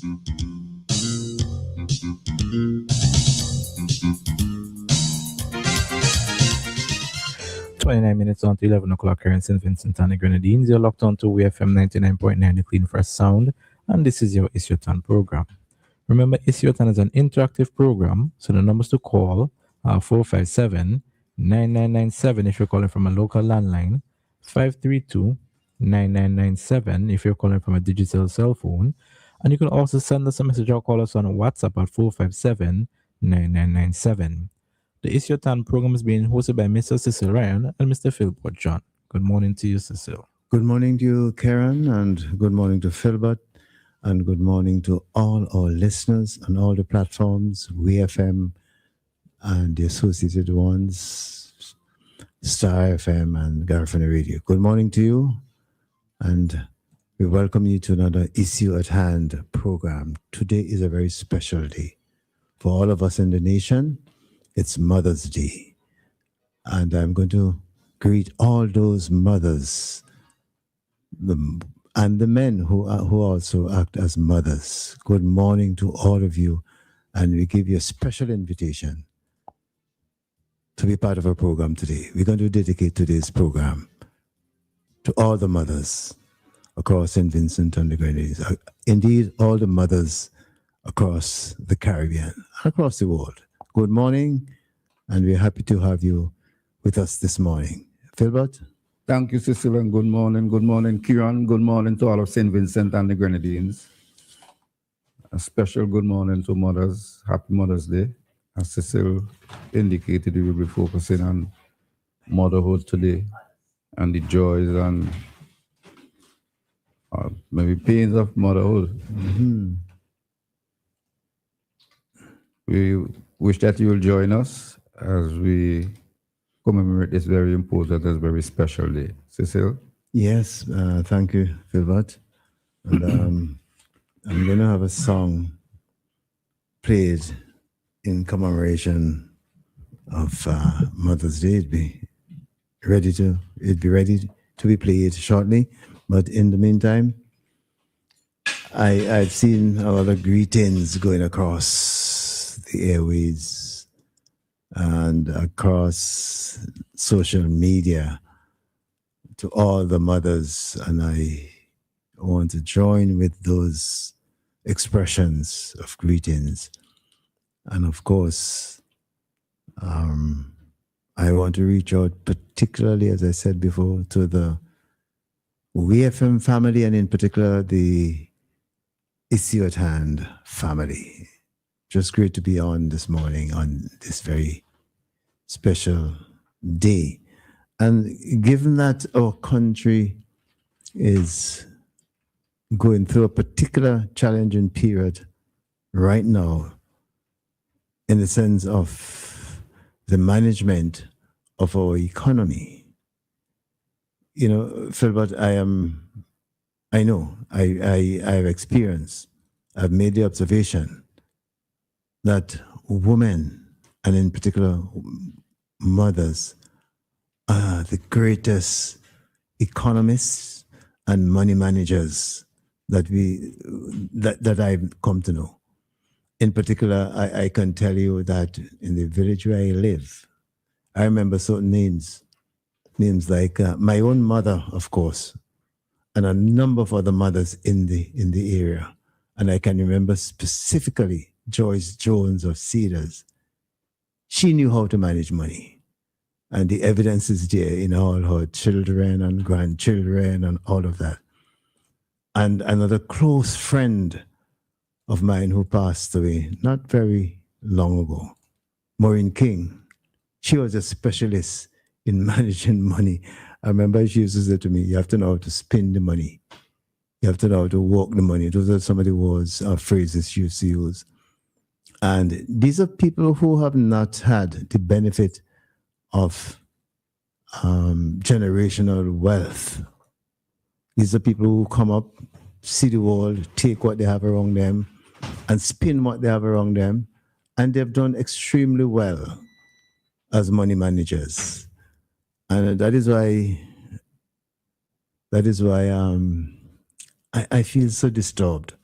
"29 minutes on to 11 o'clock here in St. Vincent and the Grenadines. You're locked on to WEFM 99.9, the Clean Fresh Sound, and this is your It's Your Turn program. Remember, It's Your Turn is an interactive program, so the numbers to call are 457-9997 if you're calling from a local landline, 532-9997 if you're calling from a digital cell phone, and you can also send us a message or call us on WhatsApp at 457-9997. The It's Your Turn program is being hosted by Mr. Cecil Ryan and Mr. Philbert John. Good morning to you, Cecil. Good morning to you, Karen, and good morning to Philbert, and good morning to all our listeners on all the platforms, WEFM and the associated ones, Star FM and Garifuna Radio. Good morning to you, and we welcome you to another Issue at Hand program. Today is a very special day for all of us in the nation. It's Mother's Day, and I'm going to greet all those mothers and the men who also act as mothers. Good morning to all of you, and we give you a special invitation to be part of our program today. We're going to dedicate today's program to all the mothers across St. Vincent and the Grenadines. Indeed, all the mothers across the Caribbean, across the world. Good morning, and we're happy to have you with us this morning. Philbert? Thank you, Cecil, and good morning. Good morning, Kieran. Good morning to all of St. Vincent and the Grenadines. A special good morning to mothers. Happy Mother's Day. As Cecil indicated, we will be focusing on motherhood today and the joys and maybe pains of motherhood. Mm-hmm. We wish that you will join us as we commemorate this very important and very special day. Cecil? Yes, thank you, Philbert. And I'm going to have a song played in commemoration of Mother's Day. It'd be ready to be played shortly. But in the meantime, I've seen a lot of greetings going across the airways and across social media to all the mothers, and I want to join with those expressions of greetings. And of course, I want to reach out particularly, as I said before, to the WEFM family, and in particular the Issue at Hand family. Just great to be on this morning on this very special day. And given that our country is going through a particular challenging period right now, in the sense of the management of our economy, you know, Philbert, I've experienced, I've made the observation that women, and in particular mothers, are the greatest economists and money managers that I've come to know. In particular, I can tell you that in the village where I live, I remember certain names like my own mother, of course, and a number of other mothers in the area. And I can remember specifically Joyce Jones of Cedars. She knew how to manage money. And the evidence is there in all her children and grandchildren and all of that. And another close friend of mine who passed away not very long ago, Maureen King, she was a specialist in managing money. I remember she used to say to me, you have to know how to spend the money. You have to know how to work the money. Those are some of the words or phrases she used to use. And these are people who have not had the benefit of generational wealth. These are people who come up, see the world, take what they have around them, and spin what they have around them, and they've done extremely well as money managers. And that is why I feel so disturbed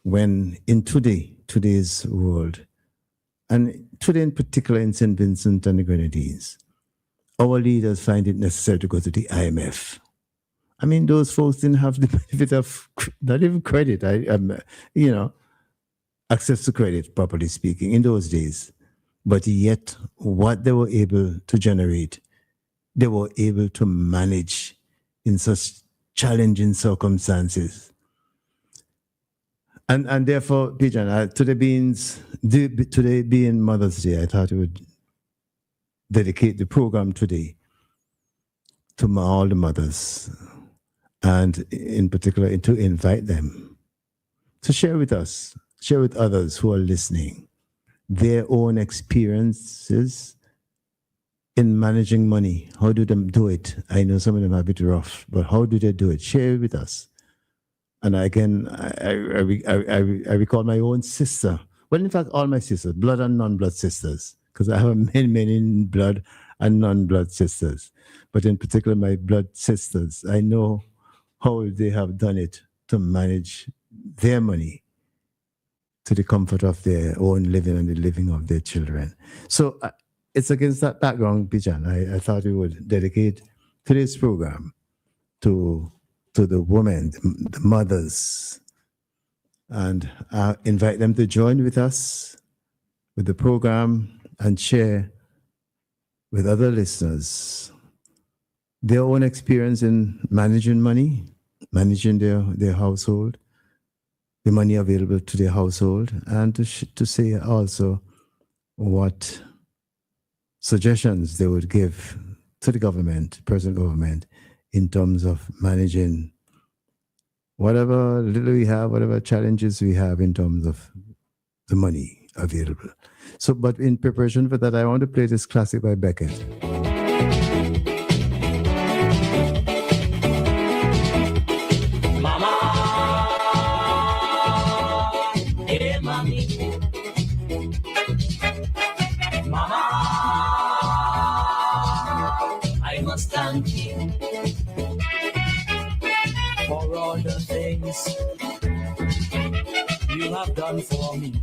when in today's world, and today in particular in St. Vincent and the Grenadines, our leaders find it necessary to go to the IMF. I mean, those folks didn't have the benefit of not even credit. Access to credit, properly speaking, in those days. But yet, what they were able to generate, they were able to manage in such challenging circumstances. And therefore, Pijan, today being Mother's Day, I thought we would dedicate the program today to all the mothers, and in particular to invite them to share with us, share with others who are listening, their own experiences in managing money. How do them do it? I know some of them are a bit rough, but how do they do it? Share it with us. And again, I recall my own sister. Well, in fact, all my sisters, blood and non-blood sisters, because I have many blood and non-blood sisters. But in particular, my blood sisters, I know how they have done it to manage their money to the comfort of their own living and the living of their children. So it's against that background, Pijan, I thought we would dedicate today's program to the women, the mothers, and invite them to join with us with the program and share with other listeners their own experience in managing money, managing their household, the money available to their household, and to say also what suggestions they would give to the government, present government, in terms of managing whatever little we have, whatever challenges we have in terms of the money available. So, but in preparation for that, I want to play this classic by Beckett. Mama, hey mommy, Mama, I must thank you for all the things you have done for me.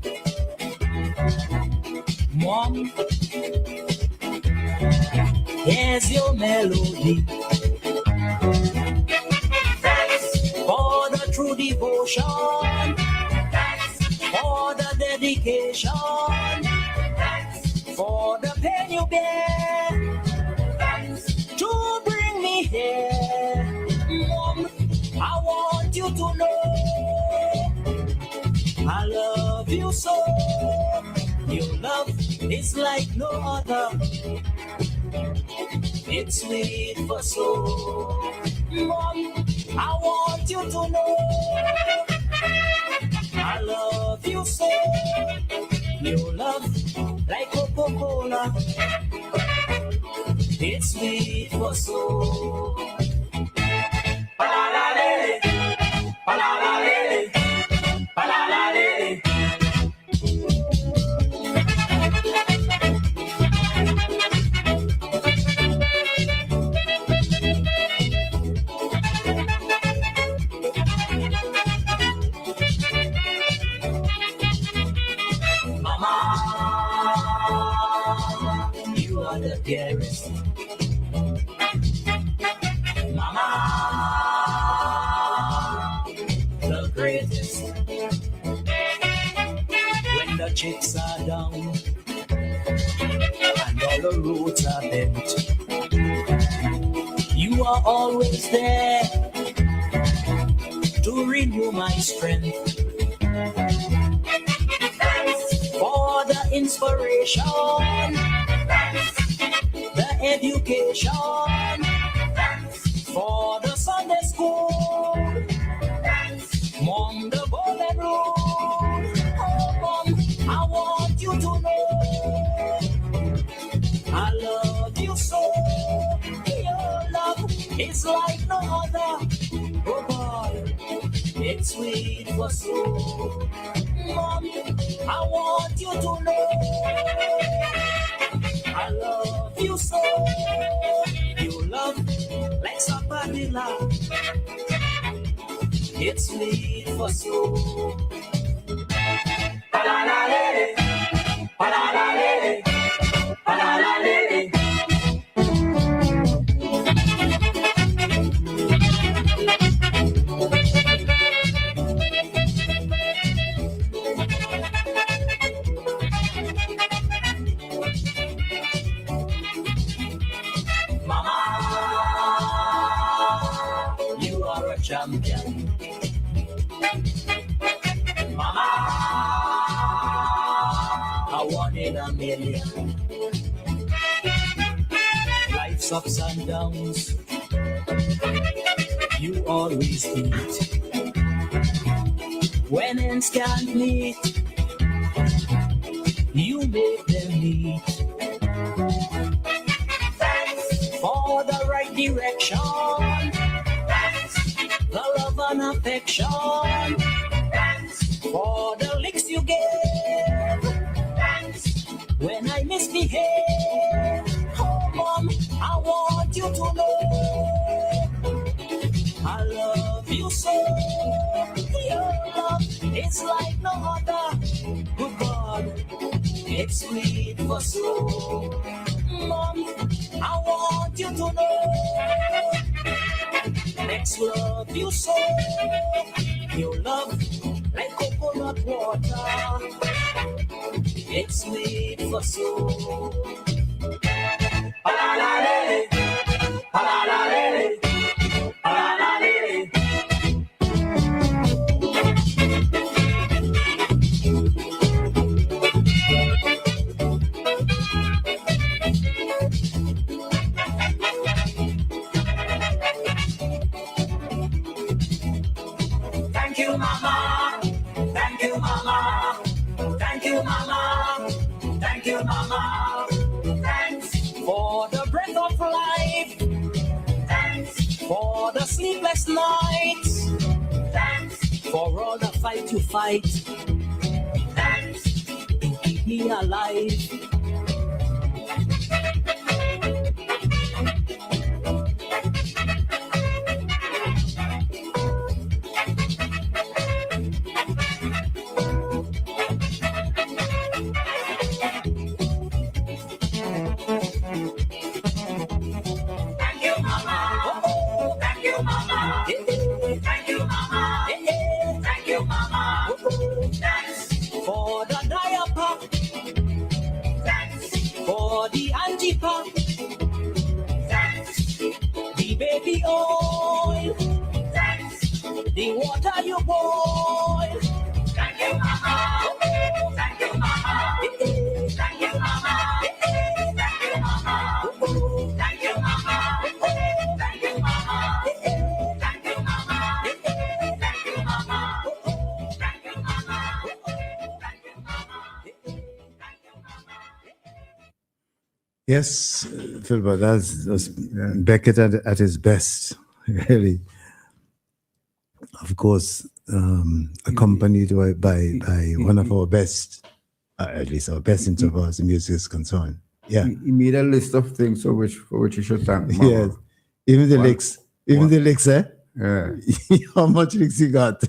Mom, here's your melody. Thanks for the true devotion. Thanks for the dedication. Thanks for the pain you bear. Thanks to bring me here. Mom, I want you to know I love you so. Your love is like no other. It's sweet for soul. Mom, I want you to know I love you so. Your love like Coca-Cola. It's sweet for soul. Pa-la-la-lele, pa-la-la-lele, pa-la-la-lele. The dearest, Mama, the greatest. When the chips are down and all the roads are bent, you are always there to renew my strength. Thanks for the inspiration, the education, for the Sunday school, Mom, the golden rule. Oh, Mom, I want you to know I love you so. Your love is like no other. Oh boy, it's sweet for soul. Mom, I want you to know I love you so. You love like some vanilla. It's sweet for soul. a million. Life's ups and downs, you always meet. When ends can't meet, you make them meet. Thanks for the right direction. Thanks, the love and affection. Thanks for the licks you gave. Thanks when I misbehave. Oh, Mom, I want you to know I love you so. Your love is like no other. Good God, it's sweet for soul. Mom, I want you to know let's love you so. Your love like coconut water. It's sweet for soul. Palalale, palalale, palalale. Thank you, Mama. Thank you, Mama. Thank you, Mama. Thank you, Mama. Thanks for the breath of life. Thanks for the sleepless nights. Thanks for all the fight you fight. Thanks to keep me alive. Thank you, Mama. Oh, thank you, Mama. Thank you, Mama. Thank you, Mama. Thanks for the diaper. Thanks for the antipa. Thanks the baby oil. Thanks the water you boil. Thank you, Mama. Thank you, Mama. Thank you, Mama. Thank you, Mama. Thank you, Mama. Thank you, Mama. Thank you, Mama. Thank you, Mama. Thank you, Mama. Thank you, Mama. Yes, Philbert, that's Beckett at his best, really. Of course, accompanied by one of our best, at least our best insofar as the music is concerned. Yeah. He made a list of things for which you should thank Mama. Yes. Even the licks. Even the licks, eh? Yeah. How much licks you got?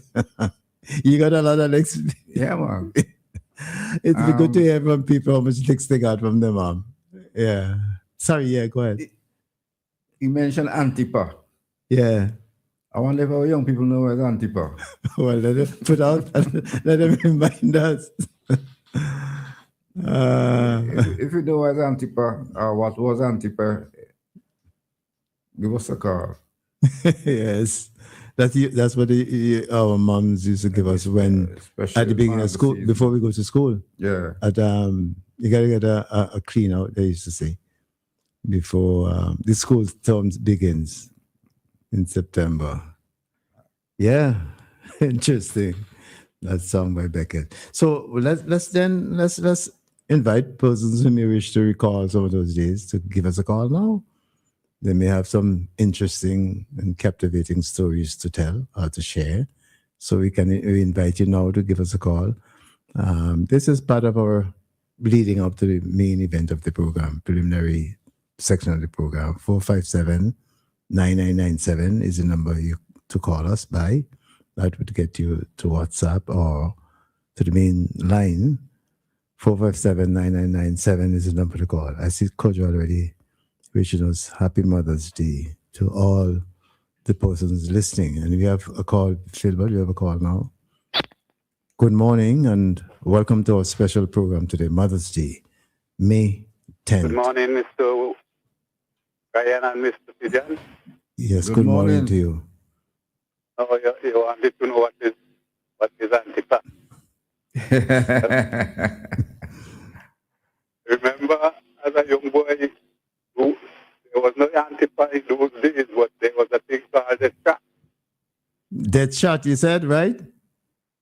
You got a lot of licks. Yeah, man. It's been good to hear from people how much licks they got from their mom. Yeah. Sorry, yeah, go ahead. You mentioned Antipa. Yeah. I wonder if our young people know what's Antipa. Well, let them put out, let them remind us. If you know what's Antipa or what was Antipa, give us a call. Yes. That's what our moms used to give us when at the beginning of school, before we go to school. Yeah. At you gotta get a clean out, they used to say, before the school term begins in September. Yeah, interesting. That song by Beckett. So let's invite persons who may wish to recall some of those days to give us a call now. They may have some interesting and captivating stories to tell or to share. So we invite you now to give us a call. This is part of our leading up to the main event of the program, preliminary section of the program. 457-9997 is the number to call us by. That would get you to WhatsApp or to the main line. 457-9997 is the number to call. I see Kojo already wishing us Happy Mother's Day to all the persons listening. And we have a call, Philbert, you have a call now. Good morning and welcome to our special program today, Mother's Day, May 10th. Good morning, Mr. Ryan and Mr. Pigeon. Yes, good morning to you. Oh, you wanted to know what is Antipa. remember as a young boy, there was no antipa in those days, but there was a thing called the shot. Dead shot, you said, right?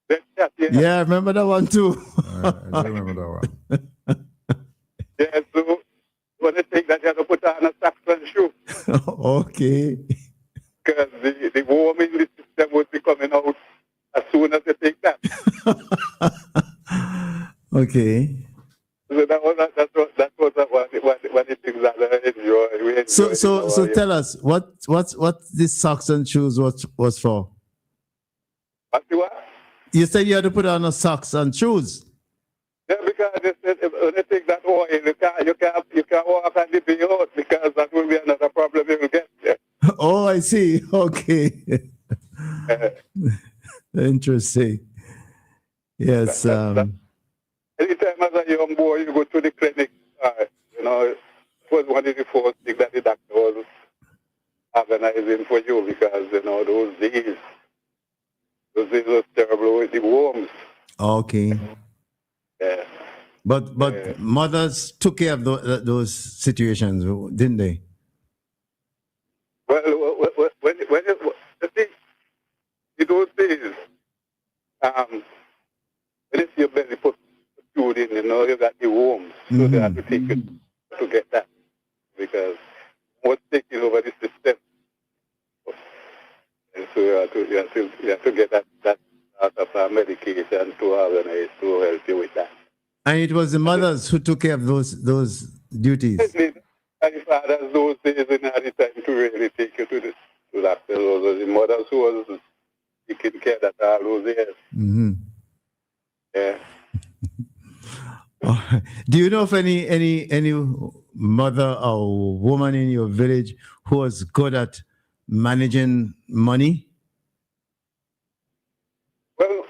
The shot, yeah. Yeah, I remember that one too. I do remember that one. Yeah, so when they think that you have to put on a socks and shoe, Okay. because the worm in the system would be coming out as soon as they take that. Okay. So that was one of the things that I enjoy. We enjoy So tell us what this socks and shoes was for? What? You said you had to put on a socks and shoes. Yeah, because they said when they take that oil, you can't walk on the bay out because that will be another problem you will get there. Oh, I see. Okay. Interesting. Yes. Anytime as a young boy you go to the clinic, it was one of the first things that the doctor was organizing for you because those days was terrible with the worms. Okay. Yeah. But mothers took care of those situations, didn't they? Well, when you see, in those days, when you see your belly put food in, you got the worms, so they have to take it to get that because what's taking over the system. And so you have to get that out of medication to organize to help you with that. And it was the mothers who took care of those duties. My fathers those days didn't have the time to really take you to doctor. Those were the mothers who was taking care of that all those years. Mm-hmm. Yeah. Do you know of any mother or woman in your village who was good at managing money? Well,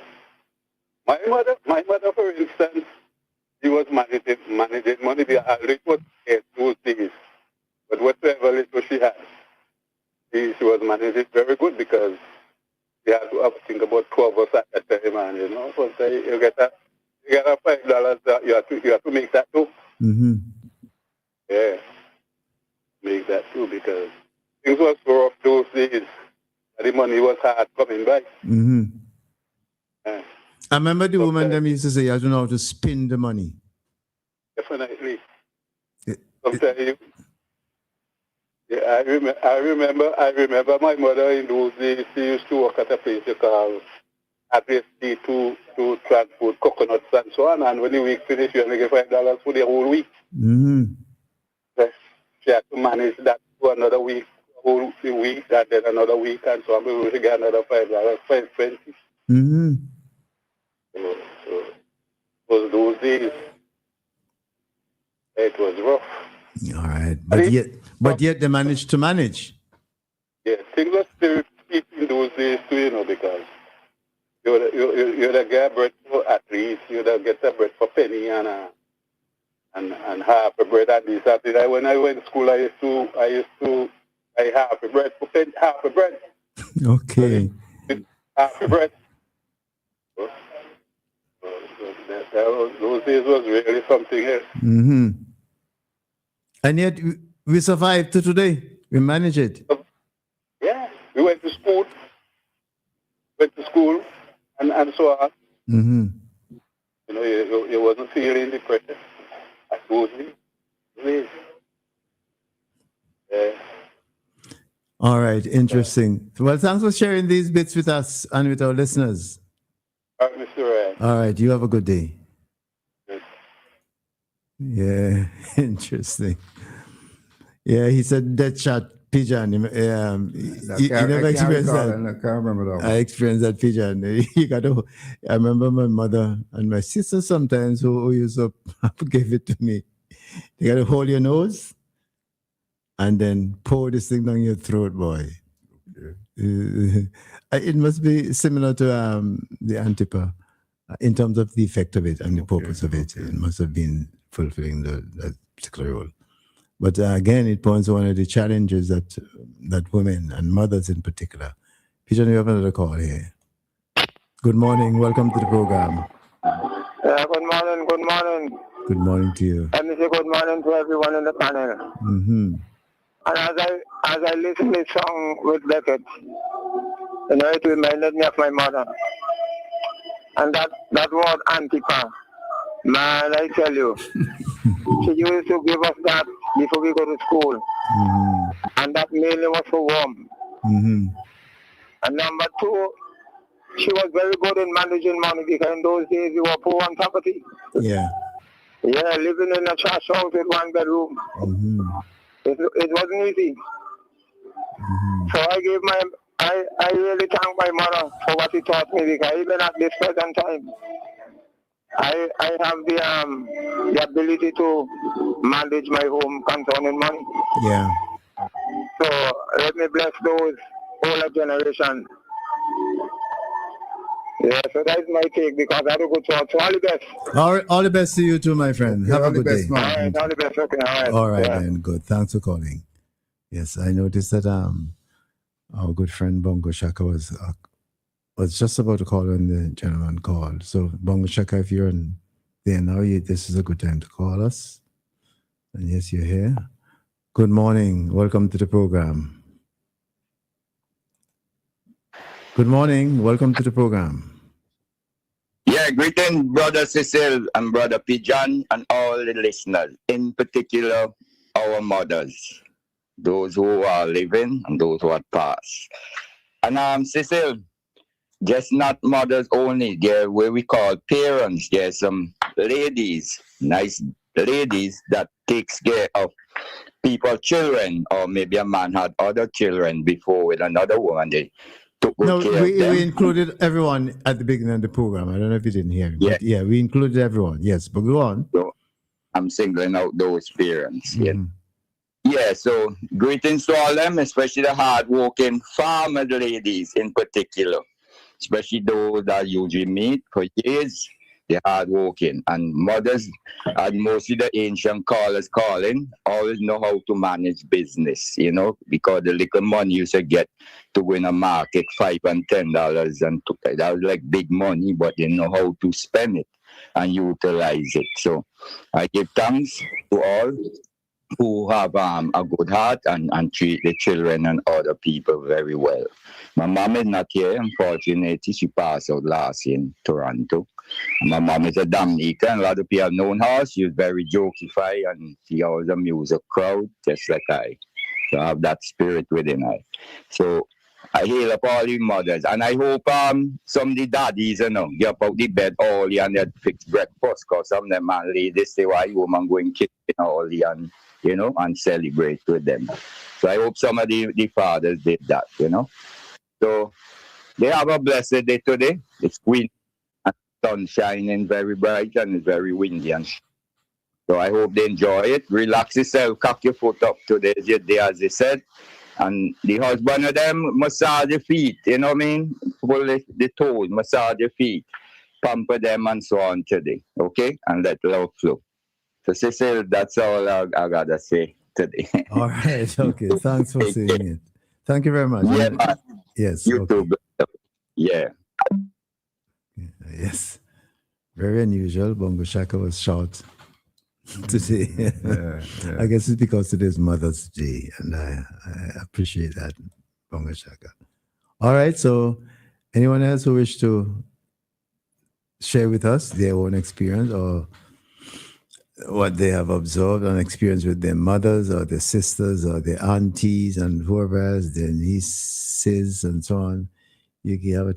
my mother, for instance, she was managing money. The rate was those days, but whatever little she had, she was managing very good because she had to think about 12 us at that time, and so you get a $5 that you have to make that too. Mm-hmm. Yeah, make that too because things was so rough those days. The money was hard coming by. Mm-hmm. Yeah. I remember the woman them used to say, "I don't know how to spend the money." Definitely. Sometimes I remember my mother in those days. She used to work at a place called Agresty to transport coconuts and so on. And when the week finished, you only get $5 for the whole week. Mm-hmm. She had to manage that for another week, whole week, and then another week, and so on. We get another $5, $5.20. Mm-hmm. So was those days. It was rough. All right, but yet they managed to manage. Yeah, things were still cheap in those days too, because you'd get bread for at least you'd get a bread for penny and half a bread and this and that. When I went to school, I used to buy half a bread for penny, half a bread. Okay. Half a bread. Those days was really something else. Mm-hmm. And yet we survived to today. We manage it. Yeah, we went to school and so on. Mm-hmm. You wasn't feeling depression. I suppose me. Yeah. All right, interesting. Well, thanks for sharing these bits with us and with our listeners. All right, Mr. Ryan. All right, you have a good day. Yes. Yeah, interesting. Yeah, he said dead shot pigeon. You never experienced that. I can't remember that one. I experienced that pigeon. I remember my mother and my sister sometimes who used to give it to me. You got to hold your nose and then pour this thing down your throat, boy. It must be similar to the Antipa in terms of the effect of it and the purpose of it. It must have been fulfilling that particular role. But again, it points to one of the challenges that women and mothers in particular. Pigeon, you have another call here. Good morning. Welcome to the program. Good morning. Good morning to you. Let me say good morning to everyone in the panel. Mm-hmm. And as I listen to this song with Beckett, you know, it reminded me of my mother. And that word Antipa, man, I tell you, she used to give us that before we go to school. Mm-hmm. And that meal was so warm. Mm-hmm. And number two, she was very good in managing money because in those days we were poor on property. Yeah. Yeah, living in a trash house with one bedroom. Mm-hmm. It wasn't easy. Mm-hmm. So I really thank my mother for what she taught me because even at this present time, I have the ability to manage my home concerning money. Yeah. So let me bless those older generation. Yeah, so that's my take because I have to go to all the best. All the best to you too, my friend. Have all a the good best, day. man. All right, all the best. Okay, all right. All right, Yeah. then. Good. Thanks for calling. Yes, I noticed that our good friend Bongo Shaka was just about to call when the gentleman called. So Bongo Shaka, if you're on there now, this is a good time to call us. And yes, you're here. Good morning. Welcome to the program. Good morning. Welcome to the program. Yeah, greetings, Brother Cecil and Brother Pijan and all the listeners, in particular our mothers, those who are living and those who are past. And Cecil, just not mothers only, there where we call parents, there's some ladies, nice ladies that takes care of people, children, or maybe a man had other children before with another woman. They took good No, care of them. we included everyone at the beginning of the program. I don't know if you didn't hear me. Yeah. But yeah, we included everyone. Yes, but go on. So I'm singling out those parents. Yeah. Mhm. Yeah, so greetings to all them, especially the hard-working farmer ladies in particular, especially those that usually meet for years. They're hard-working. And mothers, and mostly the ancient callers calling, always know how to manage business, you know, because the little money you should get to win a market, $5 and $10, and that was like big money, but they know how to spend it and utilize it. So I give thanks to all who have a good heart and treat the children and other people very well. My mom is not here, unfortunately. She passed out last year in Toronto. My mom is a Dominican. A lot of people have known her. She was very jokey and she always amused a crowd, just like I. So I have that spirit within her. So I hail up all the mothers, and I hope some of the daddies, you know, get up out the bed early and they fix breakfast, because some of them man ladies say, why woman going kitchen early and, you know, and celebrate with them. So I hope some of the fathers did that, you know. So they have a blessed day today. It's windy and sun shining very bright and it's very windy. And so I hope they enjoy it. Relax yourself, cock your foot up. Today's your day, as they said. And the husband of them massage your feet, you know what I mean? Pull the toes, massage your feet, pamper them and so on today, okay? And let love flow. So Cecil, that's all I gotta say today. All right. Okay. Thanks for saying it. Thank you very much. Yeah, man. Yes. You okay. too, brother. Yeah. Yes. Very unusual. Bongo Shaka was short today. Yeah. I guess it's because today's Mother's Day, and I appreciate that, Bongo Shaka. All right. So, anyone else who wish to share with us their own experience or what they have observed and experienced with their mothers or their sisters or their aunties and whoever else, their nieces and so on, you have a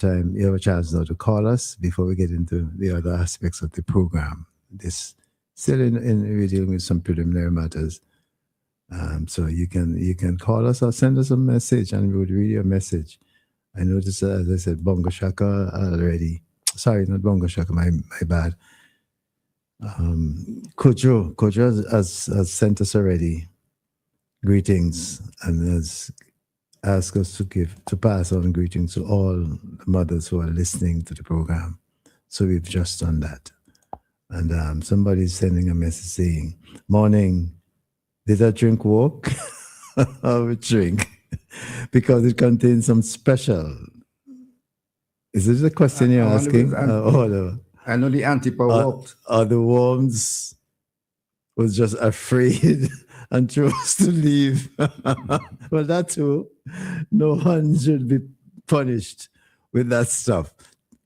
chance now to call us before we get into the other aspects of the program. This still we're dealing with some preliminary matters. So you can call us or send us a message and we would read your message. I noticed, as I said, Bongo Shaka already. Sorry, not Bongo Shaka, my bad. Kojo has sent us already greetings and has asked us to pass on greetings to all the mothers who are listening to the program. So we've just done that. And somebody's sending a message saying, morning, did I drink walk? Or drink? Because it contains some special. Is this a question you're asking? I know the Antipa walked. Are the worms was just afraid and chose to leave. Well, that too, no one should be punished with that stuff.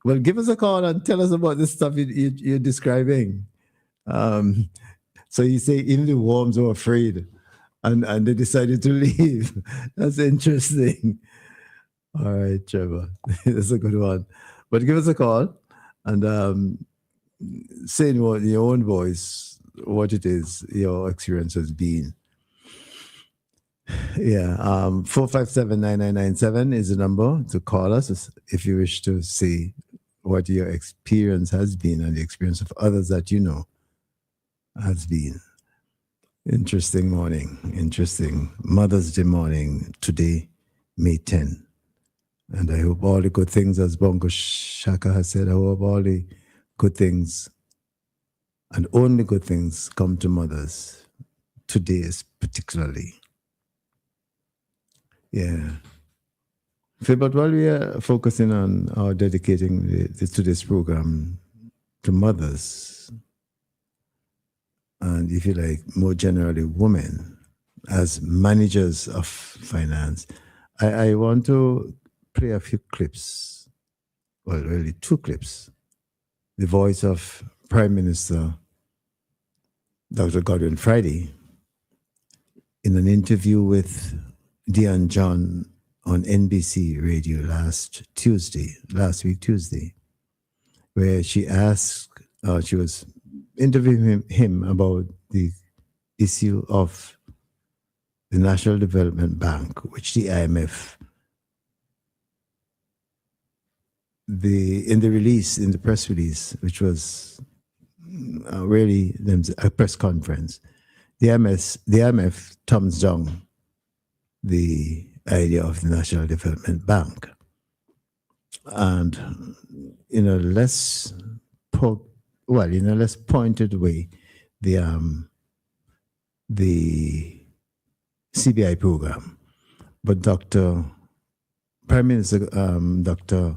Well, give us a call and tell us about the stuff you're describing. So you say even the worms were afraid and they decided to leave. That's interesting. All right, Trevor. That's a good one. But give us a call and say in your own voice what it is your experience has been. Yeah, 457-9997 is the number to call us if you wish to see what your experience has been and the experience of others that you know has been. Interesting morning, interesting Mother's Day morning today, May 10. And I hope all the good things, as Bongo Shaka has said, I hope all the good things and only good things come to mothers today, particularly. Yeah. Philbert, while we are focusing on our dedicating to this program to mothers, and if you like, more generally, women as managers of finance, I want to play a few clips, well, really 2 clips. The voice of Prime Minister Dr. Godwin Friday in an interview with Diane John on NBC Radio last week Tuesday, where she was interviewing him about the issue of the National Development Bank, which the IMF, in the press release, which was really a press conference, the IMF thumbs down the idea of the National Development Bank. And in a less pointed way, the CBI program. But Prime Minister Dr.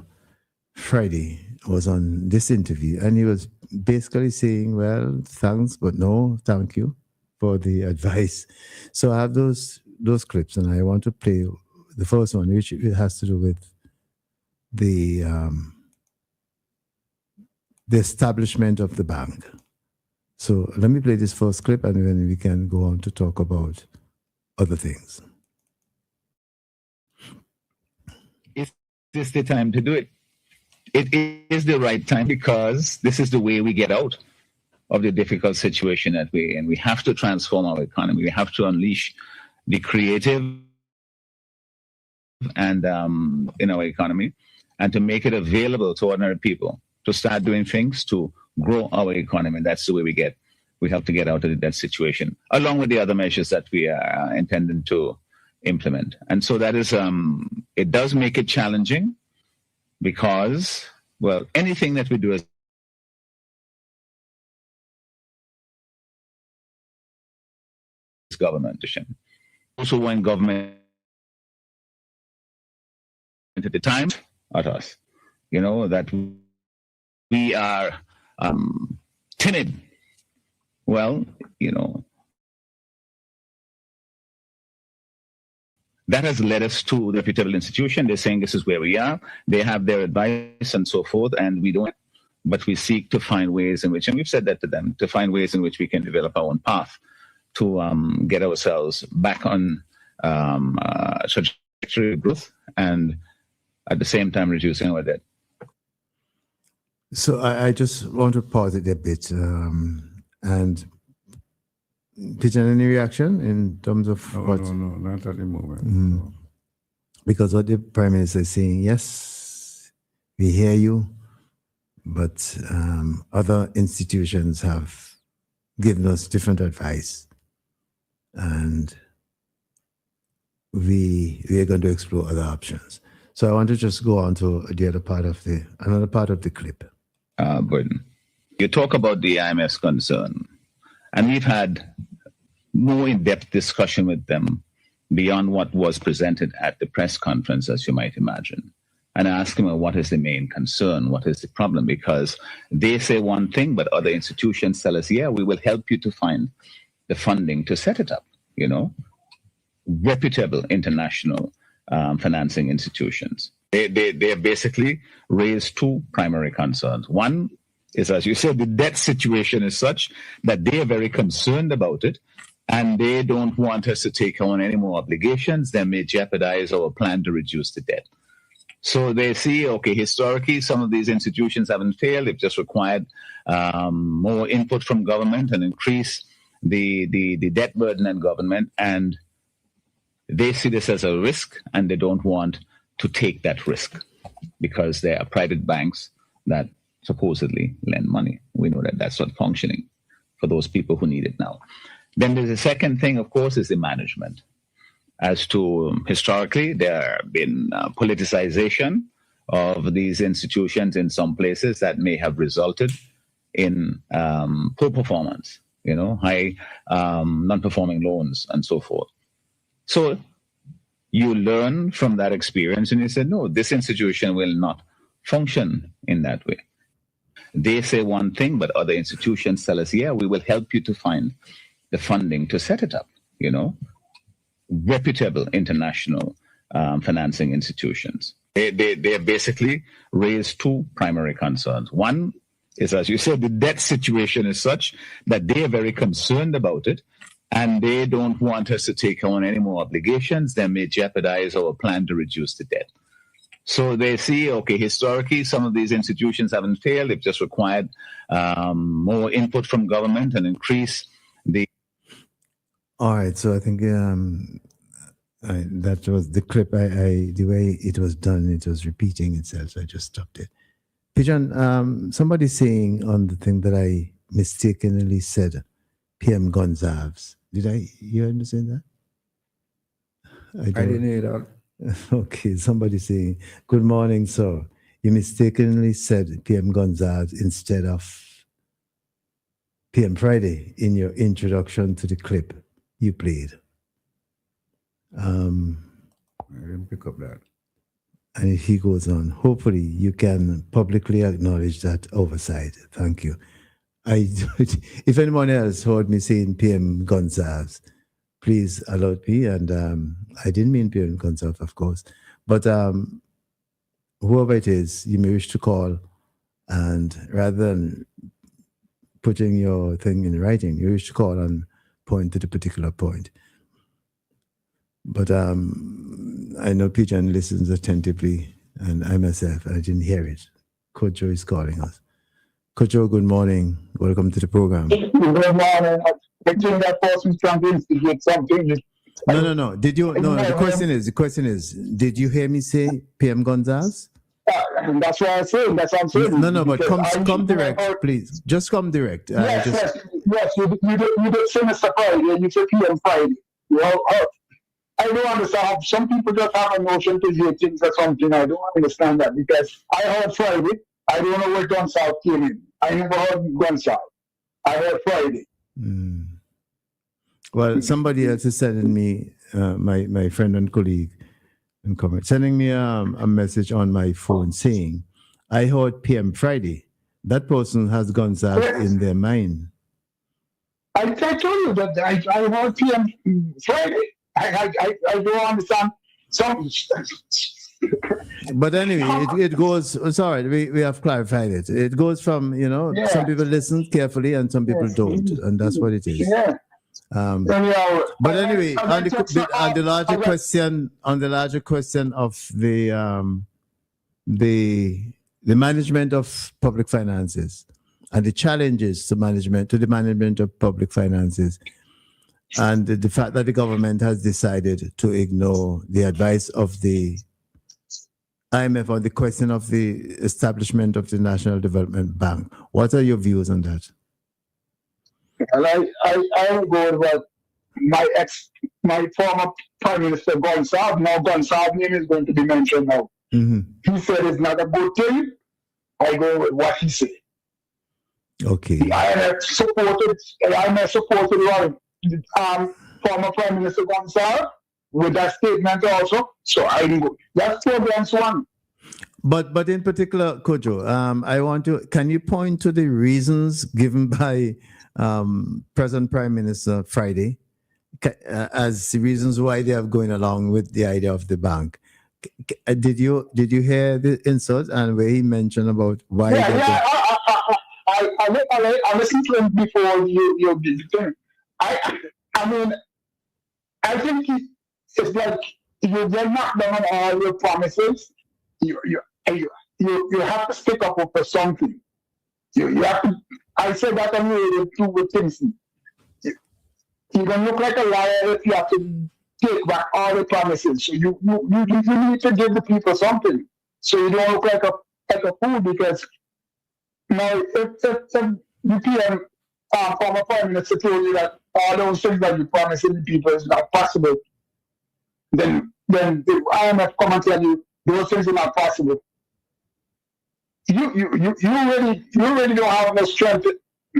Friday was on this interview, and he was basically saying, well, thanks, but no, thank you for the advice. So I have those clips, and I want to play the first one, which has to do with the establishment of the bank. So let me play this first clip, and then we can go on to talk about other things. Is this the time to do it? It is the right time because this is the way we get out of the difficult situation that we're in. We have to transform our economy. We have to unleash the creative and in our economy, and to make it available to ordinary people to start doing things to grow our economy. And that's the way we have to get out of that situation, along with the other measures that we are intending to implement. And so that is, it does make it challenging because, well, anything that we do as government, also when government at the time at us, that we are timid. Well, that has led us to the reputable institution. They're saying this is where we are. They have their advice and so forth, and we don't. But we seek to find ways in which, and we've said that to them, to find ways in which we can develop our own path to get ourselves back on trajectory of growth and at the same time reducing our debt. So I just want to pause it a bit and Pigeon, any reaction in terms of what? No, not at the moment. Mm. Because what the Prime Minister is saying, yes, we hear you, but other institutions have given us different advice, and we are going to explore other options. So I want to just go on to the other part of another part of the clip. Gordon, you talk about the IMF's concern, and we've had more in-depth discussion with them beyond what was presented at the press conference, as you might imagine. And I asked him, well, what is the main concern? What is the problem? Because they say one thing, but other institutions tell us, yeah, we will help you to find the funding to set it up, reputable international financing institutions. They basically raise two primary concerns. One is, as you said, the debt situation is such that they are very concerned about it, and they don't want us to take on any more obligations that may jeopardize our plan to reduce the debt. So they see, okay, historically, some of these institutions haven't failed. They've just required more input from government and increase the debt burden on government. And they see this as a risk, and they don't want to take that risk because there are private banks that supposedly lend money. We know that that's not functioning for those people who need it now. Then there's a second thing, of course, is the management. As to historically, there have been politicization of these institutions in some places that may have resulted in poor performance, high non-performing loans and so forth. So you learn from that experience and you say, no, this institution will not function in that way. They say one thing, but other institutions tell us, yeah, we will help you to find the funding to set it up, reputable international financing institutions. They basically raise two primary concerns. One is, as you said, the debt situation is such that they are very concerned about it, and they don't want us to take on any more obligations that may jeopardize our plan to reduce the debt. So they see, okay, historically, some of these institutions haven't failed. They've just required more input from government and increase the... All right, so I think that was the clip. The way it was done, it was repeating itself, so I just stopped it. Pigeon, somebody saying on the thing that I mistakenly said, PM Gonzalez. Did I hear him say that? I didn't hear that. Okay, somebody saying, good morning, sir. You mistakenly said PM Gonzalez instead of PM Friday in your introduction to the clip you played. I didn't pick up that. And he goes on, hopefully you can publicly acknowledge that oversight. Thank you. If anyone else heard me saying PM Gonzalez, please alert me. And I didn't mean PM Gonzalez, of course. But whoever it is, you may wish to call, and rather than putting your thing in writing, you wish to call and point to the particular point. But I know Pigeon listens attentively, and I myself, I didn't hear it. Coach Joe is calling us. Coach Joe, good morning. Welcome to the program. Good morning. I think that person trying to instigate something. No. Did you? No. The question is, did you hear me say PM Gonzalez? That's what I'm saying. That's what I'm saying. No. But come direct, please. Just come direct. Yes. You did say Mr. Friday, and you said PM Friday. Well, I don't understand. Some people just have a notion to hear things or something. I don't understand that, because I heard Friday. I don't know where Gonzalez came in. I never heard Gonzalez. I heard Friday. Well, somebody else is sending me, my friend and colleague, sending me a message on my phone saying, I heard PM Friday. That person has Gonzalez in their mind. I told you that I heard PM Friday. I don't understand some. But anyway, it goes, it's all right, we have clarified it. It goes from, some people listen carefully and some people don't, and that's what it is. Yeah. But anyway, on the larger question of the management of public finances and the challenges to the management of public finances, and the fact that the government has decided to ignore the advice of the IMF on the question of the establishment of the National Development Bank. What are your views on that? Well, I will go with my former Prime Minister Gonzalez. Now Gonzalez's name is going to be mentioned now. Mm-hmm. He said it's not a good thing. I go with what he said. Okay. The IMF supported former Prime Minister Gonzalez with that statement also. So I go. That's 2 against 1. But in particular, Kojo, can you point to the reasons given by present Prime Minister Friday as the reasons why they are going along with the idea of the bank. Did you hear the insult and where he mentioned about why? I listened to him before you did the thing. I mean, I think it's like you get knocked down on all your promises. You have to stick up for something. You have to. I said that on the two with things. You don't look like a liar if you have to take back all the promises. So you need to give the people something. So you don't look like a fool, because now if the PM former Prime Minister told you that all those things that you promising the people is not possible, then the IMF come and tell you those things are not possible. You really don't have enough strength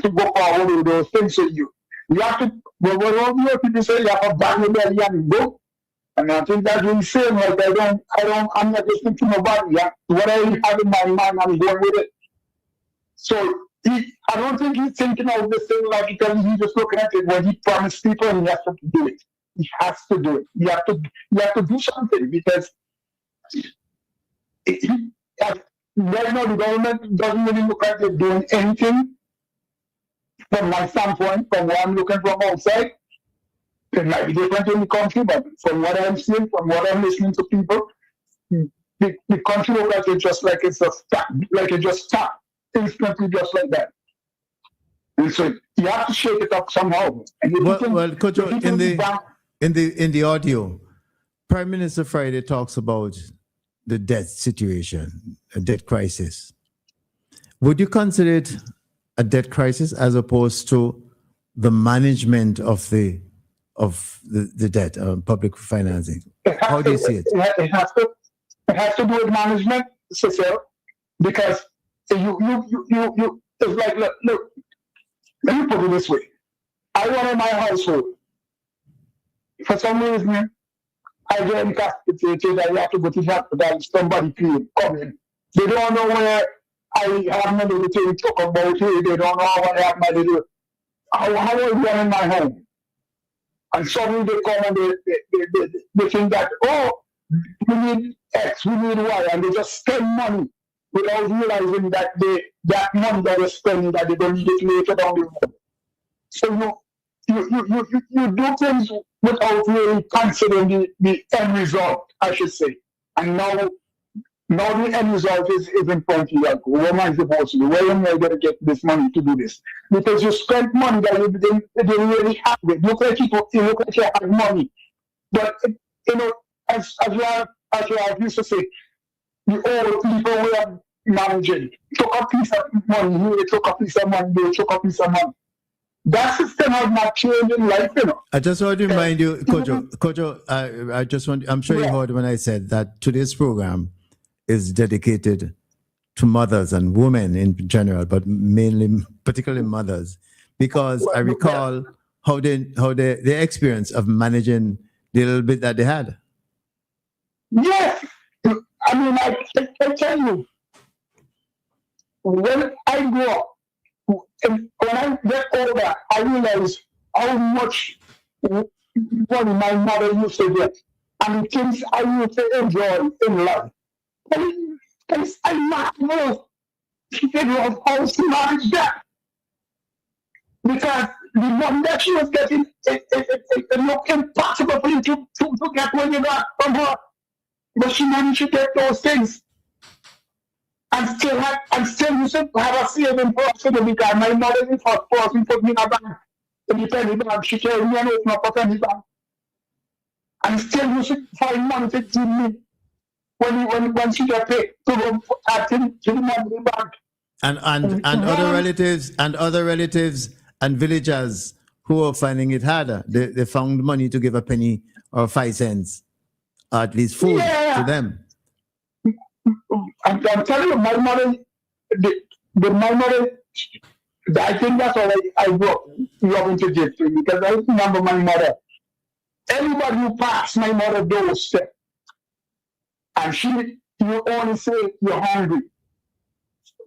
to go forward with those things. So you have to, but what all the people say, you have to bang your belly and go. And I think that's really saying, like, I'm not listening to nobody. Yeah? What I have in my mind, I'm going with it. So I don't think he's thinking of this thing logically. He's just looking at it when he promised people, and he has to do it. He has to do it. You have to do something, because right now the government doesn't really look like they're doing anything. From my standpoint, from what I'm looking from outside, it might be different in the country, but from what I'm seeing, from what I'm listening to people, the country looks like it just stopped instantly, just like that. And so you have to shake it up somehow. Well, Kojo, in the audio, Prime Minister Friday talks about the debt situation, a debt crisis. Would you consider it a debt crisis as opposed to the management of the debt, public financing? How do you see it? It has to do with management, Cecil, because you it's like, look, let me put it this way. I run in my household. For some reason, I get incapacitated. I have to go to the hospital. Somebody come in. They don't know where I have my little thing talk about here. They don't know what I have my little. How I run in my home. And suddenly they come and they think that, oh, we need X, we need Y, and they just spend money without realizing that that money that they're spending, that they're going to need it later down the road. So you do things without really considering the end result, I should say. And now the end result is in front of you. Like, where am I supposed to do? Where am I going to get this money to do this? Because you spent money that you didn't really have it. You look like you have money. But, as you used to say, the old people we are managing took a piece of money, they took a piece of money, they took a piece of money. That system has not changed in life, I just want to remind you, Kojo, I'm sure you heard when I said that today's program is dedicated to mothers and women in general, but particularly mothers, because I recall how their experience of managing the little bit that they had. Yes, I mean, I tell you, when I grew up, and when I get older, I realize how much money my mother used to get, and the things I used to enjoy in life. I not know how to manage that, because the money that she was getting, it looked impossible for you to get when you got from her. But she managed to get those things, and still you should have a saving person, because my mother is the first person put me in a bank, in the penny bank. She carried me and opened up a penny bank, and still you should find money to give me when she get paid to go to the money bank. And other relatives and villagers who are finding it harder, they found money to give a penny or 5 cents, or at least food to them. I'm telling you, my mother, I think that's why I grew up loving to give to, because I remember my mother. Everybody who passed my mother doorstep, and you only say you're hungry,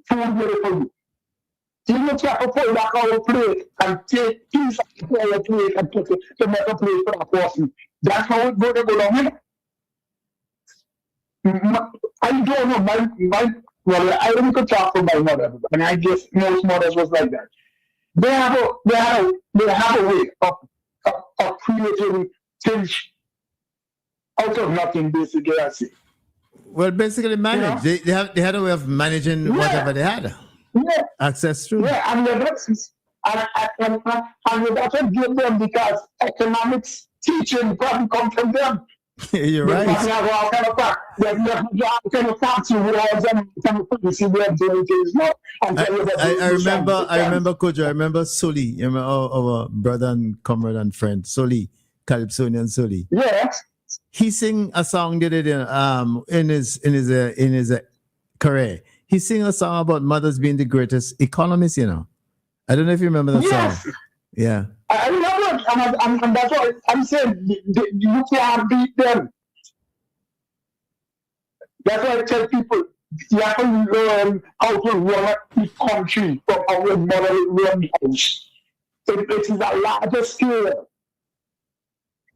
food ready for you. You look at a pull back our plate and take piece of our plate and put it to make a plate for that person. That's how it go to go along. I don't know. Well, I only could talk for my mother, and I guess most mothers was like that. They have a way of creating things out of nothing, basically. I see. Well, basically manage. You know? They had a way of managing whatever they had. Yeah. Access through. Yeah, and that's what give them because economics teaching probably come from them. You're right. They have all kind of facts. They have kind of facts and laws and kind of policy way of doing things. No, I remember Kojo. I remember Soli. You remember our brother and comrade and friend Soli, Calypsonian Soli. Yeah. He sing a song the other day, in his career. He sing a song about mothers being the greatest economists. You know, I don't know if you remember that song. Yeah. I remember it, and that's why I'm saying you can't beat them. That's why I tell people you have to learn how to run the country from our mother run the house. It is a larger scale.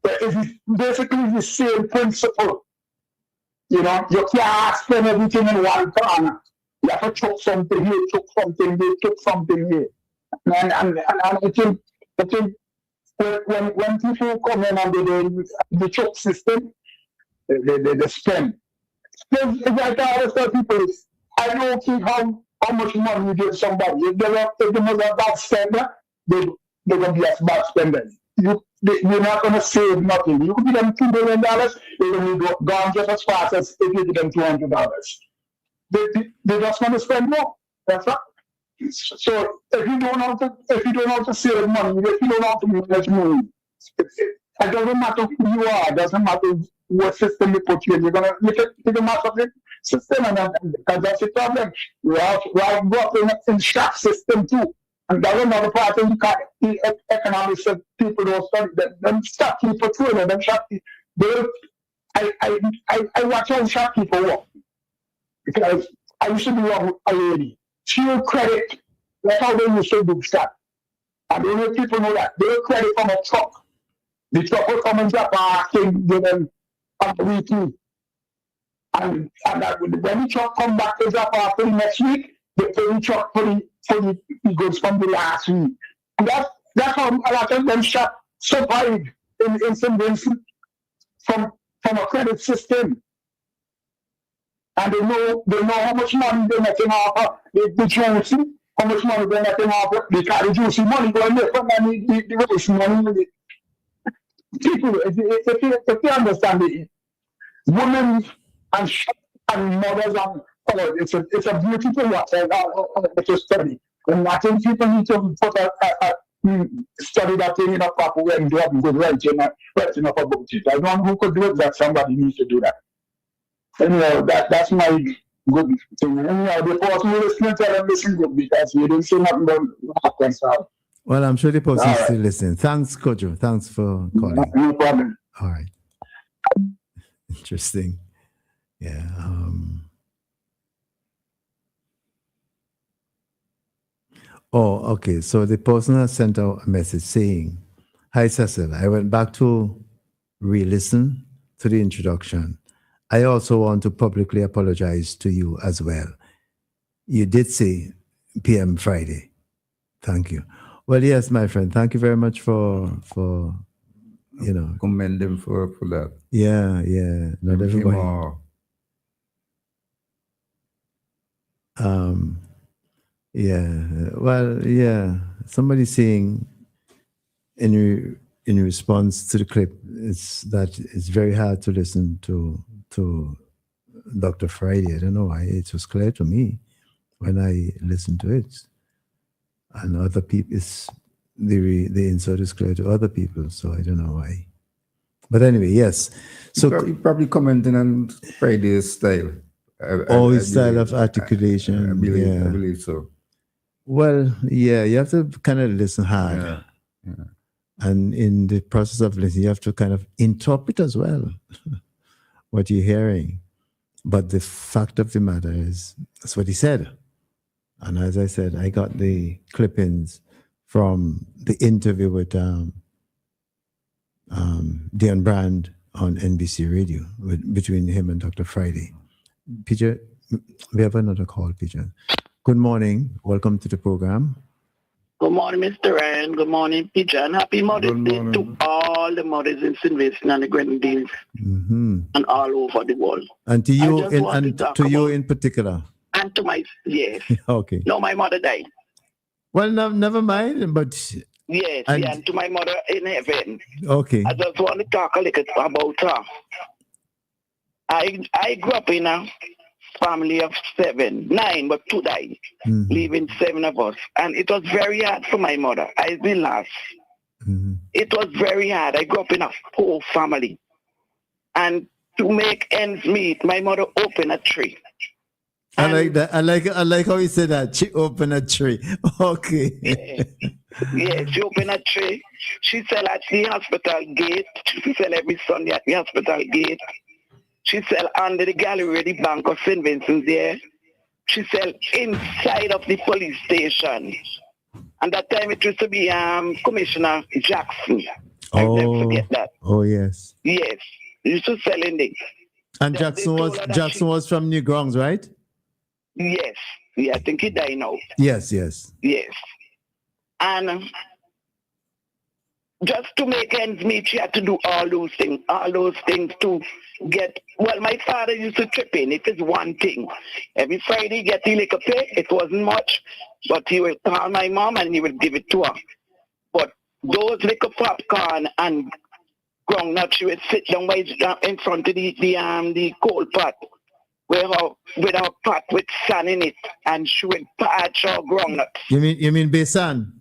It is basically the same principle. You know, you can't spend everything in one corner. You have to chuck something here, chuck something there, chuck something here. And I think when people come in and the chuck system, they spend. It's like I always tell people, I don't care how much money you give somebody. If they must have bad spender, they're going to be a bad spender. You're not going to save nothing. You could give them $2 billion, they're going to be gone just as fast as if you give them $200. They just want to spend more. That's right. So if you don't know how to save money, if you don't know how to manage money, it doesn't matter who you are. It doesn't matter what system you put you in. You're gonna look at the matter of the system, and because that's the problem. We have got in shock system too, and that's another part of the economics that people don't study. Them shopkeeper too, and them shopkeeper. I watch how shopkeeper work because I used to be a lady. She will credit. That's how they used to do stuff. I don't know if people know that. They will credit from a truck. The truck will come and drop a thing, give them a weekly. And that, when the truck come back to drop off for the next week, they pay the truck for the goods from the last week. And that's how a lot of them shop survive in St. Vincent from a credit system. And they know how much money they're making off of the juicy, how much money they're making off of the juicy money going there from the waste money. People, if you understand it, women and mothers and it's a beautiful watch. It's a study. And I think people need to put study that thing in a proper way and do have good writing up about it. I don't know who could do it, but somebody needs to do that. Anyhow, that's my good thing. Anyhow, the person who listening, tell them listen good because we didn't say nothing about happens. Well, I'm sure the person is still listening. Thanks, Kojo. Thanks for calling. No problem. All right. Interesting. Yeah. Oh, okay. So the person has sent out a message saying, "Hi, Cecil. I went back to re-listen to the introduction. I also want to publicly apologize to you as well. You did say PM Friday. Thank you." Well, yes, my friend. Thank you very much for commend them for that. Yeah. Not everybody. Yeah. Well, yeah. Somebody saying in response to the clip, it's very hard to listen to Dr. Friday. I don't know why. It was clear to me when I listened to it. And other people, the insult is clear to other people, so I don't know why. But anyway, yes. So you probably commenting on Friday's style. His style of articulation. I believe so. Well, yeah, you have to kind of listen hard. Yeah. And in the process of listening, you have to kind of interpret as well what you're hearing. But the fact of the matter is, that's what he said. And as I said, I got the clippings from the interview with Dion Brand on NBC Radio between him and Dr. Friday. Peter, we have another call, Peter. Good morning. Welcome to the program. Good morning, Mr. Ryan. Good morning, Peter. And happy Mother's Day to all the mothers in St. Vincent and the Grenadines and all over the world. And to you, in particular. And to my, yes. Okay. No, my mother died. Well, no, never mind, but... Yes, and to my mother in heaven. Okay. I just want to talk a little about her. I grew up in a family of 9, but 2 died, leaving 7 of us. And it was very hard for my mother. I was the last. It was very hard. I grew up in a poor family. And to make ends meet, my mother opened a tree. I like that. I like how you said that. She opened a tree. Okay. Yeah, she opened a tree. She sell at the hospital gate. She sell every Sunday at the hospital gate. She sell under the gallery, the Bank of St. Vincent there. She sell inside of the police station. And that time it used to be Commissioner Jackson. I'll never forget that. Oh, yes. Yes. He used to sell in it. And Jackson was from New Grounds, right? Yes. Yeah, I think he died now. Yes. Yes. And just to make ends meet, she had to do all those things to get, well, my father used to chip in. It is one thing. Every Friday, get the liquor pay. It wasn't much, but he would call my mom and he would give it to her. But those liquor popcorn and groundnut, she would sit down in front of the coal pot with her pot with sand in it, and she would patch her groundnuts. You mean besan?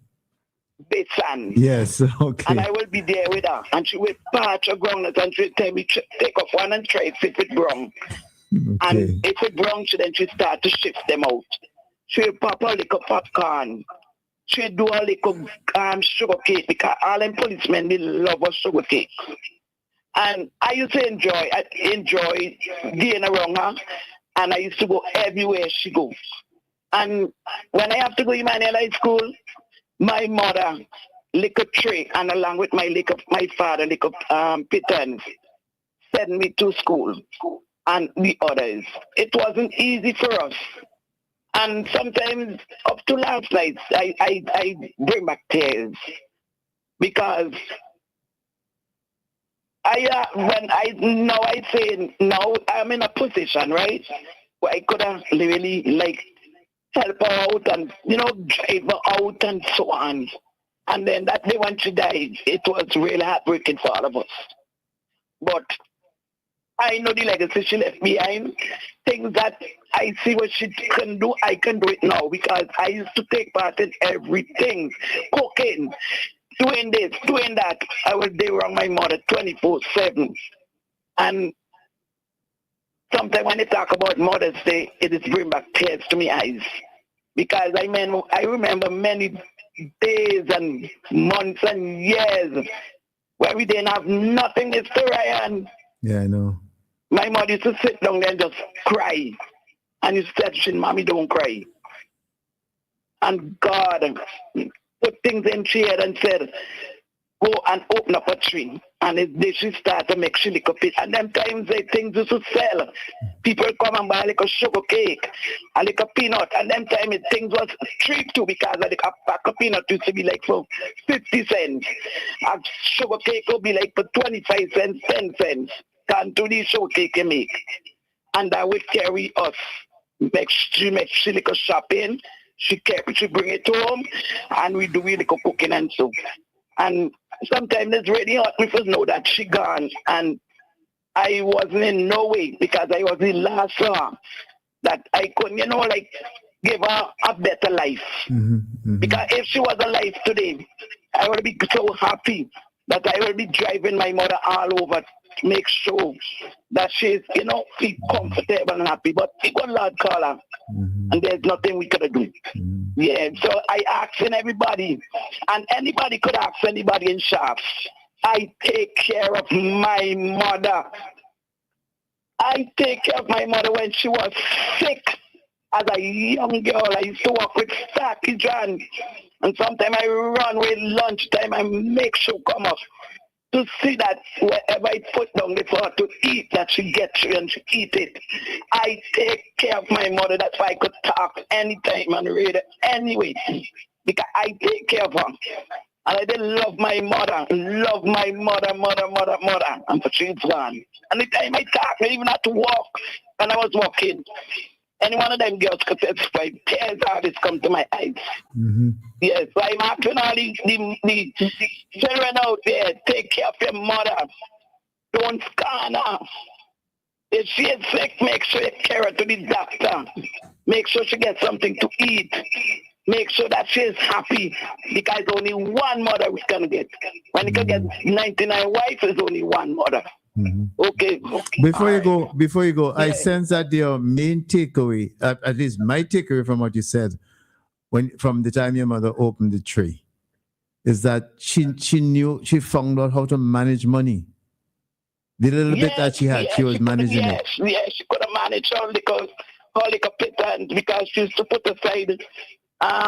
Besan. Yes, okay. And I will be there with her, and she would patch her groundnuts, and she would tell me, take off one and try it if it brown. Okay. And if it brown, then she start to shift them out. She would pop a little popcorn. She would do a little sugar cake, because all them policemen, they love a sugar cake. And I used to enjoy being around her, and I used to go everywhere she goes. And when I have to go to Emmanuel High School, my mother lick a tray, and along with my father lick up pittance, send me to school and the others. It wasn't easy for us. And sometimes up to last night, I bring back tears, because now I'm in a position, right, where I could have really help her out and, drive her out and so on. And then that day when she died, it was really heartbreaking for all of us. But I know the legacy she left behind. Things that I see what she can do, I can do it now, because I used to take part in everything. Cooking, doing this, doing that. I was there around my mother 24/7. And sometimes when they talk about Mother's Day, it is bring back tears to my eyes. Because I remember many days and months and years where we didn't have nothing, Mr. Ryan. Yeah, I know. My mother used to sit down there and just cry. And you said, Mommy, don't cry. And God put things in she head and said, go and open up a tree. And she started to make she lick up it. And them times things used to sell. People come and buy a sugar cake, a peanut. And them times things was cheap too, because a pack of peanut used to be for 50 cents. A sugar cake would be for 25 cents, 10 cents. Can't do the sugar cake you make. And that would carry us. She lick a shopping. She bring it home, and we do the cooking and so. And sometimes it's really hard for us to know that she gone, and I wasn't in no way, because I was the last one that I couldn't, give her a better life. Because if she was alive today, I would be so happy that I will be driving my mother all over to make sure that she's, feel comfortable and happy. But God Lord call her, and there's nothing we could do. Yeah, so I asking everybody, and anybody could ask anybody in Shafts, I take care of my mother. I take care of my mother when she was sick. as a young girl, I used to walk with Starkey John. And sometimes I run with lunchtime and make sure come up to see that wherever I put down for her to eat, that she gets through and she eat it. I take care of my mother. That's why I could talk anytime and read it anyway. Because I take care of her. And I did love my mother. Mother. And she's gone. And the time I talk, I even had to walk when I was walking. Any one of them girls could testify, tears always come to my eyes. Mm-hmm. Yes, so I'm asking all the children out there, take care of your mother. Don't scan her. If she is sick, make sure you carry her to the doctor. Make sure she gets something to eat. Make sure that she is happy, because only one mother we can get. When you can get 99 wives, there's only one mother. Mm-hmm. Okay. Before you go, I sense that your main takeaway, at least my takeaway from what you said, from the time your mother opened the tray, is that she found out how to manage money. The little bit that she had, she was managing it. Yes, she could have managed all the pittance, because she used to put aside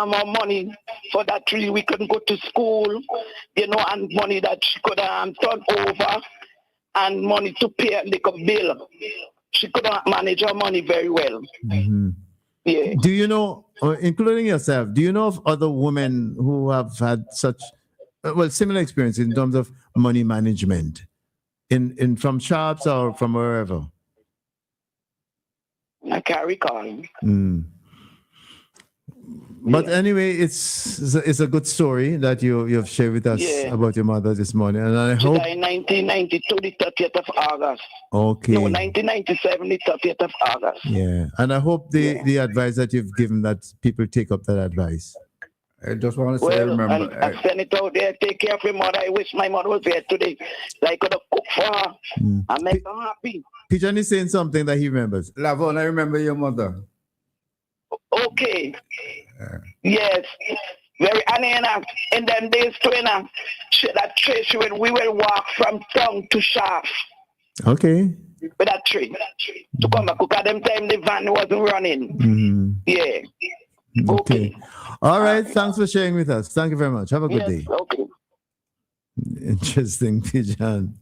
more money for that tree. We couldn't go to school, and money that she could turn over. And money to pay a little bill. She could not manage her money very well. Mm-hmm. Yeah. Do you know, including yourself, do you know of other women who have had such, similar experience in terms of money management, in from shops or from wherever? I can't recall. Mm. But anyway, it's a good story that you've shared with us about your mother this morning, and I hope. She died in 1992, the 30th of August. Okay. No, 1997, the 30th of August. Yeah, and I hope the advice that you've given, that people take up that advice. I just want to say, remember. I send it out there. Take care of your mother. I wish my mother was here today. I could have cooked for her and make her happy. Pigeon is saying something that he remembers. Lavon, I remember your mother. Okay. Yes. Very in them days too, that tree, we will walk from town to shaft. Okay. With that tree. To come back, because at them time the van wasn't running. Mm-hmm. Yeah. Okay. All right. Thanks for sharing with us. Thank you very much. Have a good day. Okay. Interesting, Pigeon.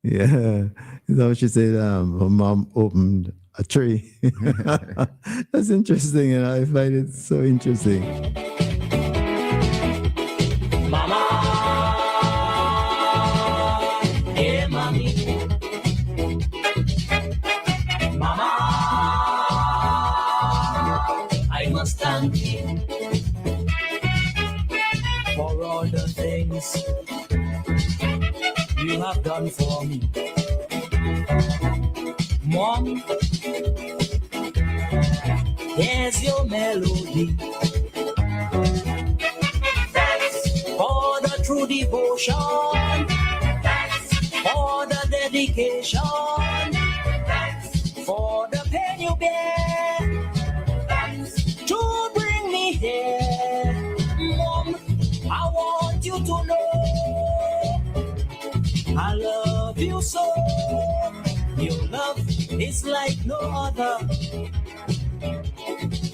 Yeah. You know, she said her mom opened a tree. That's interesting, and I find it so interesting. Mama, hey mommy, Mama, I must thank you for all the things you have done for me. Mom, here's your melody. Thanks for the true devotion. Thanks for the dedication. Thanks for the pain you bear. Thanks to bring me here. Mom, I want you to know I love you so. Your love is like no other.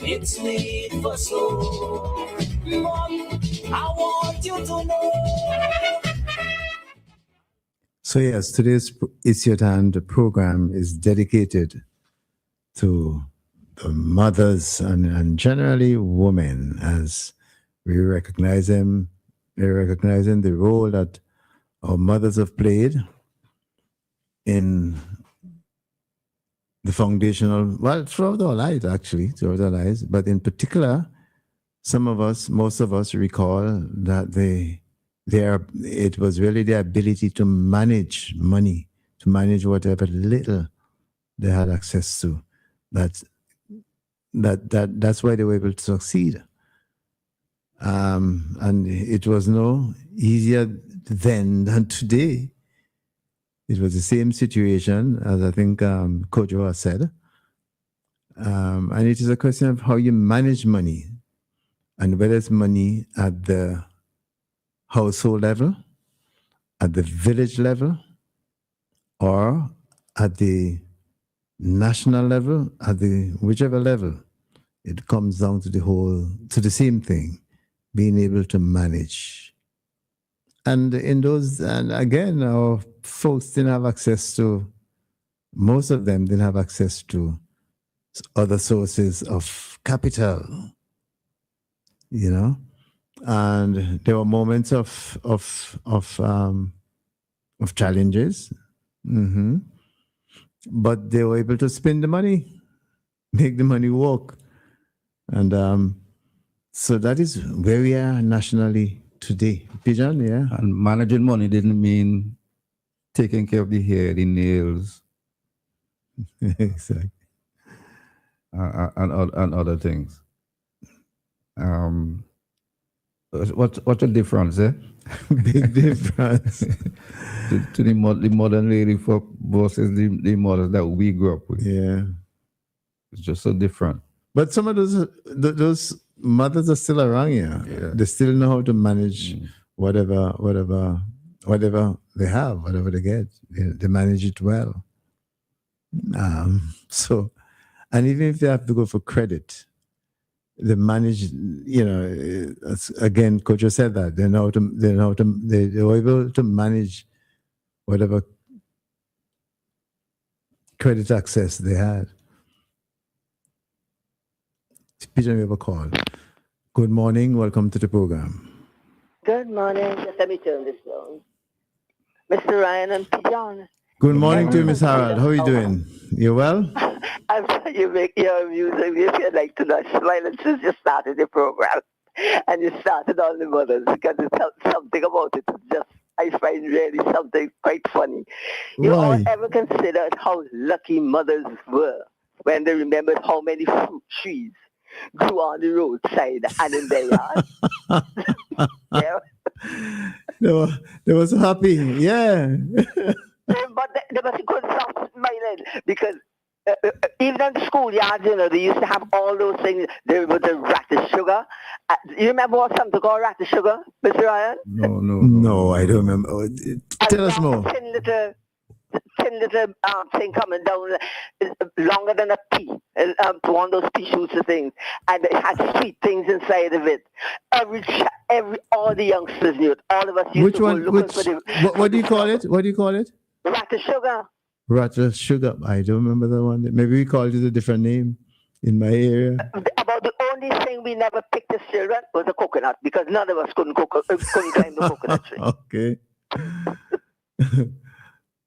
It's made for so. Mom, I want you to know. So yes, today's It's Your Time. The program is dedicated to the mothers and generally women, as we recognize them. We're recognizing the role that our mothers have played in the foundational, throughout our lives, actually, throughout our lives. But in particular, most of us recall that it was really their ability to manage money, to manage whatever little they had access to. That's why they were able to succeed. And it was no easier then than today. It was the same situation, as I think Kojo has said. And it is a question of how you manage money, and whether it's money at the household level, at the village level, or at the national level, at the whichever level, it comes down to the same thing, being able to manage. And and again, our folks didn't have access to, most of them didn't have access to other sources of capital, and there were moments of challenges, but they were able to spend the money, make the money work, and so that is where we are nationally today. Pigeon, yeah. And managing money didn't mean taking care of the hair, the nails, Exactly. and other things. What's the difference, eh? Big difference. to the modern lady folk versus the mothers that we grew up with. Yeah. It's just so different. But some of those mothers are still around here. Yeah. They still know how to manage whatever they have, whatever they get. They manage it well. So, and even if they have to go for credit, they manage. Again, Coach said that they were able to manage whatever credit access they had. Pigeon, we have a call. Good morning. Welcome to the program. Good morning. Just let me turn this down. Mr. Ryan and Pigeon. Good morning to you, Miss Harold. How are you doing? You well? I'm sorry you make your music. You feel like to not smile since you started the program. And you started on the mothers because something about it. Just, I find really something quite funny. You all ever considered how lucky mothers were when they remembered how many fruit trees grew on the roadside and in their yard? Yeah. They were so happy. Yeah. But they must could stop smiling because even in the schoolyards, they used to have all those things. There was the radish sugar. You remember what something called radish sugar, Mr. Ryan? No, I don't remember. Tell us more. Thin little thing coming down, longer than a pea, one of those pea shoots of things, and it had sweet things inside of it. All the youngsters knew it. All of us used to go looking for the. What do you call it? What do you call it? Radish sugar. Radish sugar. I don't remember that one. Maybe we called it a different name in my area. About the only thing we never picked as children was a coconut because none of us couldn't climb the coconut tree. Okay.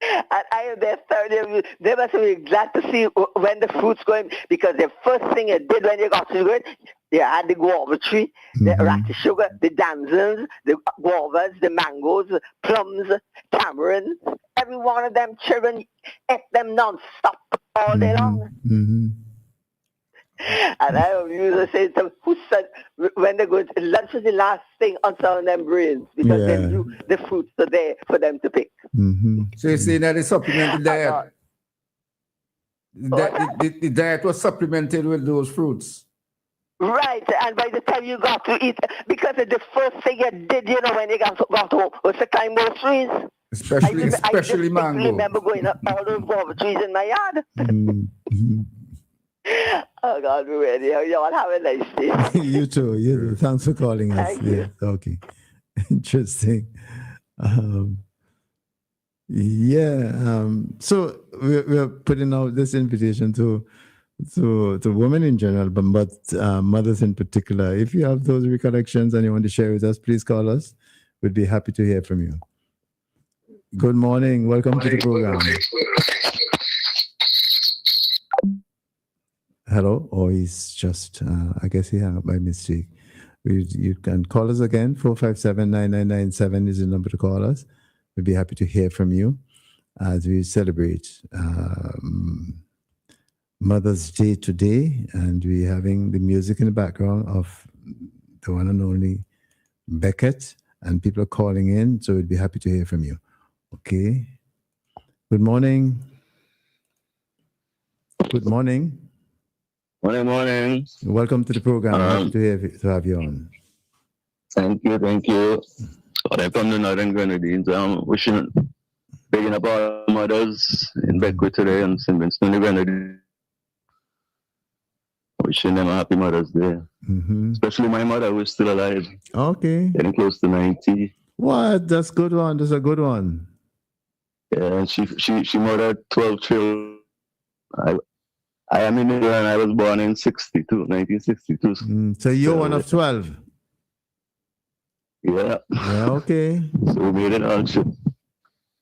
And I am there thoroughly. They must be glad to see when the fruits going because the first thing you did when you got to it, you had the guava tree, the radish sugar, the damsons, the guavas, the mangoes, plums, tamarins. Every one of them children ate them non-stop all day long. And I used to say to them, who said when they go to lunch is the last thing on some of them brains because they knew the fruits are there for them to pick. So you see that the supplemented diet, the diet was supplemented with those fruits. Right, and by the time you got to eat, because the first thing you did, when you got home, was to climb those trees. Especially mango. I remember going up all those guava trees in my yard. Oh God, we're ready. You all have a nice day. You too. Thanks for calling us. Thank you. Okay. Interesting. So we're putting out this invitation to women in general, but mothers in particular. If you have those recollections and you want to share with us, please call us. We'd be happy to hear from you. Good morning. Welcome to the program. Hello? Oh, he's just, I guess he hung up by mistake. You can call us again. 457-9997 is the number to call us. We'd be happy to hear from you as we celebrate Mother's Day today. And we're having the music in the background of the one and only Beckett. And people are calling in, so we'd be happy to hear from you. Okay. Good morning. Good morning. Morning. Welcome to the program. Happy to have you on. Thank you. I'm from the Northern Grenadines. I'm wishing Bigging up all mothers in Beckwith today and St. Vincent and the Grenadines. Wishing them a happy Mother's Day. Mm-hmm. Especially my mother, who is still alive. Okay. Getting close to 90. What? That's a good one. That's a good one. Yeah, and she mothered 12 children. I am in England. I was born in 1962. So you're one of 12? Yeah. Yeah, okay. So we made it all shit.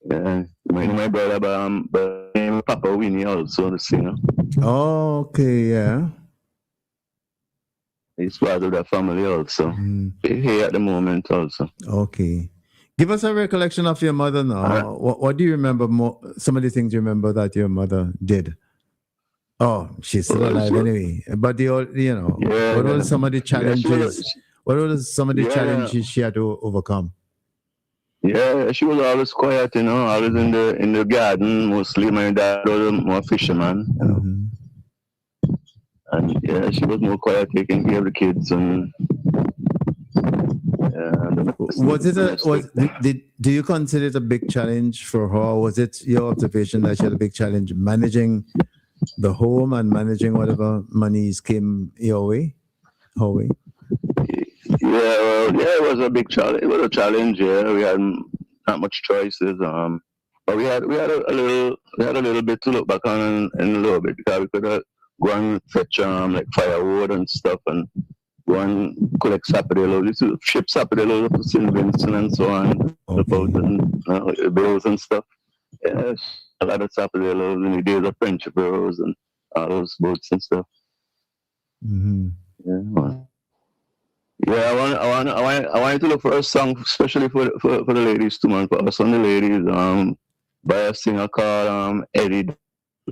Yeah, my brother, but Papa Winnie also, the singer. Oh, okay, yeah. He's part of the family also. Here at the moment also. Okay. Give us a recollection of your mother now. What do you remember more? Some of the things you remember that your mother did? Oh, she's still alive anyway. But what were some of the challenges? What were some of the challenges she had to overcome? Yeah, she was always quiet, always in the garden mostly. My dad was more fisherman, and yeah, she was more quiet, taking care of the kids and. Do you consider it a big challenge for her? Was it your observation that she had a big challenge managing the home and managing whatever monies came your way, her way? It was a big challenge. It was a challenge. Yeah, we had not much choices. But we had a little bit to look back on in a little bit, because we could go and fetch like firewood and stuff and go and collect Saturday loads. Ship Saturday loads up to St. Vincent and so on, about and bills and stuff. Yeah, a lot of Saturday loads in the days of Friendship Bros and all those boats and stuff. Yeah, I wanted to look for a song, especially for the ladies too, man. For us and the ladies, by a singer called Eddie.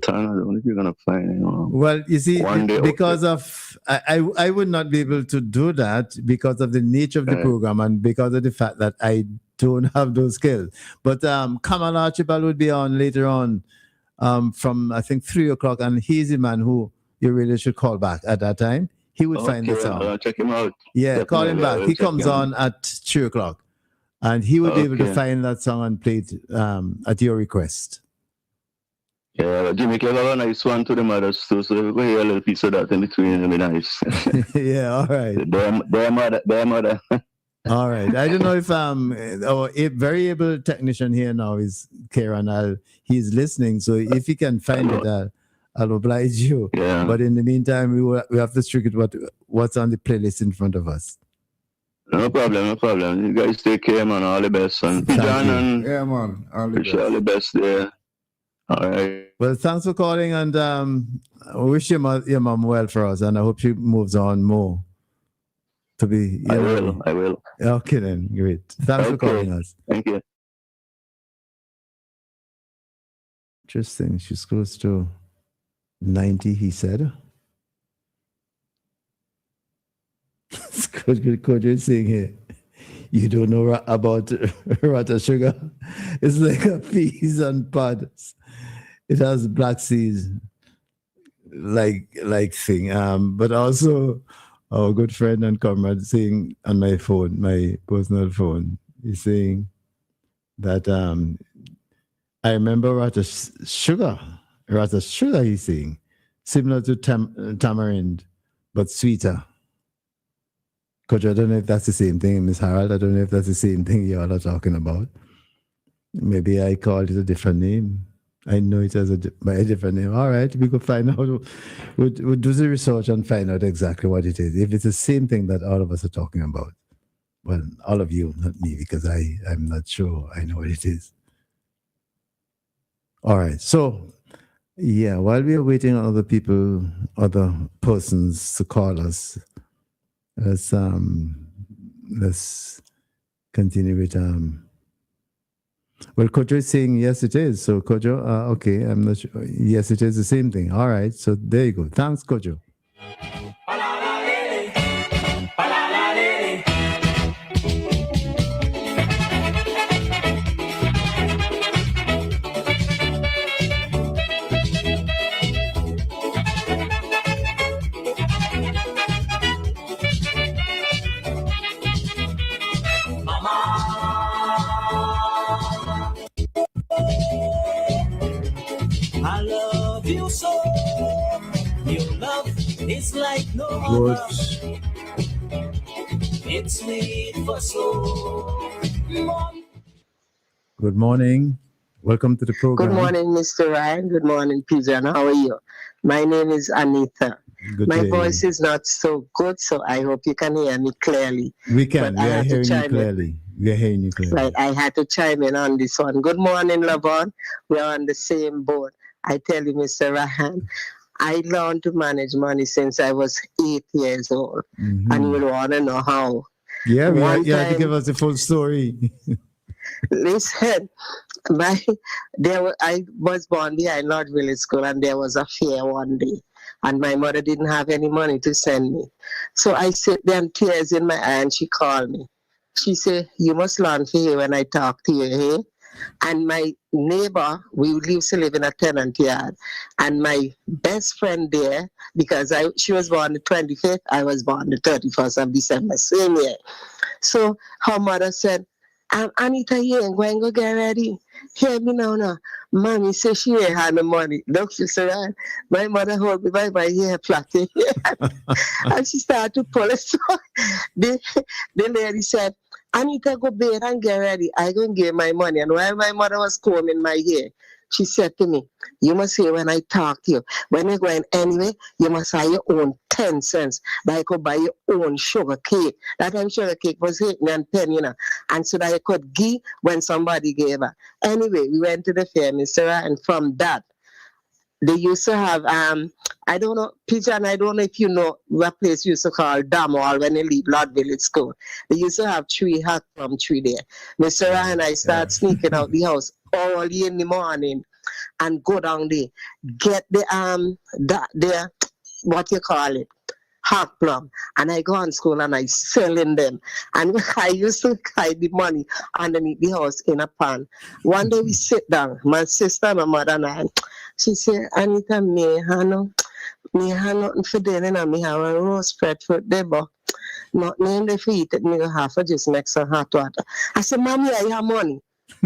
I don't know if you're gonna find it. Well, you see, because of I would not be able to do that because of the nature of the program and because of the fact that I don't have those skills. But Kamal Archibald would be on later on, from I think 3:00, and he's the man who you really should call back at that time. He would find the song. Check him out. Yeah, call him back. He comes on at 3:00, and he would be able to find that song and play it at your request. Yeah, Jimmy gave a nice one to the mothers too, so we hear a little piece of that in between. It'll be nice. Yeah, all right. Their mother. All right. I don't know if our very able technician here now is Kieran. He's listening, so if he can find it, I'll oblige you. Yeah. But in the meantime, we have to strict what's on the playlist in front of us. No problem. You guys take care, man. All the best, and John and yeah, man. All the best there. All right. Well, thanks for calling, and I wish your mom well for us, and I hope she moves on more to be. I will. Okay, then. Great. Thanks for calling us. Thank you. Interesting. She's close to 90, he said. Could you sing here? You don't know about rata sugar? It's like a peas and pods. It has black seeds, like thing. But also, our good friend and comrade saying on my phone, my personal phone, he's saying that I remember rata sugar. He's saying, similar to tamarind, but sweeter. Coach, I don't know if that's the same thing, Miss Harold. I don't know if that's the same thing you all are talking about. Maybe I called it a different name. I know it as by a different name. All right, we could find out. We'll do the research and find out exactly what it is. If it's the same thing that all of us are talking about. Well, all of you, not me, because I'm not sure I know what it is. All right, so yeah, while we are waiting on other persons to call us, let's continue with well, Kojo is saying yes, it is. So Kojo, okay, I'm not sure. Yes, it is the same thing. All right, so there you go. Thanks, Kojo. Good. It's made for slow. Good morning. Welcome to the program. Good morning, Mr. Ryan. Good morning, Pigeon. How are you? My name is Anita. Good My day. voice is not so good, so I hope you can hear me clearly. We can. But We I are had to hearing you chime in. clearly. We are hearing you clearly. Right, I had to chime in on this one. Good morning, Lavon. We're on the same boat. I tell you, Mr. Ryan, I learned to manage money since I was 8 years old. Mhm. And you want to know how. Yeah, you have to time- give us the full story. Listen, I was born behind Lord Village School, and there was a fair one day, and my mother didn't have any money to send me. So I sit there and tears in my eye, and she called me. She said, "You must learn for here when I talk to you, hey?" And my neighbor, we used to live in a tenant yard, and my best friend there, because she was born the 25th, I was born the 31st of December, same year. So her mother said, Anita, you ain't going to get ready. Hear me now. Mommy says she ain't had no money. Look, she said, my mother hold me by my hair plaiting. And she started to pull it. So the lady said, Anita, go bed and get ready. I going to give my money. And while my mother was combing my hair, she said to me, you must hear when I talk to you. When you're going anyway, you must have your own 10 cents. That you could buy your own sugar cake. That time sugar cake was 8 and 10, you know. And so that you could give when somebody gave her. Anyway, we went to the fair, Mr. And from that, they used to have, I don't know, Pigeon, I don't know if you know what place used to call Damwall when you leave Lord Village School. They used to have 3 hot plum tree there. Mr. and I start sneaking out the house early in the morning and go down there, get the what you call it, hot plum, and I go on school and I selling them. And I used to hide the money underneath the house in a pan. One day we sit down, my sister, my mother, and I. She said, Anita, me have nothing for dinner, and me have a roast bread for there, but nothing in the feet that me have to just make some hot water. I said, Mommy, I have money.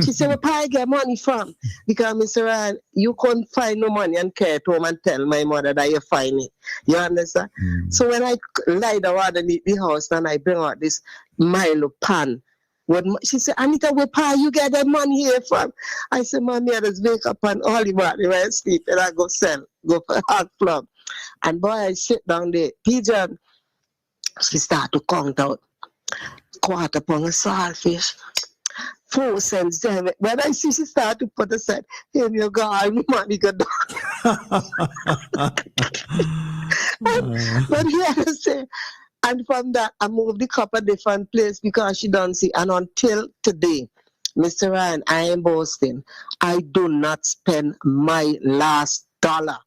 She said, where I get money from? Because Mr. Ryan, you couldn't find no money and carry it home and tell my mother that you find it. You understand? So when I lie down underneath the house and I bring out this Milo pan, she said, Anita, where pa you get that money here from? I said, Mommy, I just wake up and all the morning when I sleep and I go for hot plum. And boy, I sit down there, Pigeon, she start to count out 1/4 pound of saltfish. 4 cents, damn it. When I see she start to put aside, here you go, all the money go down. But here I say, and from that, I moved the cup a different place because she don't see. And until today, Mr. Ryan, I am boasting. I do not spend my last dollar.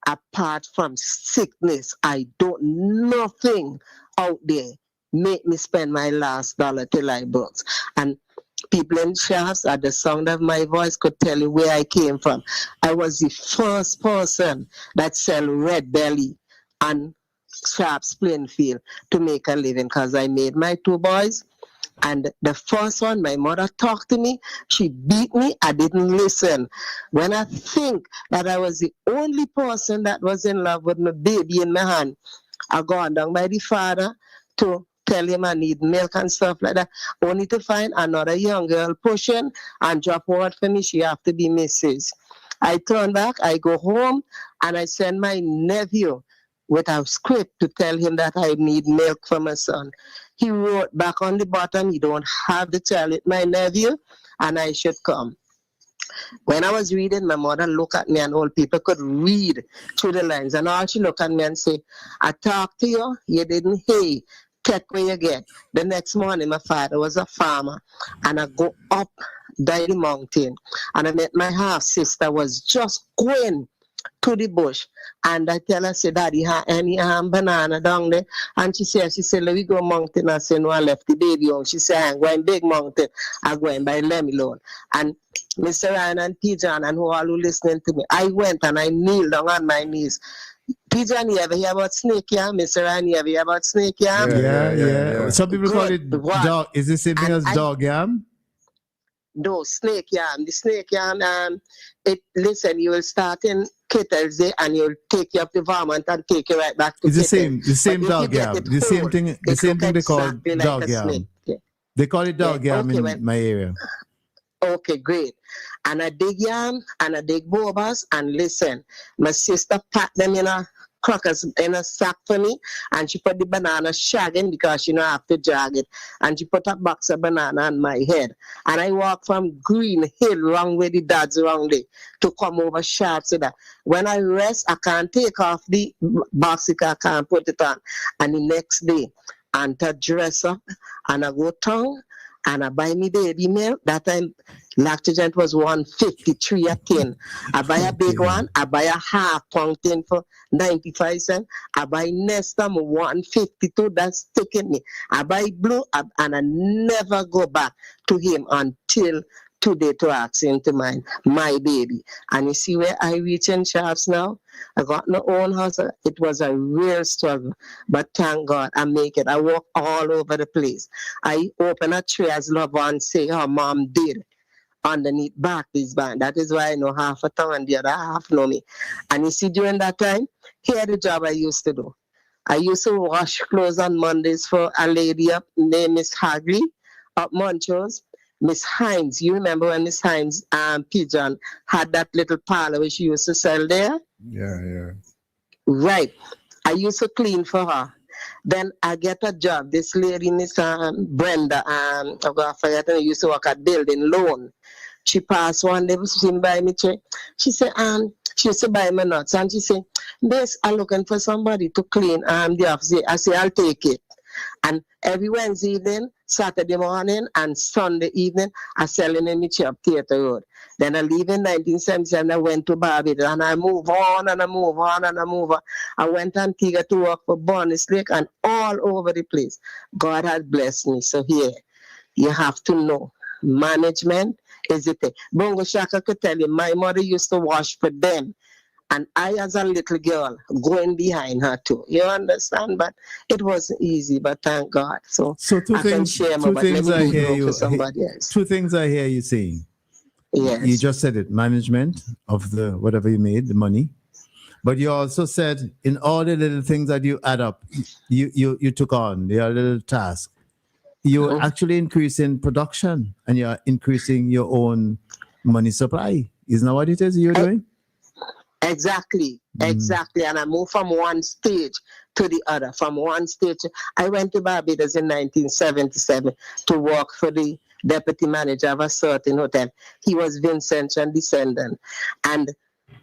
Apart from sickness, I don't nothing out there make me spend my last dollar till I broke. And people in shafts at the sound of my voice could tell you where I came from. I was the first person that sell red belly and Sharps Plainfield to make a living because I made my 2 boys. And the first one, my mother talked to me. She beat me. I didn't listen. When I think that I was the only person that was in love with my baby in my hand, I gone down by the father to tell him I need milk and stuff like that, only to find another young girl pushing and drop word for me. She have to be Mrs. I turn back, I go home, and I send my nephew with a script to tell him that I need milk for my son. He wrote back on the bottom, he don't have the child with my nephew, and I should come. When I was reading, my mother looked at me, and old people could read through the lines, and all she looked at me and said, I talked to you, you didn't hear. Take where you get. The next morning, my father was a farmer, and I go up the mountain, and I met my half sister was just going to the bush, and I tell her, say, Daddy, have any banana down there? And she said, let me go mountain. I said, no, I left the baby home. She said, I'm going big mountain. I'm going by Lemilone. And Mr. Ryan and Pigeon and who all who listening to me, I went and I kneeled down on my knees. Pigeon, you ever hear about snake yam? Mr. Ryan, you ever hear about snake yam? Yeah. Some people call it dog. Is the same thing as dog yam? No, snake yarn. The snake yarn, listen, you will start in Kettles Day and you'll take you up to Vermont and take you right back to It's the Kettles. same But if you dog get yam. it The same whole, thing. The it same look thing they call exactly like dog a snake. yam. They call it dog yam Okay, in my area. Okay, great. And I dig yam and I dig bobas, and listen, my sister packed them in a crackers in a sack for me, and she put the banana shagging because she don't have to jog it, and she put a box of banana on my head, and I walk from Green Hill wrong with the dads wrong day to come over sharp so that when I rest I can't take off the box because I can't put it on. And the next day and to dress up and I go town and I buy me baby milk. That time lactogen was 153 a tin. I buy a big one, I buy a half pound tin for 95 cents. I buy Nestum 152, that's taking me. I buy blue and I never go back to him until today to ask him to mind my baby. And you see where I reach in Sharps now? I got my own house. It was a real struggle, but thank God I make it. I walk all over the place. I open a tray as love and say her mom did underneath Barclays Bank. That is why I know half a town and the other half know me. And you see, during that time, here the job I used to do. I used to wash clothes on Mondays for a lady up named Miss Hagley up Montrose. Miss Hines, you remember when Miss Hines Pigeon had that little parlor which she used to sell there? Yeah. Right. I used to clean for her. Then I get a job. This lady, Miss Brenda, I forget, I used to work at Building Loan. She passed one day, she buy me check. She said, she used to buy me nuts. And she said, Miss, I'm looking for somebody to clean the office. I say, I'll take it. And every Wednesday evening, Saturday morning, and Sunday evening, I selling in the up Theatre Road. Then I leave in 1977, I went to Barbados, and I move on, and I move on, and I move on. I went to Antigua to work for Bonnie's Lake and all over the place. God has blessed me. So here, you have to know, management is it. Bongo Shaka could tell you, my mother used to wash for them. And I, as a little girl, going behind her too. You understand? But it wasn't easy, but thank God. So two I things, can share more, two but things let me I hear do you. for somebody else. Two things I hear you saying. Yes. You just said it, management of the whatever you made, the money. But you also said in all the little things that you add up, you took on, your little task. You're actually increasing production and you're increasing your own money supply. Isn't that what it is you're doing? Exactly. And I moved from one stage to the other. From one stage, I went to Barbados in 1977 to work for the deputy manager of a certain hotel. He was Vincent and descendant. And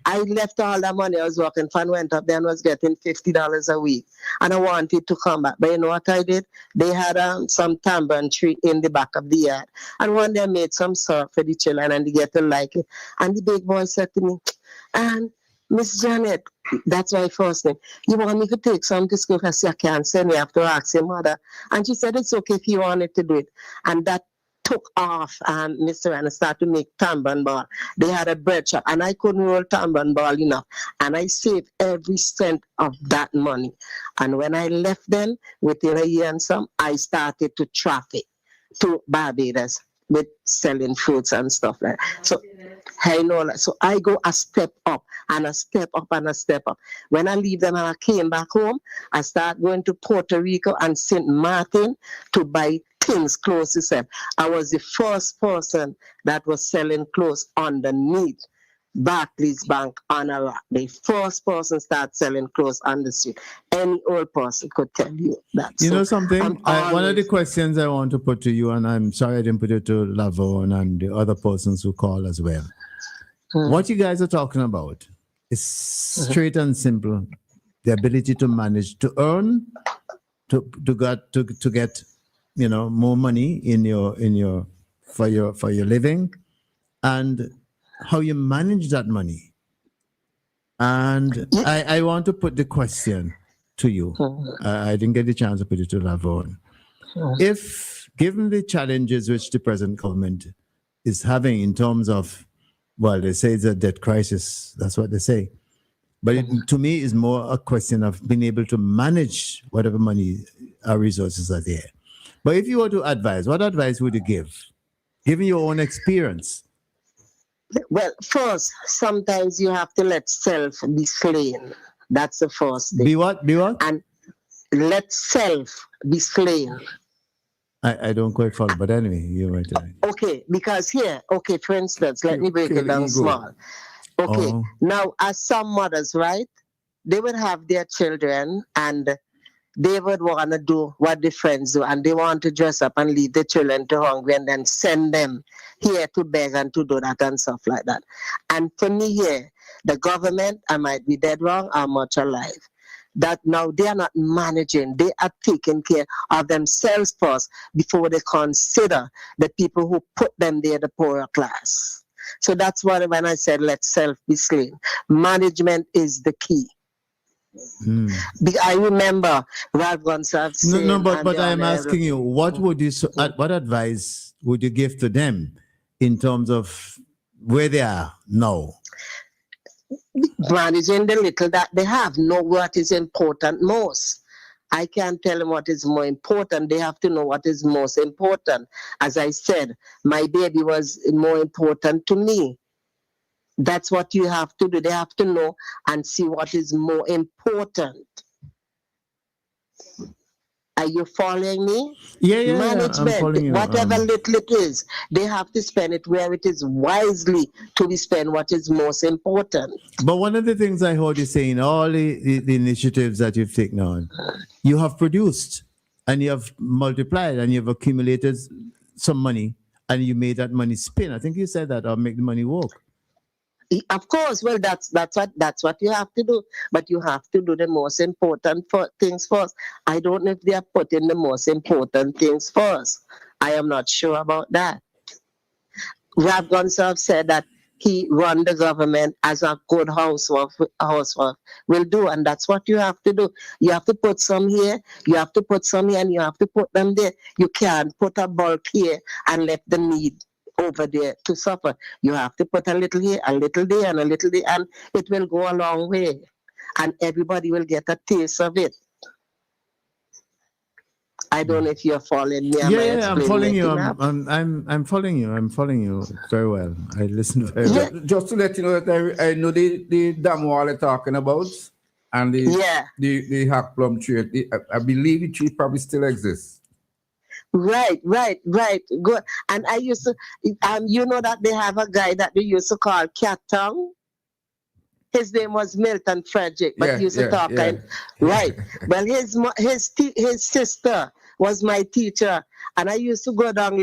I left all the money I was working for and went up there and was getting $50 a week. And I wanted to come back. But you know what I did? They had some tambourine tree in the back of the yard. And one day I made some syrup for the children and they get to like it. And the big boy said to me, and Miss Janet, that's my first name, you want me to take some to school? I said, I can't send you, I have to ask your mother. And she said, it's okay if you wanted to do it. And that took off, and Mr. and started to make tambourine ball. They had a bread shop, and I couldn't roll tambourine ball enough. And I saved every cent of that money. And when I left them, within a year and some, I started to traffic to Barbados with selling fruits and stuff like that. So I know that. So I go a step up and a step up and a step up. When I leave them and I came back home, I start going to Puerto Rico and St. Martin to buy things clothes to sell. I was the first person that was selling clothes underneath Barclays Bank on a rock. The first person start selling clothes on the street. Any old person could tell you that. You so know something? One of the always... questions I want to put to you, and I'm sorry I didn't put it to Lavon and the other persons who call as well. What you guys are talking about is straight and simple. The ability to manage, to earn, to get, you know, more money in your for your living, and how you manage that money. And I want to put the question to you. I didn't get the chance to put it to Lavon. If, given the challenges which the present government is having in terms of, well, they say it's a debt crisis. That's what they say. But it, to me, is more a question of being able to manage whatever money, our resources are there. But if you were to advise, what advice would you give Given your own experience. Well, first, sometimes you have to let self be slain. That's the first thing. Be what? Be what? And let self be slain. I don't quite follow, but anyway, you're right. Okay, because here, okay, for instance, let me break it down small. Okay, now as some mothers, right, they would have their children and they would want to do what the friends do, and they want to dress up and leave the children to hungry and then send them here to beg and to do that and stuff like that. And for me here, the government, I might be dead wrong, are much alive. That now they are not managing, they are taking care of themselves first before they consider the people who put them there, the poorer class. So that's what when I said let self be slain. Management is the key. I remember Ralph Gonsalves saying... No, but I'm asking you, what would you, what advice would you give to them in terms of where they are now? Managing the little that they have, know what is important most. I can't tell them what is more important. They have to know what is most important. As I said, my baby was more important to me. That's what you have to do. They have to know and see what is more important. Are you following me? Yeah, Management, I'm following you. whatever little it is, they have to spend it where it is wisely to be spent what is most important. But one of the things I heard you saying, all the initiatives that you've taken on, you have produced and you have multiplied and you've accumulated some money and you made that money spin. I think you said that, or make the money work. Of course, well, that's what you have to do. But you have to do the most important things first. I don't know if they are putting the most important things first. I am not sure about that. Ralph Gonsalves said that he run the government as a good housewife will do, and that's what you have to do. You have to put some here, you have to put some here, and you have to put them there. You can't put a bulk here and let the need over there to suffer. You have to put a little here, a little there, and a little there, and it will go a long way. And everybody will get a taste of it. I don't know if you're following me. Yeah, I'm following you. I'm following you. I'm following you very well. I listen very well. Just to let you know that I know the dam wall they're talking about, and the hack plum tree. I believe the tree probably still exists. Right. Good. And I used to, you know that they have a guy that they used to call Cat Tongue. His name was Milton Frederick, but he used to talk. Right. Well, his sister was my teacher, and I used to go down,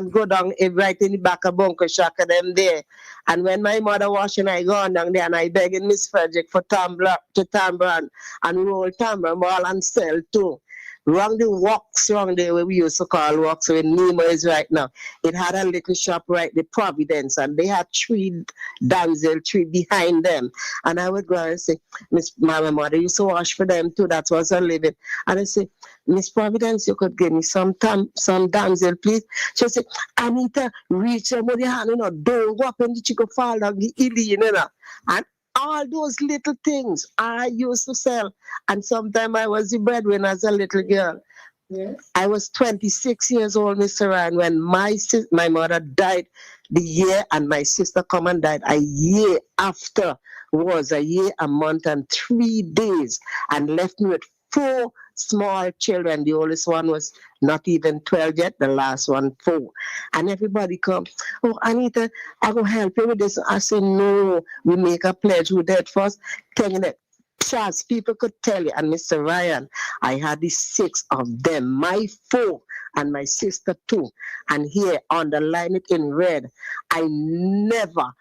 go down right in the back of Bunker Shaka them there. And when my mother washing, I go on down there and I begging Miss Frederick for tumbler and roll tumbler ball and sell too. Wrong the walks wrong there where we used to call walks where Nemo is right now. It had a little shop right the Providence, and they had 3 damsel tree behind them. And I would go and say, my mother used to wash for them too. That was her living. And I say, Miss Providence, you could give me some damsel, please. She said, I need to reach them with your hand, don't go up and the chicken fall down the illy, And all those little things I used to sell. And sometimes I was the breadwinner as a little girl. Yeah. I was 26 years old, Mr. Ryan, when my mother died the year, and my sister come and died a year after. Was a year, a month, and 3 days, and left me with 4 small children. The oldest one was not even 12 yet, the last one 4. And everybody come, oh, Anita, I will help you with this. I said, no, we make a pledge with that first. Telling that chance people could tell you. And Mr. Ryan, I had the 6 of them, my 4 and my sister 2. And here, underline it in red, I never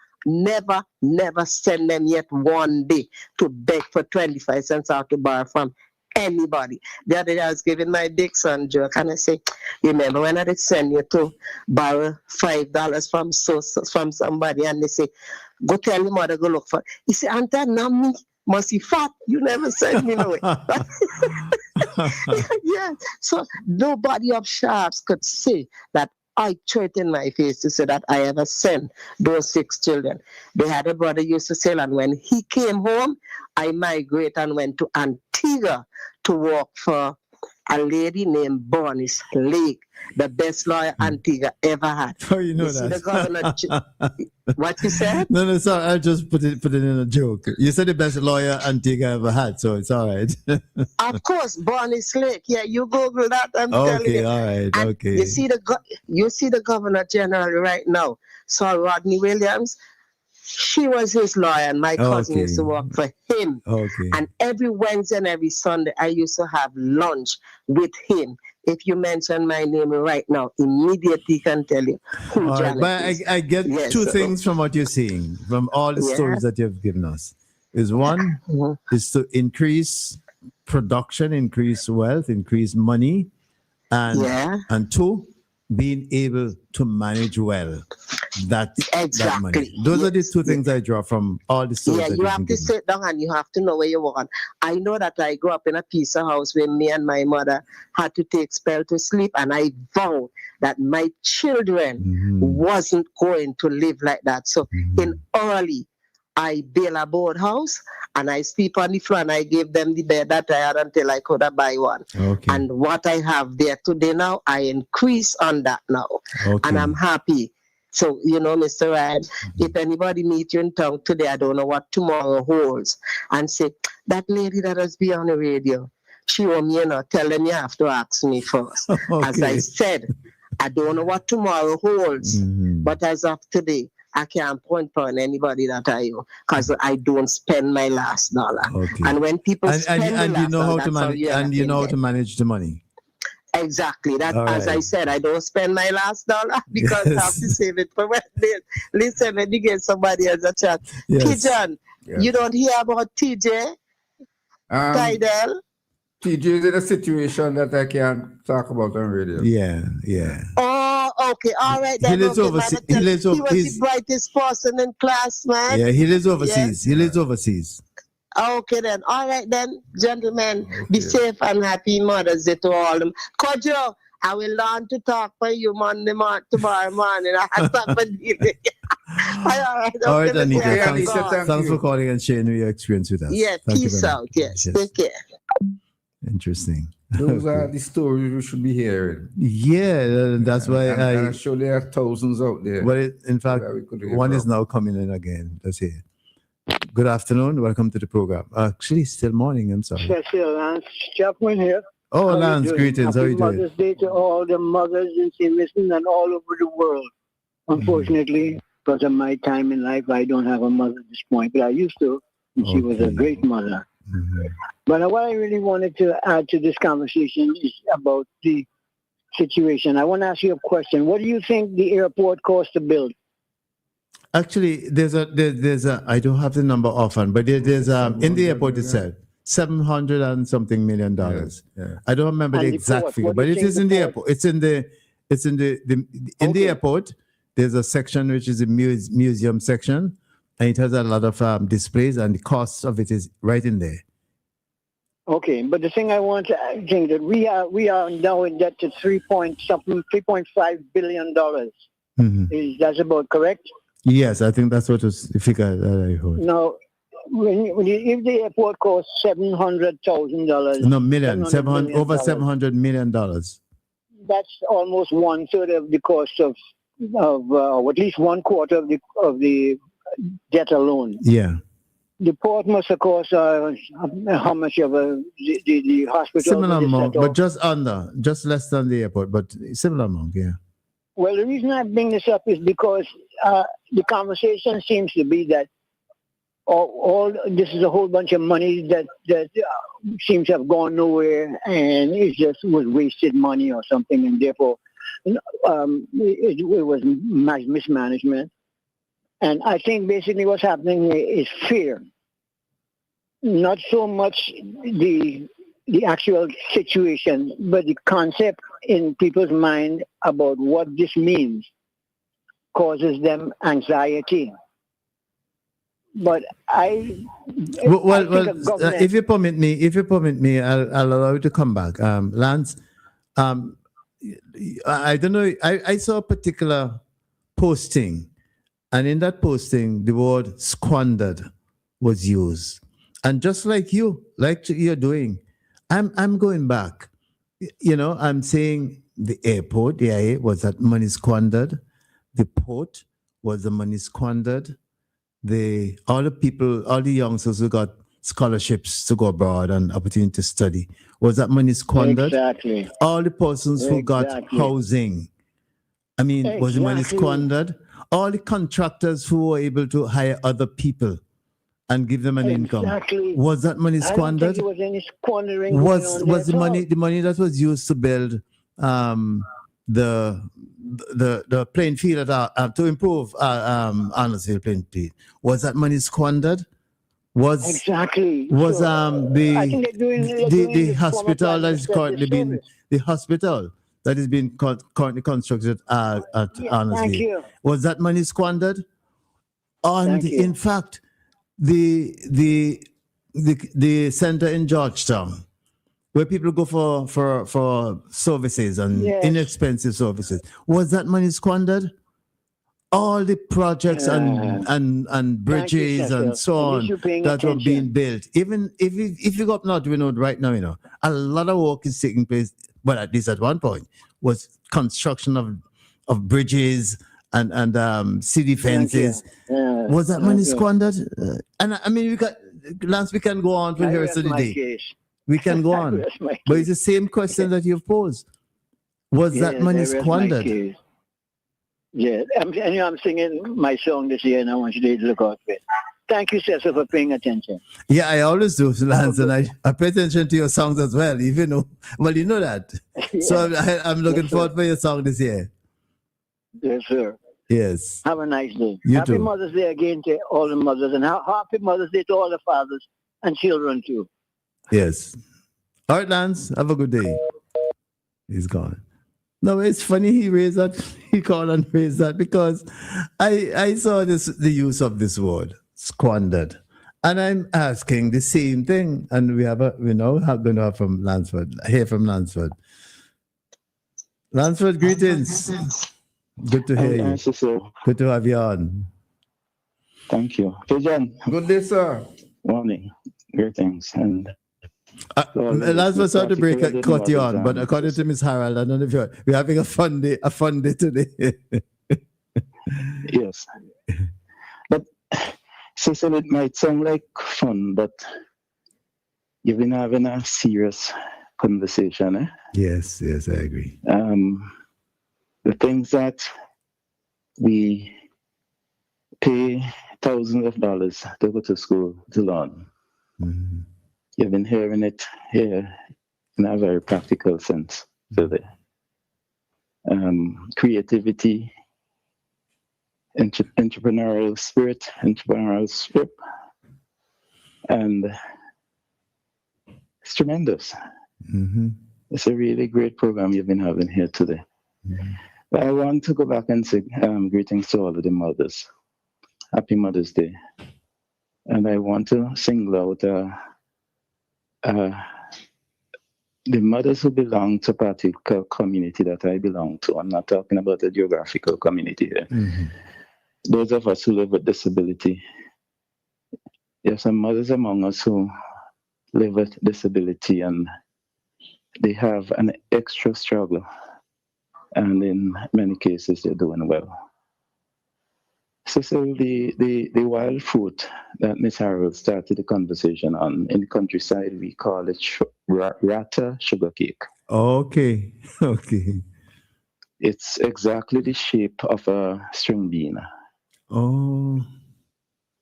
send them yet one day to beg for 25 cents out to borrow from anybody. The other day I was giving my big son joke, and I say, remember when I did send you to borrow $5 from somebody, and they say, go tell your mother, go look for it. He said, Auntie, not me. Must be fat. You never send me no way. Yeah. So nobody of Sharps could say that I threw it in my face to say that I ever sent those 6 children. They had a brother used to sell, and when he came home, I migrated and went to Antigua to work for a lady named Bonnie Lake, the best lawyer Antigua ever had. Oh, you know See the that. governor, what you said? No, sorry. I just put it in a joke. You said the best lawyer Antigua ever had, so it's all right. Of course, Bonnie Lake. Yeah, you Google that. I'm telling Okay, you. all right, And okay. you see the governor general right now, Sir Rodney Williams. She was his lawyer, and my cousin used to work for him. Okay. And every Wednesday and every Sunday, I used to have lunch with him. If you mention my name right now, immediately he can tell you who All right, Janet but is. I get Yes, two so- things from what you're saying, from all the Yeah. stories that you've given us. Is one is to increase production, increase wealth, increase money, and two, being able to manage well that money. Those are the two things I draw from all the stories Yeah, that you you've have been to giving. sit down and you have to know where you want. I know that I grew up in a piece of house where me and my mother had to take spell to sleep, and I vowed that my children wasn't going to live like that. So in early, I built a board house and I sleep on the floor, and I gave them the bed that I had until I could buy one. Okay. And what I have there today now, I increase on that now. Okay. And I'm happy. So, Mr. Ryan, if anybody meet you in town today, I don't know what tomorrow holds, and say, that lady that has been on the radio, she owe me, tell them you have to ask me first. As I said, I don't know what tomorrow holds, but as of today, I can't point on anybody that I owe, because I don't spend my last dollar. Okay. And when people spend the and you last know how dollar, to that's manage, you end and up you in know how debt. to manage the money. Exactly. That, All as I right. said, I don't spend my last dollar because I have to save it for when they listen. Let me get somebody else a chat. Yes. Pigeon, you don't hear about TJ Tidal? TJ is in a situation that I can't talk about on radio. Yeah. Oh, okay. All right. He Then, lives okay, overseas. man, He lives he was the brightest person in class, man. Yeah, he lives overseas. He lives overseas. Okay then. All right then, gentlemen. Be safe and happy Mother's Day to all them. Kojo, I will learn to talk for you tomorrow morning. I stop for dealing. All right. All right, okay, Anita. Mr. Thanks, God. thanks for calling and sharing your experience with us. Yeah, Thank you peace very out. much. Yes, take care. Interesting. Those are the stories we should be hearing. Yeah, that's why and I'm sure there are thousands out there. Well, in fact, where we could hear one is from. now coming in again. Let's hear. Good afternoon. Welcome to the program. Actually, still morning. I'm sorry. Cecil, Lance Chapman here. Oh, How you Lance, doing? greetings. How Happy you doing? Mother's Day to all the mothers in St. Vincent and all over the world. Unfortunately, because of my time in life, I don't have a mother at this point, but I used to. And she was a great mother. But what I really wanted to add to this conversation is about the situation. I want to ask you a question. What do you think the airport cost to build? Actually, there's a. I don't have the number offhand, but there's in the airport itself, $700 and something million. I don't remember And the the exact port, figure, what do but you it think is the in the port- airport. It's in the airport. There's a section which is a museum section, and it has a lot of displays, and the cost of it is right in there. Okay, but the thing I want to think that we are now in debt to $3.5 billion. Is that about correct? Yes, I think that's what was the figure that I heard. Now, if the airport costs $700,000, No, million, over $700 $700 million. that's almost 1/3 of the cost of or at least 1/4 of the debt alone. Yeah. The port must of course how much of the hospital Similar is amount, set but up? just less than the airport, but similar amount, yeah. Well, the reason I bring this up is because the conversation seems to be that all this is a whole bunch of money that seems to have gone nowhere, and it just was wasted money or something, and therefore it was mismanagement. And I think basically what's happening here is fear, not so much the actual situation, but the concept in people's mind about what this means causes them anxiety. But Well, if you permit me, I'll allow you to come back. Lance, I don't know. I saw a particular posting, and in that posting, the word squandered was used. And just like you're doing, I'm going back. You know, I'm saying the airport, the IA, was that money squandered? The port, was the money squandered? All the people, all the youngsters who got scholarships to go abroad and opportunity to study, was that money squandered? Exactly. All the persons who got Exactly. housing, I mean, was the money Exactly. squandered? All the contractors who were able to hire other people and give them an income, was that money I don't squandered? think there was any squandering going Was on there the at all. money that was used to build the playing field to improve Arnold's playing field, was that money squandered? Was Exactly. was So, the I think they're doing the this hospital form that of is currently being service. the hospital that is being currently constructed at Arnold's Thank you. Was that money squandered? And Thank you. in fact, the center in Georgetown, where people go for services and Yes. inexpensive services, was that money squandered? All the projects and bridges Cecil. and so At on least you're paying that were being attention. built. Even if you go up north, we know right now, you know, a lot of work is taking place. Well, at least at one point, was construction of bridges and city fences. Was that money squandered? And I mean, Lance, we can go on for I the rest rest of the my day. case. We can go I on. rest my But it's the same question that you've posed. Was that Yes, money I rest my squandered? case. Yeah, I'm singing my song this year, and I want you to look out for it. Thank you, Cecil, for paying attention. Yeah, I always do, Lance, and I pay attention to your songs as well, even though, well, you know that. So I'm looking Yes, forward for your song this year. Yes, sir. Yes. Have a nice day. You Happy too. Mother's Day again to all the mothers, and happy Mother's Day to all the fathers and children, too. Yes. All right, Lance, have a good day. He's gone. No, it's funny he raised that. He called and raised that because I saw the use of this word, squandered. And I'm asking the same thing. And we're going to have from Lansford, hear from Lansford. Lansford, greetings. Good to hear you. Cecil. Good to have you on. Thank you. Pigeon. Good day, sir. Morning. Greetings. And Lansford, sorry to cut you on, but according to Miss Harrell, I don't know if we're having a fun day today. Yes. But Cecil, it might sound like fun, but you've been having a serious conversation, eh? Yes, I agree. The things that we pay thousands of dollars to go to school to learn. Mm-hmm. You've been hearing it here in a very practical sense today. Creativity, entrepreneurial spirit, and it's tremendous. Mm-hmm. It's a really great program you've been having here today. Mm-hmm. But I want to go back and say greetings to all of the mothers. Happy Mother's Day. And I want to single out the mothers who belong to a particular community that I belong to. I'm not talking about a geographical community here. Mm-hmm. Those of us who live with disability. There are some mothers among us who live with disability and they have an extra struggle. And in many cases, they're doing well. Cecil, the wild fruit that Miss Harold started the conversation on, in the countryside, we call it rata sugar cake. Okay. It's exactly the shape of a string bean. Oh.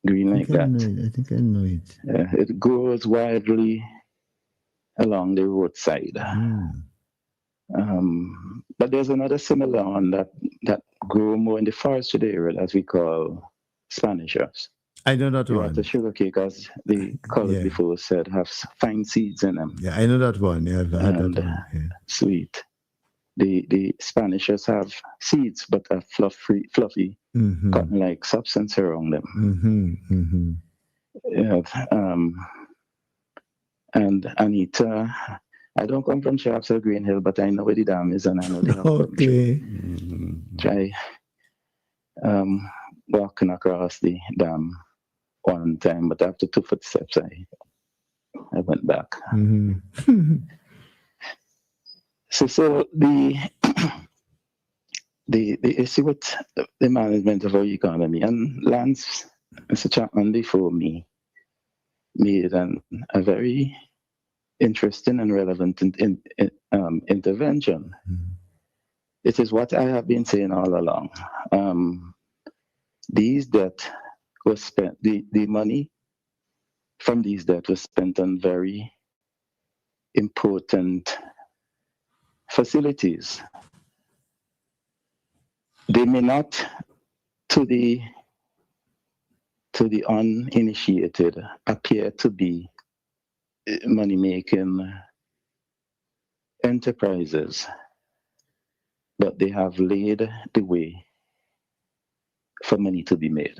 Green like that. I think I know it. It grows widely along the roadside. But there's another similar one that grow more in the forested area that we call Spanish herbs. I know that one. The sugar cake, as the colleague before said, have fine seeds in them. Yeah, I know that one. Yeah, I've had that one. Yeah. Sweet. The Spanish herbs have seeds, but a fluffy, Mm-hmm. cotton-like substance around them. Mm-hmm. Mm-hmm. And Anita, I don't come from Sharps or Green Hill, but I know where the dam is, and I know they have okay. Try walking across the dam one time, but after 2 footsteps, I went back. Mm-hmm. So the issue with the management of our economy, and Lance, Mr. Chapman before me, made a very interesting and relevant intervention. It is what I have been saying all along. These debt was spent, the money from these debt was spent on very important facilities. They may not, to the uninitiated, appear to be money-making enterprises, but they have laid the way for money to be made.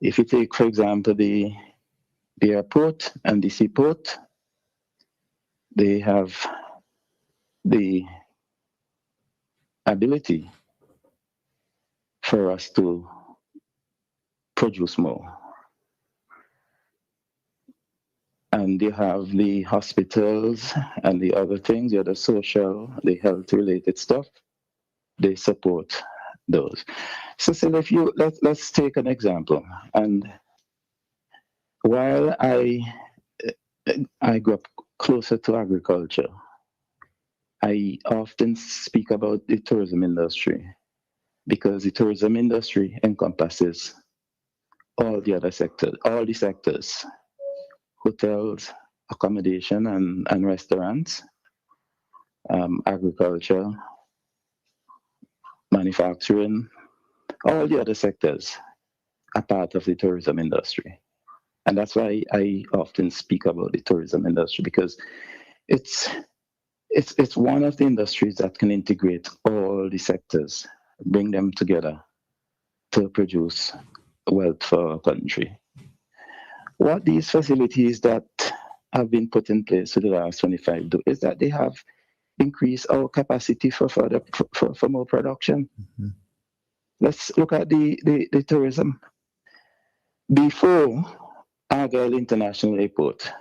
If you take, for example, the airport and the seaport, they have the ability for us to produce more. And you have the hospitals and the other things, the other social, the health-related stuff. They support those. Cecil, if you let's take an example. And while I grew up closer to agriculture, I often speak about the tourism industry, because the tourism industry encompasses all the other sectors, all the sectors: hotels, accommodation and restaurants, agriculture, manufacturing, all the other sectors are part of the tourism industry. And that's why I often speak about the tourism industry, because it's one of the industries that can integrate all the sectors, bring them together to produce wealth for our country. What these facilities that have been put in place for the last 25 do is that they have increased our capacity for more production. Mm-hmm. Let's look at the tourism. Before Argyle International Airport,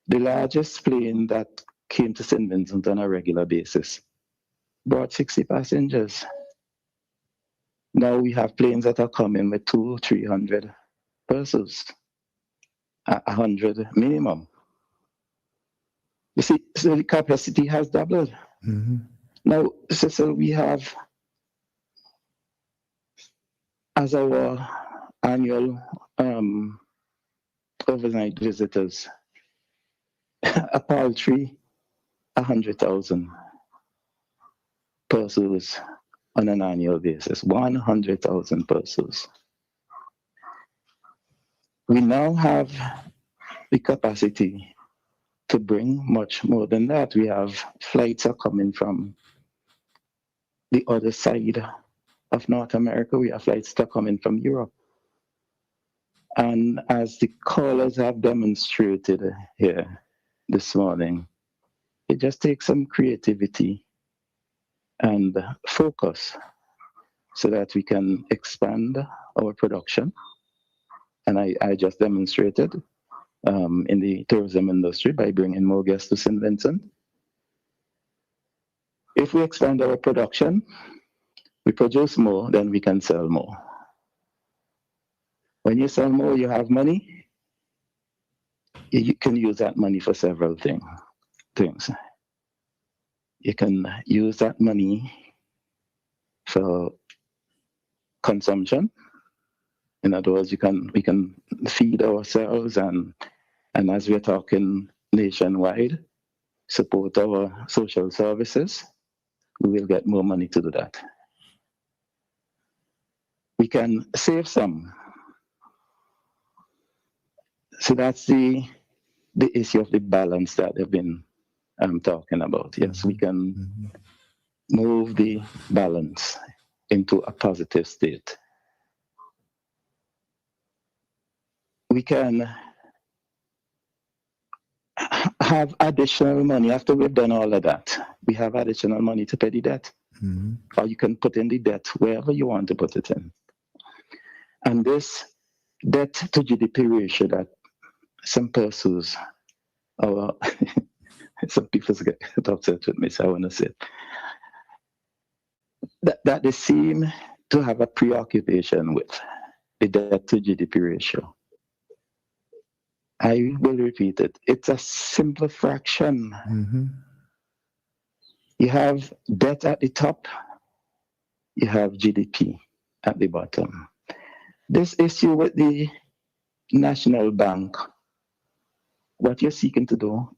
the largest plane that came to St. Vincent on a regular basis brought 60 passengers. Now we have planes that are coming with 200-300 persons, 100 minimum. You see, so the capacity has doubled. Mm-hmm. Now, Cecil, we have, as our annual overnight visitors, a paltry 100,000 persons on an annual basis, 100,000 persons. We now have the capacity to bring much more than that. We have flights are coming from the other side of North America. We have flights that are coming from Europe. And as the callers have demonstrated here this morning, it just takes some creativity and focus so that we can expand our production. And I just demonstrated in the tourism industry by bringing more guests to St. Vincent. If we expand our production, we produce more, then we can sell more. When you sell more, you have money. You can use that money for several things. You can use that money for consumption. In other words, we can feed ourselves, and as we're talking nationwide, support our social services. We will get more money to do that. We can save some. So that's the issue of the balance that they've been talking about. Yes, we can move the balance into a positive state. We can have additional money after we've done all of that. We have additional money to pay the debt. Mm-hmm. Or you can put in the debt wherever you want to put it in. And this debt to GDP ratio that some persons, our some people get upset with me, so I want to say that they seem to have a preoccupation with the debt to GDP ratio. I will repeat it. It's a simple fraction. Mm-hmm. You have debt at the top, you have GDP at the bottom. This issue with the National Bank, what you're seeking to do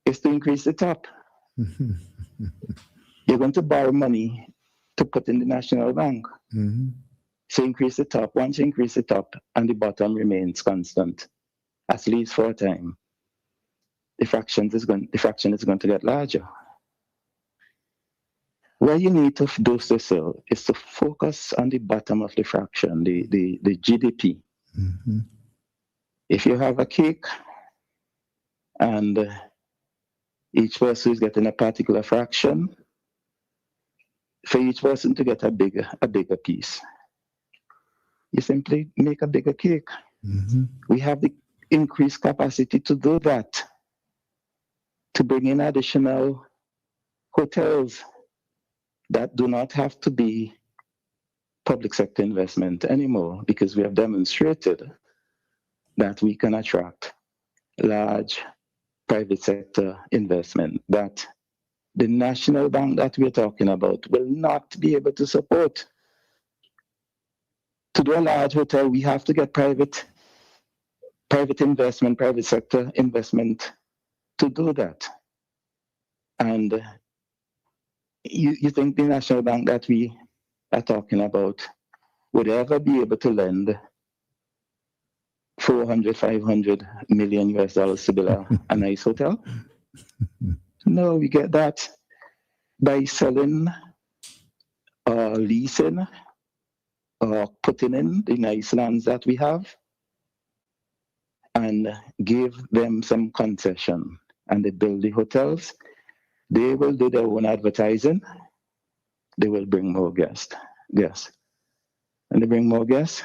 is to increase the top. You're going to borrow money to put in the National Bank. Mm-hmm. So increase the top. Once you increase the top and the bottom remains constant, at least for a time, the fraction is going to get larger. Where you need to do, Cecil, is to focus on the bottom of the fraction, the GDP. Mm-hmm. If you have a cake and each person is getting a particular fraction, for each person to get a bigger piece, you simply make a bigger cake. Mm-hmm. We have the increased capacity to do that, to bring in additional hotels that do not have to be public sector investment anymore, because we have demonstrated that we can attract large private sector investment that the National Bank that we're talking about will not be able to support. To do a large hotel, we have to get private investment, private sector investment to do that. And you think the National Bank that we are talking about would ever be able to lend 400, 500 million US dollars to build a nice hotel? No, we get that by selling or leasing or putting in the nice lands that we have and give them some concession, and they build the hotels. They will do their own advertising. They will bring more guests. And they bring more guests,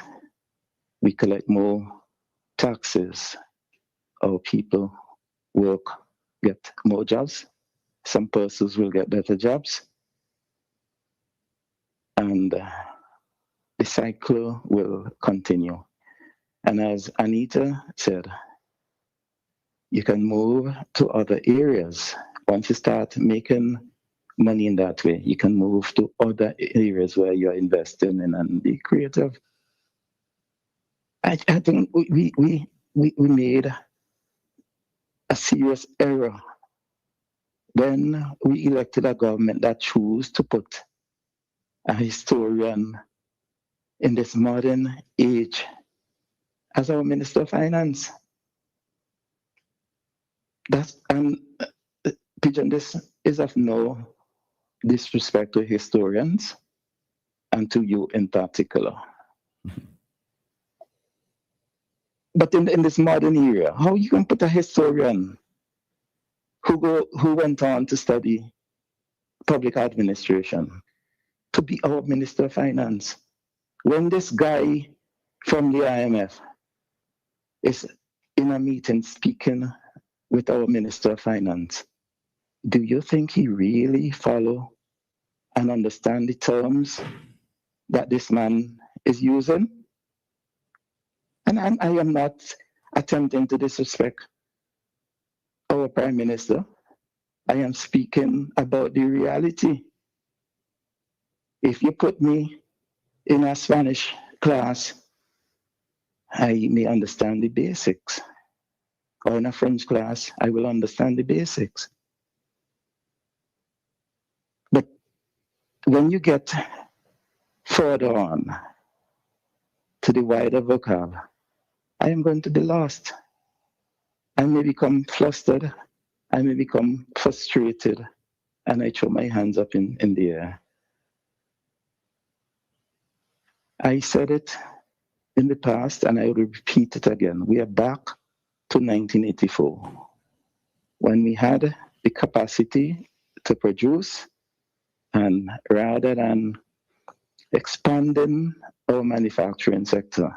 we collect more taxes. Our people work, get more jobs. Some persons will get better jobs. And the cycle will continue. And as Anita said, you can move to other areas. Once you start making money in that way, you can move to other areas where you're investing in and be creative. I think we made a serious error when we elected a government that chose to put a historian in this modern age as our Minister of Finance. Pigeon, this is of no disrespect to historians and to you in particular. But in this modern era, how you can put a historian who went on to study public administration to be our Minister of Finance, when this guy from the IMF is in a meeting speaking with our Minister of Finance? Do you think he really follow and understand the terms that this man is using? And I am not attempting to disrespect our Prime Minister. I am speaking about the reality. If you put me in a Spanish class, I may understand the basics. Or in a French class, I will understand the basics. But when you get further on to the wider vocab, I am going to be lost. I may become flustered. I may become frustrated. And I throw my hands up in the air. I said it in the past, and I will repeat it again. We are back to 1984, when we had the capacity to produce, and rather than expanding our manufacturing sector,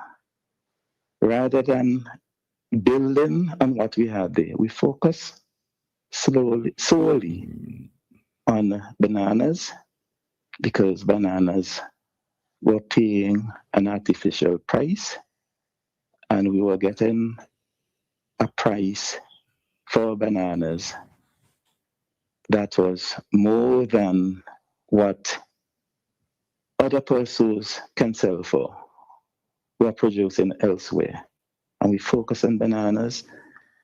rather than building on what we had there, we focus solely on bananas, because bananas were paying an artificial price, and we were getting a price for bananas that was more than what other persons can sell for. We are producing elsewhere, and we focus on bananas.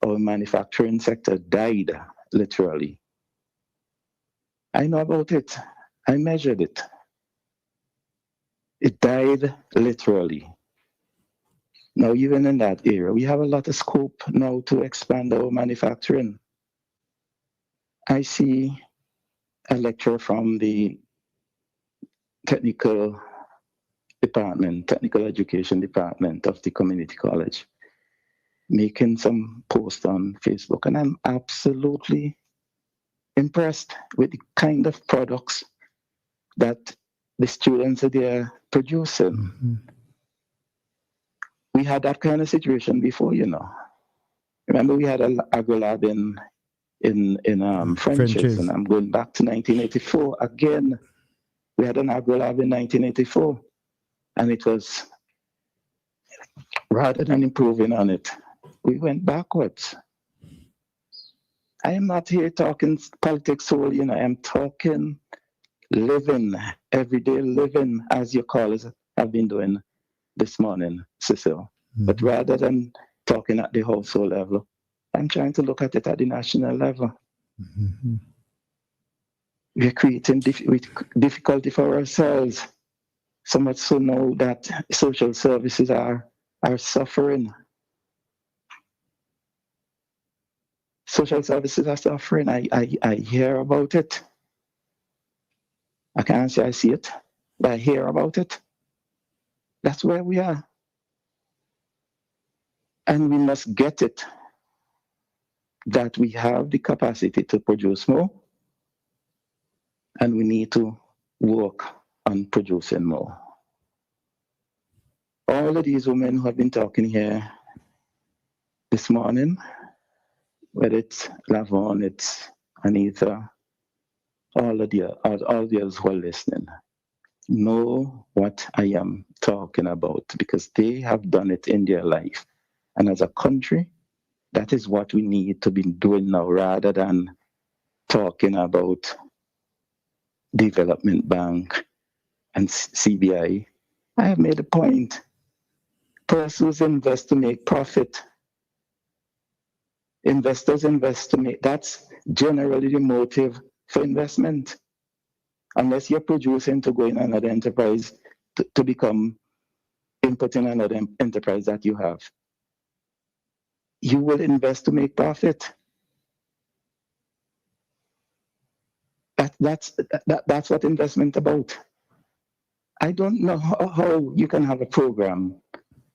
Our manufacturing sector died, literally. I know about it. I measured it. It died literally. Now, even in that area, we have a lot of scope now to expand our manufacturing. I see a lecturer from the technical education department of the community college making some post on Facebook, and I'm absolutely impressed with the kind of products that the students are there producing. Mm-hmm. We had that kind of situation before, you know. Remember, we had an agro-lab in French's, and I'm going back to 1984 again. We had an agro-lab in 1984, and it was, rather than improving on it, we went backwards. I am not here talking politics solely, you know. I am talking living, everyday living, as your callers have been doing this morning, Cecil. Mm-hmm. But rather than talking at the household level, I'm trying to look at it at the national level. Mm-hmm. We're creating difficulty for ourselves, so much so now that social services are suffering. Social services are suffering. I hear about it. I can't say I see it, but I hear about it. That's where we are. And we must get it, that we have the capacity to produce more, and we need to work on producing more. All of these women who have been talking here this morning, whether it's Lavon, it's Anita, all the others who are listening, know what I am talking about, because they have done it in their life. And as a country, that is what we need to be doing now, rather than talking about Development Bank and CBI. I have made a point. Persons invest to make profit. Investors invest to make, that's generally the motive for investment. Unless you're producing to go in another enterprise, to become input in another enterprise that you have. You will invest to make profit. That's what investment about. I don't know how you can have a program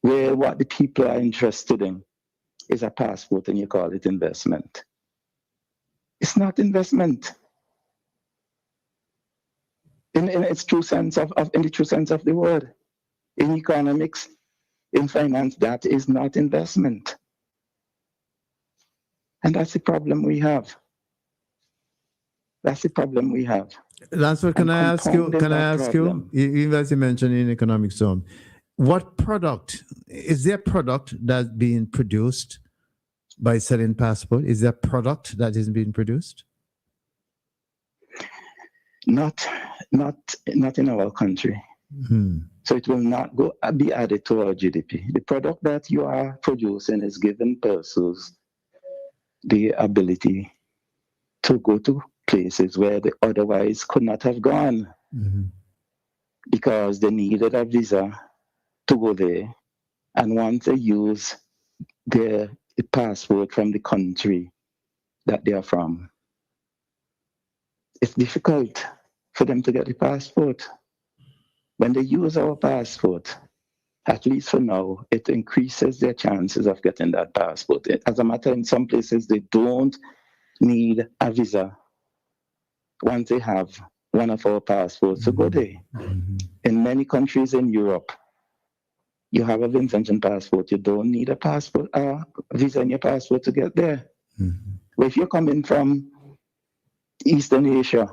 where what the people are interested in is a passport and you call it investment. It's not investment. In its true sense in the true sense of the word. In economics, in finance, that is not investment. And that's the problem we have. That's the problem we have. That's what, can I ask you? Can I ask you? As you mentioned in economics zone, what product is there? Product that's being produced by selling passport? Is there product that is being produced? Not in our country. Hmm. So it will not be added to our GDP. The product that you are producing is giving persons the ability to go to places where they otherwise could not have gone, because they needed a visa to go there. And once they use their passport from the country that they are from, it's difficult for them to get the passport. When they use our passport, at least for now, it increases their chances of getting that passport. As a matter, in some places, they don't need a visa once they have one of our passports to go there. In many countries in Europe, you have a Vincentian passport. You don't need a passport, visa in your passport to get there. But if you're coming from Eastern Asia,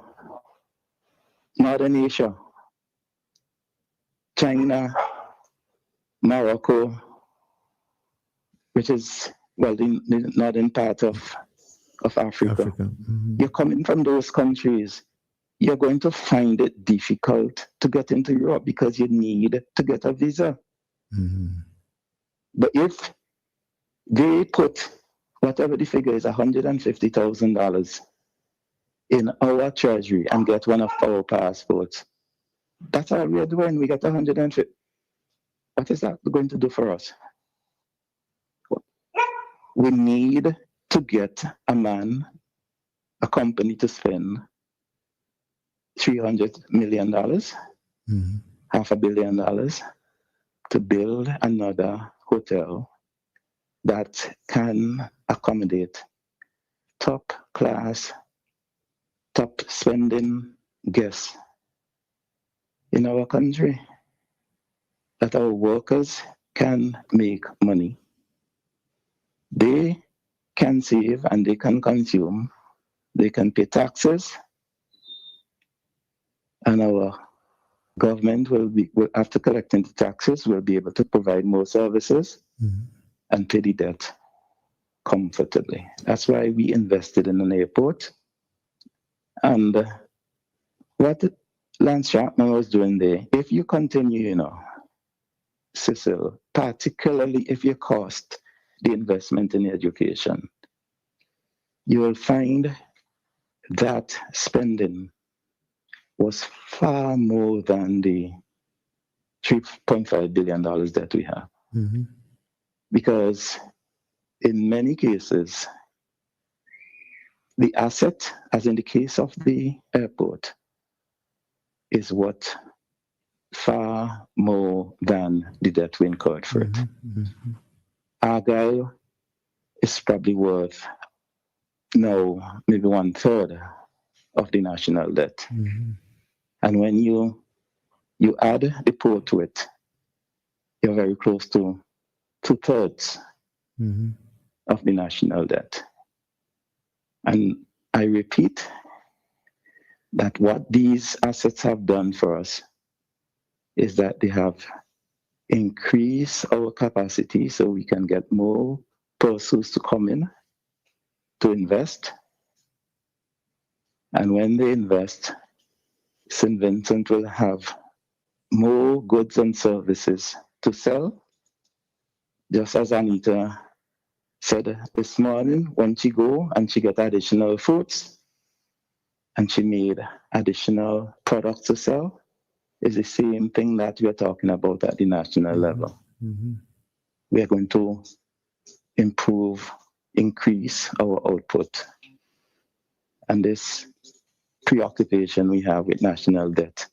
Northern Asia, China, Morocco, which is, well, the northern part of Africa. You're coming from those countries, you're going to find it difficult to get into Europe because you need to get a visa. But if they put whatever the figure is, $150,000 in our treasury and get one of our passports, that's all we are doing. We get 150. What is that going to do for us? We need to get a company to spend $300 million, $500 million to build another hotel that can accommodate top class, top spending guests in our country, that our workers can make money. They can save and they can consume, they can pay taxes, and our government will after collecting the taxes, will be able to provide more services and pay the debt comfortably. That's why we invested in an airport. And what Lance Chapman was doing there, if you continue, Cecil, particularly if you cost the investment in education, you will find that spending was far more than the $3.5 billion that we have. Because in many cases, the asset, as in the case of the airport, is what far more than the debt we incurred for it. Argyle is probably worth now maybe 1/3 of the national debt. And when you add the port to it, you're very close to 2/3 of the national debt. And I repeat that what these assets have done for us is that they have increased our capacity so we can get more persons to come in to invest. And when they invest, St. Vincent will have more goods and services to sell. Just as Anita said this morning, when she go and she get additional fruits and she made additional products to sell, is the same thing that we are talking about at the national level. We are going to increase our output. And this preoccupation we have with national debt,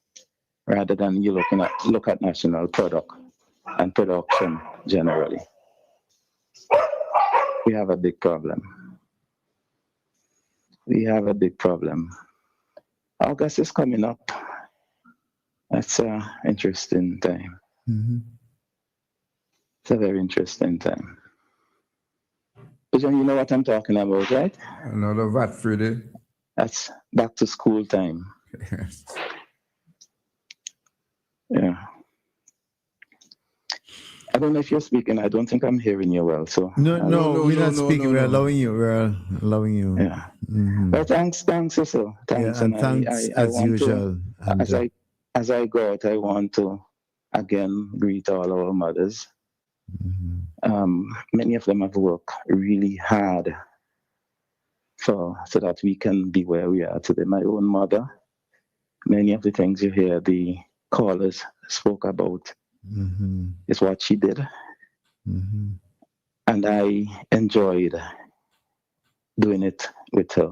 rather than you look at national product and production generally. We have a big problem. We have a big problem. August is coming up. That's an interesting time. It's a very interesting time. But you know what I'm talking about, right? Another VAT Friday. That's back to school time. Yeah. I don't know if you're speaking. I don't think I'm hearing you well. So No, we're not speaking. We're allowing you. We're allowing you. Yeah. But thanks, Cecil. Thanks, yeah, and thanks I as usual. As I go out, I want to again greet all our mothers. Many of them have worked really hard so that we can be where we are today. My own mother, many of the things you hear the callers spoke about is what she did. And I enjoyed doing it with her.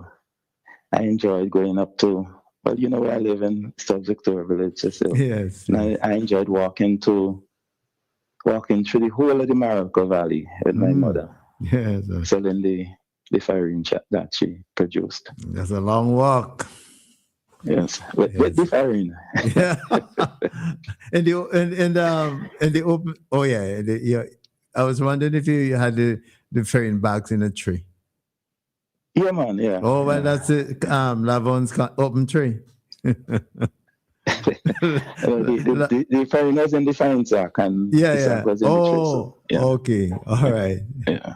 I enjoyed going up to, well, you know where I live in South Victoria Village, Cecil. Yes. And I enjoyed walking through the whole of the Morocco Valley with my mother. Yes. Selling the farine that she produced. That's a long walk. Yes, with the farine. Yeah. and the open. Oh yeah. I was wondering if you had the farine bags in a tray. Yeah, man. Yeah. Oh, well, that's it. Lavon's open tree. The foreigners in the fine sack and the Yeah. sack was in the tray. So, yeah. Okay. All right. Yeah.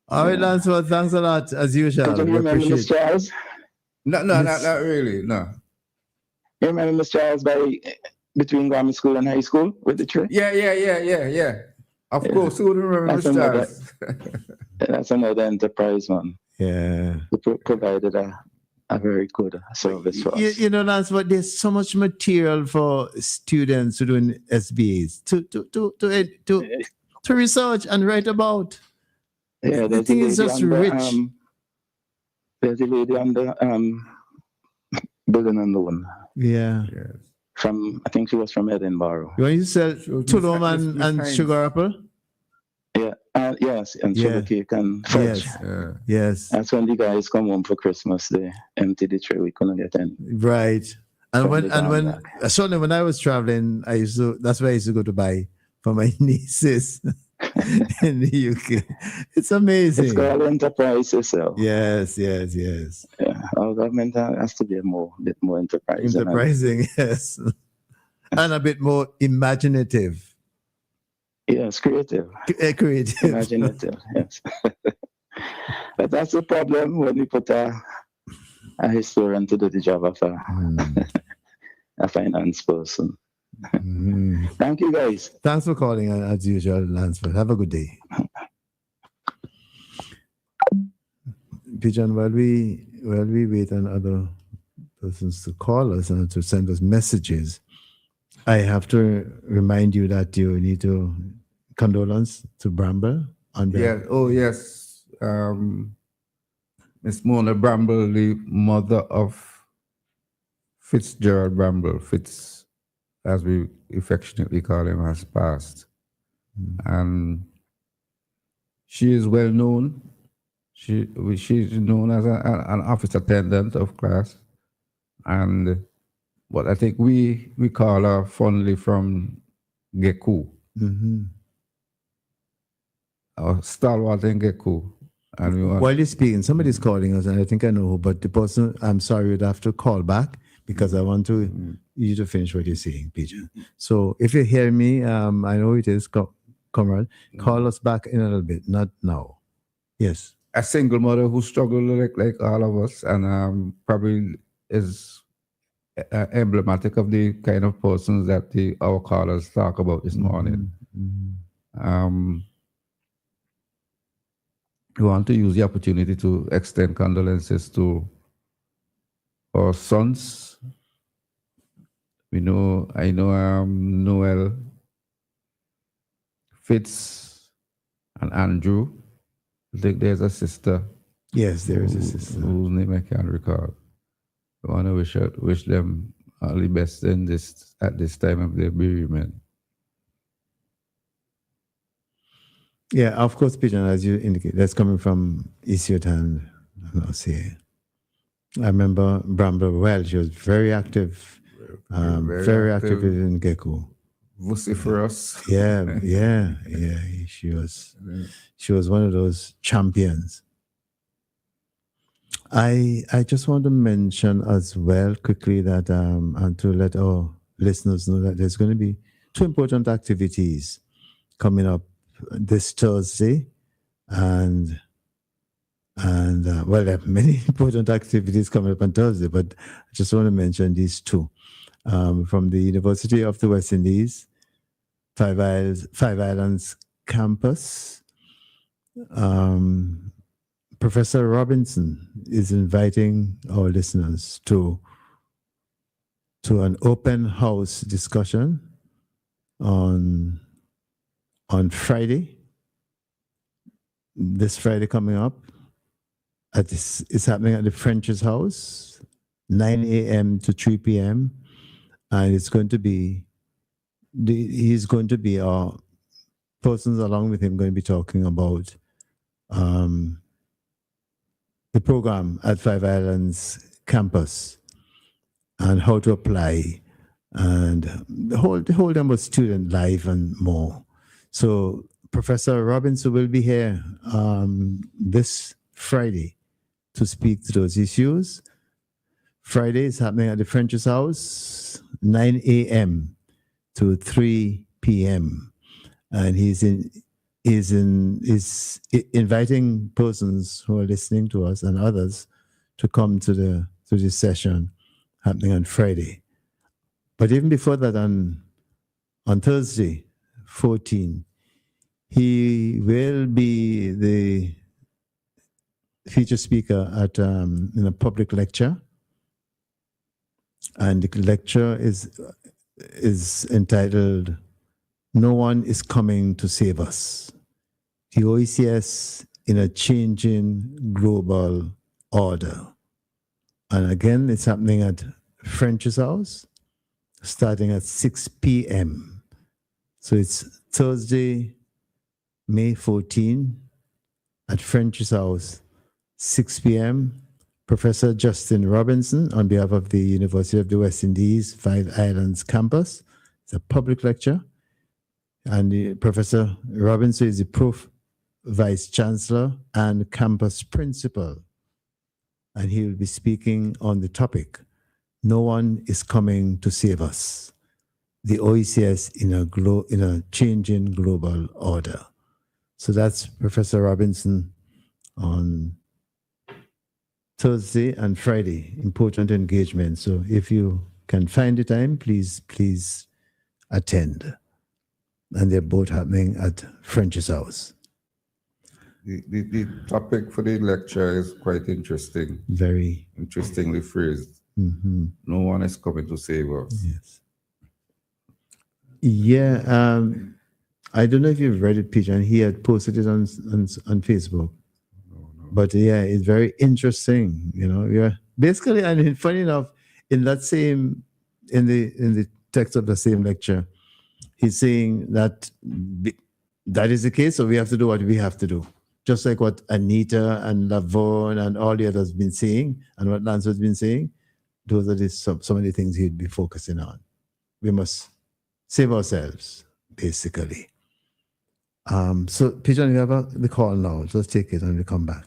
All right, Lance. Well, thanks a lot, as usual. Don't you We remember appreciate Miss Charles? No, not really. No. You remember Miss Charles between grammar school and high school with the tray? Yeah. Of course, who remember Miss Charles? That's another enterprise, man. Yeah. They provided a very good service for us. You know, Lance, but there's so much material for students who doing SBAs to research and write about. Yeah, the thing is just rich. There's a lady on the building and loan. Yeah. I think she was from Edinburgh. You want to sell tulum and sugar apple? Yeah, yes, and sugar cake and fudge. Yes. That's when the guys come home for Christmas. They empty the tray. We couldn't get any. Right. And certainly when I was traveling, that's where I used to go to buy for my nieces in the UK. It's amazing. It's called enterprise, Cecil. Yes. Yeah, our government has to be a bit more enterprising. Enterprising, yes. And a bit more imaginative. Yes, creative. Creative. Imaginative, yes. But that's the problem when we put a historian to do the job of a finance person. Thank you, guys. Thanks for calling, as usual, Lance. Have a good day. Pigeon, while we wait on other persons to call us and to send us messages, I have to remind you that you need to condolence to Bramble. Yes. Miss Mona Bramble, the mother of Fitzgerald Bramble, Fitz, as we affectionately call him, has passed. And she is well known. She's known as an office attendant of class. But I think we call her fondly from Geku. Or stalwart in Geku. While you're speaking, somebody's calling us, and I think I know who, but the person, I'm sorry, you'd have to call back because I want you to finish what you're saying, Pigeon. So if you hear me, I know it is, comrade, call us back in a little bit, not now. Yes. A single mother who struggled like all of us, and probably is emblematic of the kind of persons that our callers talk about this morning. We want to use the opportunity to extend condolences to our sons. I know Noel, Fitz, and Andrew. I think there's a sister. Yes, there is a sister whose name I can't recall. I want to wish them all the best at this time of their bereavement. Yeah, of course, Pigeon, as you indicate, that's coming from Isiotan. I'll say. I remember Bramble well. She was very active, very active in Geku. Vociferous. Yeah. She was one of those champions. I just want to mention as well quickly that and to let our listeners know that there's going to be two important activities coming up this Thursday, and well, there are many important activities coming up on Thursday, but I just want to mention these two. From the University of the West Indies, Five Islands campus, Professor Robinson is inviting our listeners to an open house discussion on Friday, this Friday coming up. It's happening at the French's house, 9 a.m. to 3 p.m. And he's going to be our persons along with him going to be talking about the program at Five Islands campus and how to apply and the whole number of student life and more. So Professor Robinson will be here this Friday to speak to those issues. Friday is happening at the French's House, 9 a.m. to 3 p.m. And he's inviting persons who are listening to us and others to come to this session happening on Friday. But even before that, on Thursday, 14, he will be the feature speaker at in a public lecture, and the lecture is entitled "No One Is Coming to Save Us: The OECS in a Changing Global Order." And again, it's happening at French's House, starting at 6 p.m. So it's Thursday, May 14, at French's House, 6 p.m. Professor Justin Robinson, on behalf of the University of the West Indies, Five Islands campus. It's a public lecture. And Professor Robinson is the Prof. Vice Chancellor and campus principal. And he will be speaking on the topic, "No One is Coming to Save Us: The OECS in a Changing Global Order." So that's Professor Robinson on Thursday and Friday, important engagement. So if you can find the time, please attend. And they're both happening at French's House. The topic for the lecture is quite interesting. Very interestingly phrased. Mm-hmm. No one is coming to save us. Yes. Yeah. I don't know if you've read it, Peter, and he had posted it on Facebook. No. But yeah, it's very interesting. Yeah. Basically, and funny enough, in the text of the same lecture, he's saying that that is the case, so we have to do what we have to do. Just like what Anita and Laverne and all the others have been saying, and what Lance has been saying, those are some of the things he'd be focusing on. We must save ourselves, basically. So, Pigeon, you have the call now. Let's take it and we come back.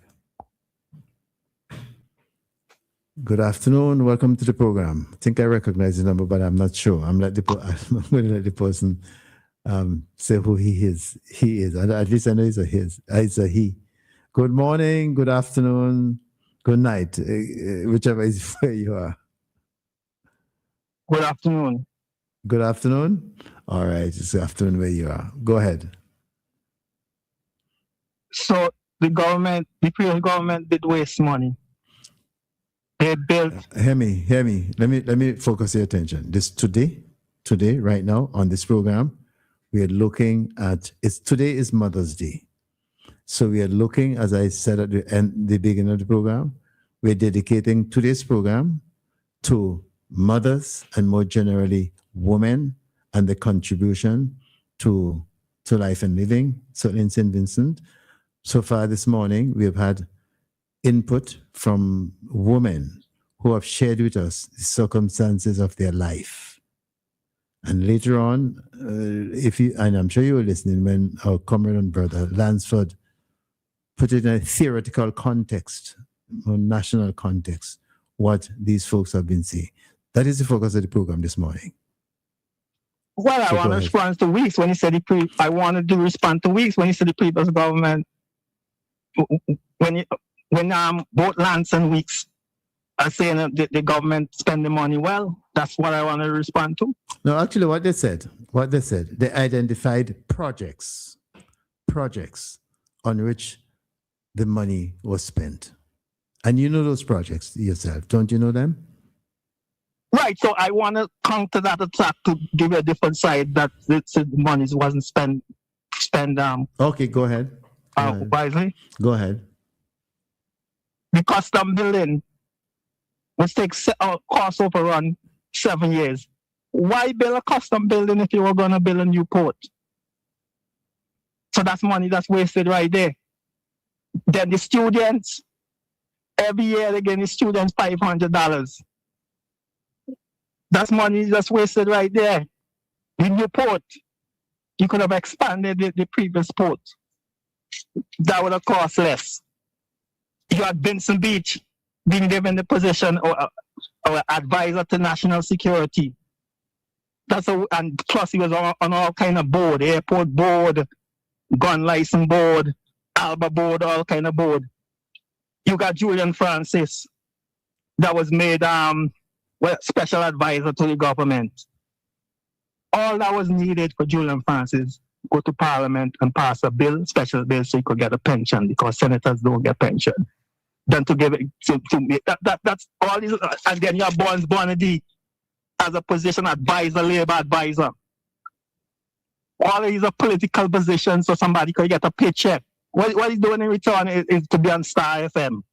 Good afternoon. Welcome to the program. I think I recognize the number, but I'm not sure. I'm going to let the person say who he is. He is. At least I know it's a his. It's a he. Good morning, good afternoon, good night, whichever is where you are. Good afternoon. Good afternoon. All right, it's afternoon where you are. Go ahead. So the previous government did waste money. They built. Hear me. Let me focus your attention. Today, right now on this program, we are looking at today is Mother's Day. So we are looking, as I said at the beginning of the program, we're dedicating today's program to mothers and more generally women and the contribution to life and living. So in St. Vincent, so far this morning, we have had input from women who have shared with us the circumstances of their life. And later on, and I'm sure you were listening when our comrade and brother Lansford put it in a theoretical context, or national context, what these folks have been saying. That is the focus of the program this morning. Well, I want to respond to Weeks when he said I wanted to respond to Weeks when he said the previous government, when both Lance and Weeks are saying that the government spend the money well. That's what I want to respond to. No, actually, what they said, they identified projects on which the money was spent. And you know those projects yourself, don't you know them? Right, so I want to counter that attack to give a different side that the money wasn't spent. Okay, go ahead. Wisely. Go ahead. The custom building, which takes cost overrun 7 years. Why build a custom building if you were going to build a new port? So that's money that's wasted right there. Then the students, every year they give the students $500. That's money that's wasted right there. The new port, you could have expanded the previous port. That would have cost less. You had Vincent Beach being given the position or advisor to national security. And plus he was on all kind of board, airport board, gun license board, Alba board, all kind of board. You got Julian Francis that was made special advisor to the government. All that was needed for Julian Francis go to Parliament and pass a bill, special bill, so he could get a pension because senators don't get pension. Then to give it that's all these, and then you have Bonds Bonady as a position advisor, labor advisor. All of these are political positions so somebody could get a paycheck. What he's doing in return is to be on Star FM.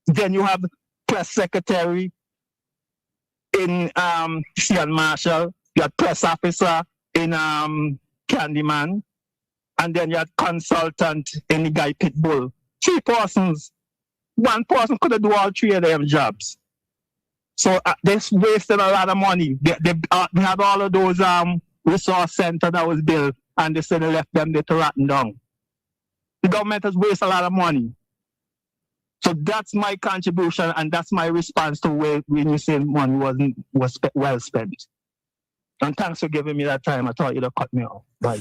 Then you have press secretary in Cian Marshall, you had press officer in Candyman, and then you had consultant in the Guy Pitbull. 3 persons. One person could have do all 3 of them jobs. So they wasted a lot of money. They had all of those resource center that was built, and they said they left them there to rotten down. The government has wasted a lot of money. So that's my contribution, and that's my response to when you say money was well spent. And thanks for giving me that time. I thought you'd have cut me off. Bye.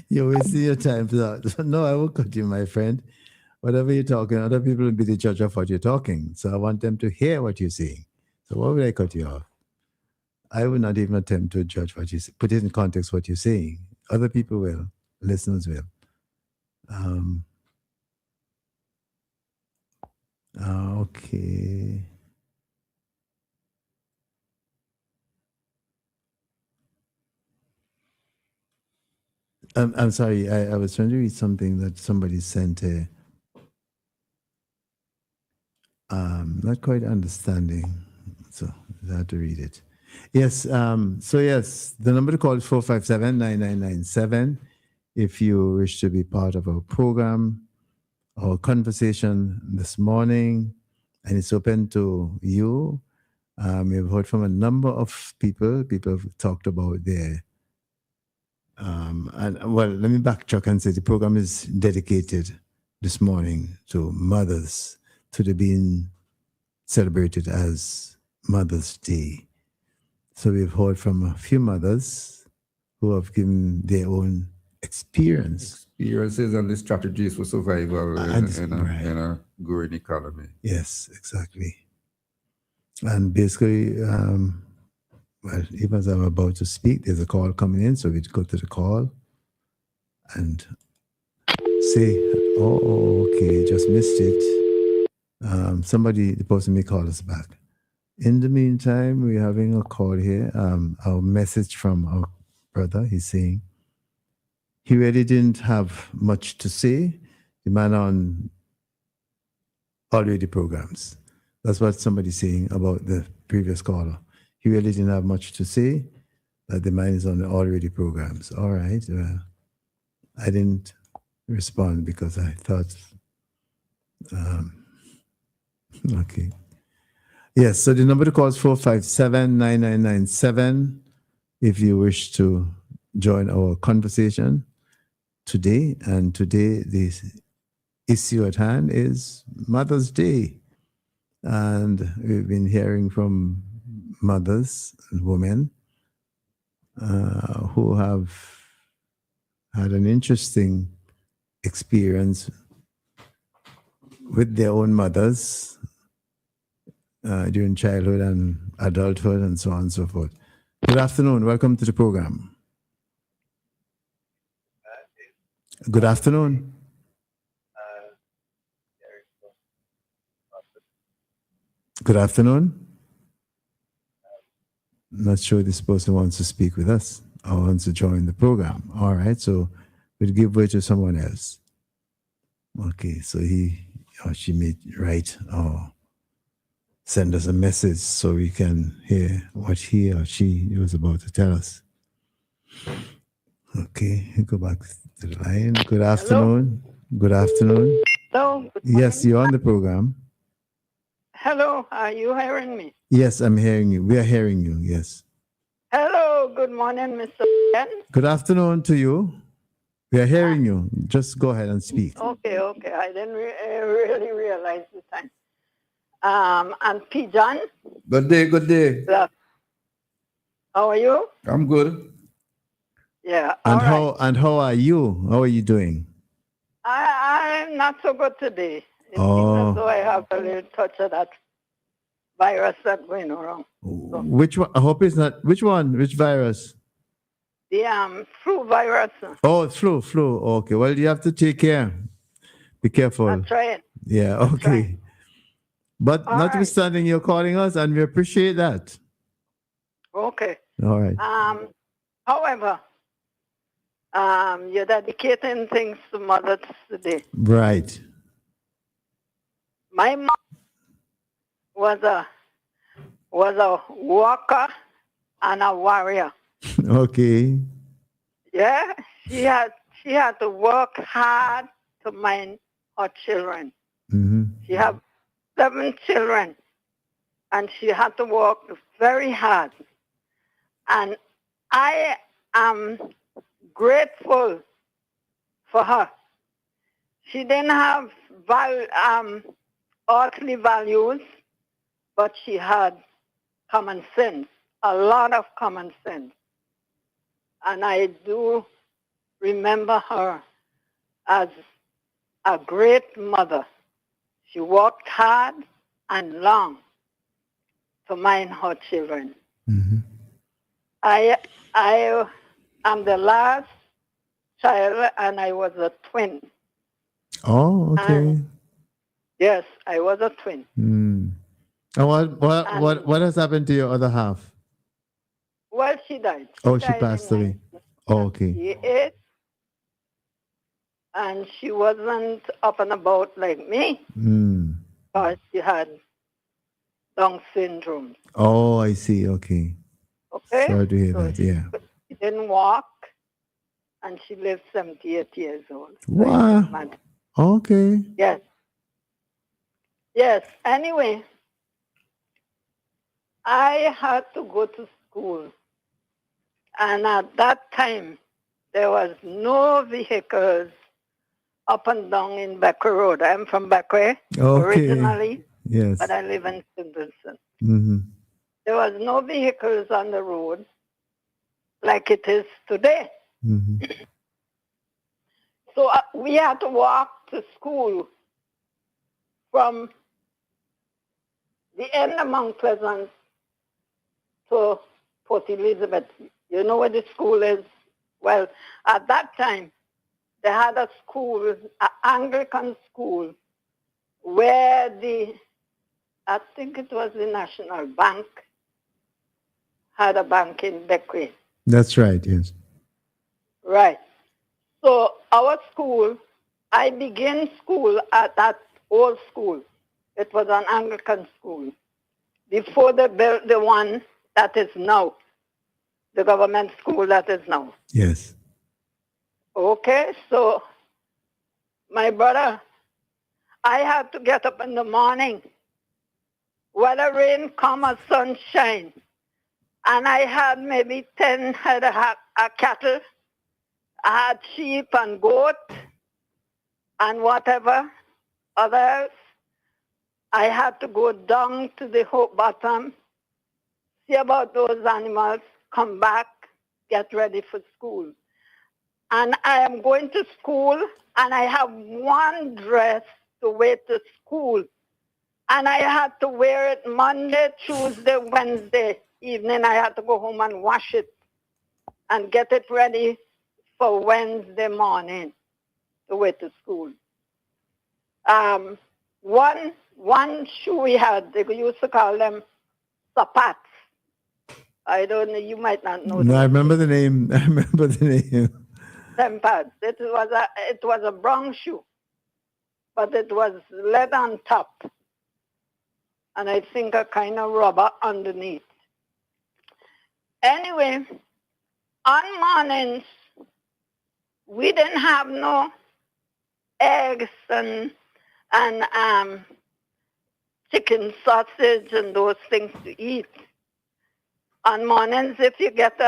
You're wasting your time for that. No, I won't cut you, my friend. Whatever you're talking, other people will be the judge of what you're talking. So I want them to hear what you're saying. So why would I cut you off? I would not even attempt to judge what you say, put it in context what you're saying. Other people will, listeners will. Okay. I'm sorry, I was trying to read something that somebody sent here. Not quite understanding, so I have to read it. Yes, so yes, the number to call is 457-9997 if you wish to be part of our program, our conversation this morning, and it's open to you. We've heard from a number of people. People have talked about their, and well, let me backtrack and say the program is dedicated this morning to mothers, to the being celebrated as Mother's Day. So we've heard from a few mothers who have given their own experiences and the strategies for survival in a growing economy. Yes, exactly. And basically, well, even as I'm about to speak, there's a call coming in, so we'd go to the call and say, oh, okay, just missed it. Somebody, the person may call us back. In the meantime, we're having a call here. Our message from our brother, he's saying he really didn't have much to say. The man on already programs. That's what somebody's saying about the previous caller. He really didn't have much to say, that the man is on the already programs. All right. Well, I didn't respond because I thought, okay. Yes, so the number to call is 457-9997 if you wish to join our conversation today. And today, the issue at hand is Mother's Day. And we've been hearing from mothers and women who have had an interesting experience with their own mothers during childhood and adulthood and so on and so forth. Good afternoon. Welcome to the program. Good afternoon. Good afternoon. Not sure this person wants to speak with us or wants to join the program. All right, so we'll give way to someone else. Okay, so he or she may write or send us a message so we can hear what he or she was about to tell us. Okay, go back to the line. Good afternoon. Hello? Good afternoon. Hello. Good yes, you're on the program. Hello, are you hearing me? Yes, I'm hearing you. We are hearing you, yes. Hello, good morning, Mr. Ben. Good afternoon to you. We are hearing you. Just go ahead and speak. Okay. I didn't really realize the time. And Pijan, Good day. how are you? I'm good. Yeah. And all right. how are you? How are you doing? I'm not so good today. It seems Oh. as though I have a little touch of that virus that's going around. Which one? I hope it's not. Which one? Which virus? The flu virus. Oh, flu. Okay. Well, you have to take care. Be careful. I'm trying. Yeah. Okay. But All notwithstanding, you're calling us, and we appreciate that. Okay. All right. However, you're dedicating things to mothers today. Right. My mom was a walker and a warrior. Okay. Yeah, she had to work hard to mind her children. Mm-hmm. She had 7 children, and she had to work very hard. And I am grateful for her. She didn't have earthly values, but she had common sense, a lot of common sense. And I do remember her as a great mother. She worked hard and long to mind her children. Mm-hmm. I am the last child, and I was a twin. Oh, okay. And yes, I was a twin. And what has happened to your other half? Well, she died. Oh, she died passed in away. Oh, okay. 1998, and she wasn't up and about like me, but she had Down syndrome. Oh, I see. Okay. Okay. Sorry to hear So that. Yeah. she didn't walk, and she lived 78 years old. Wow. Okay. Yes. Yes. Anyway, I had to go to school. And at that time, there was no vehicles up and down in Beckway Road. I'm from Beckway originally, Yes. but I live in St. Vincent. Mm-hmm. There was no vehicles on the road like it is today. Mm-hmm. So we had to walk to school from the end of Mount Pleasant to Port Elizabeth. You know where the school is? Well, at that time, they had a school, an Anglican school, where I think it was the National Bank, had a bank in Beckway. That's right. Yes. Right. So our school, I began school at that old school. It was an Anglican school. Before they built the one that is now, the government school that is now. Yes. Okay, so my brother, I had to get up in the morning, whether rain come or sunshine, and I had maybe 10 head of cattle. I had sheep and goat and whatever others. I had to go down to the Hope Bottom, see about those animals, come back, get ready for school. And I am going to school, and I have one dress to wear to school. And I had to wear it Monday, Tuesday, Wednesday evening. I had to go home and wash it and get it ready for Wednesday morning to wear to school. One shoe we had, they used to call them sapats. I don't know, you might not know. No, I remember the name. Pads. It was a brown shoe, but it was leather on top, and I think a kind of rubber underneath. Anyway, on mornings, we didn't have no eggs and chicken sausage and those things to eat. On mornings, if you get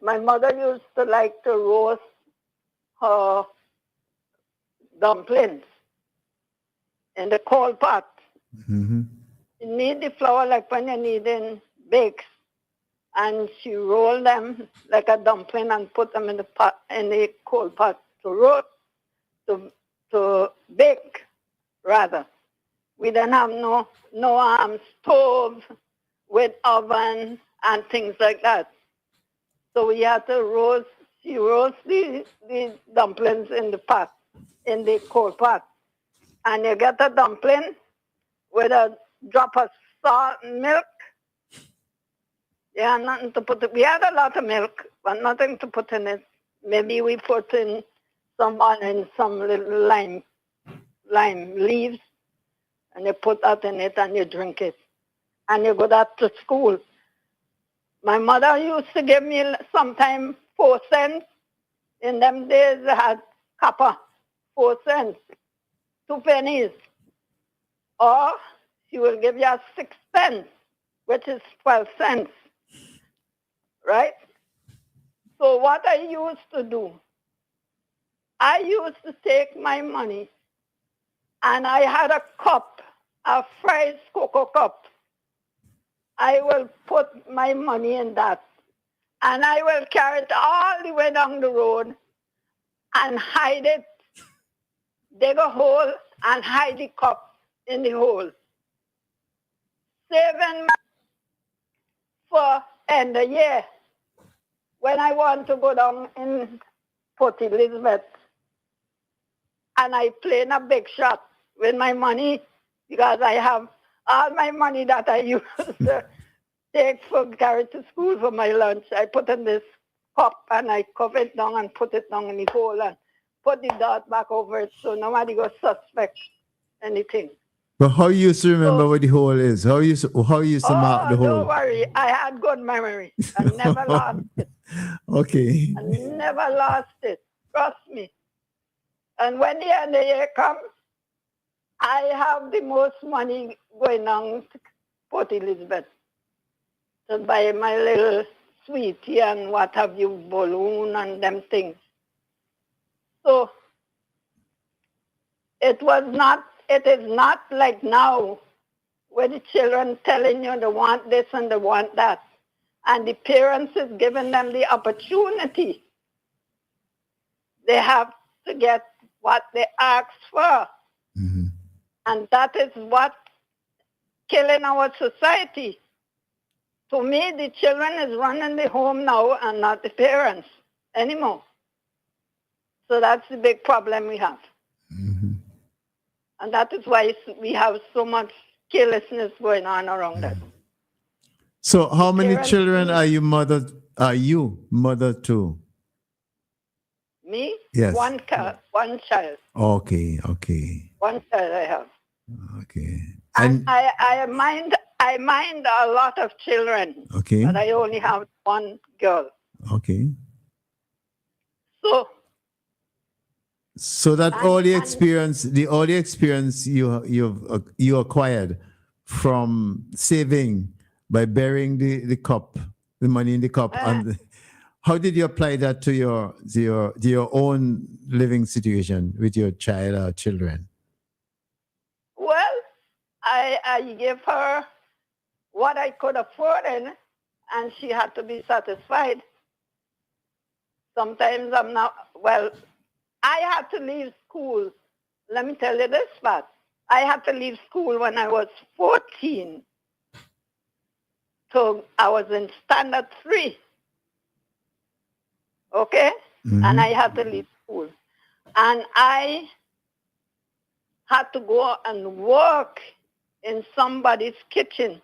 my mother used to like to roast her dumplings in the cold pot. Mm-hmm. You need the flour like when you need in bakes. And she rolled them like a dumpling and put them in the pot, in the cold pot to roast, to bake, rather. We didn't have no stove with oven and things like that. So we had to roast the dumplings in the pot, in the cold pot. And you get a dumpling with a drop of salt and milk. Yeah, nothing to put. We had a lot of milk, but nothing to put in it. Maybe we put in some little lime leaves, and you put that in it and you drink it. And you go that to school. My mother used to give me sometime 4 cents. In them days, I had copper, 4 cents, 2 pennies. Or she will give you 6 pence, which is 12 cents. Right? So what I used to do, I used to take my money and I had a cup, a fried cocoa cup. I will put my money in that and I will carry it all the way down the road and hide it, dig a hole and hide the cup in the hole. Saving for end of year. When I want to go down in Port Elizabeth and I play in a big shot with my money because I have all my money that I used to take for carry to school for my lunch. I put in this cup and I cover it down and put it down in the hole and put the dot back over it so nobody goes suspect anything. But how you used to remember what the hole is? How you used to mark the hole? Don't worry, I had good memory. I never lost it. Okay. I never lost it. Trust me. And when the end of the year comes, I have the most money going on to Port Elizabeth to buy my little sweetie and what have you, balloon and them things. So it is not like now where the children telling you they want this and they want that. And the parents is giving them the opportunity. They have to get what they ask for. Mm-hmm. And that is what killing our society. To me, the children is running the home now and not the parents anymore. So that's the big problem we have. Mm-hmm. And that is why we have so much carelessness going on around us. So how many children are you mother to? Me? Yes. One child. Okay. One child I have. Okay. And I mind a lot of children. Okay. But I only have one girl. Okay. So that all the experience you acquired from saving by burying the cup, the money in the cup, and how did you apply that to your own living situation with your child or children? Well, I gave her what I could afford, and she had to be satisfied. Sometimes I'm not, well, I had to leave school. Let me tell you this part. I had to leave school when I was 14. So I was in standard 3. Okay? Mm-hmm. And I had to leave school. And I had to go and work in somebody's kitchen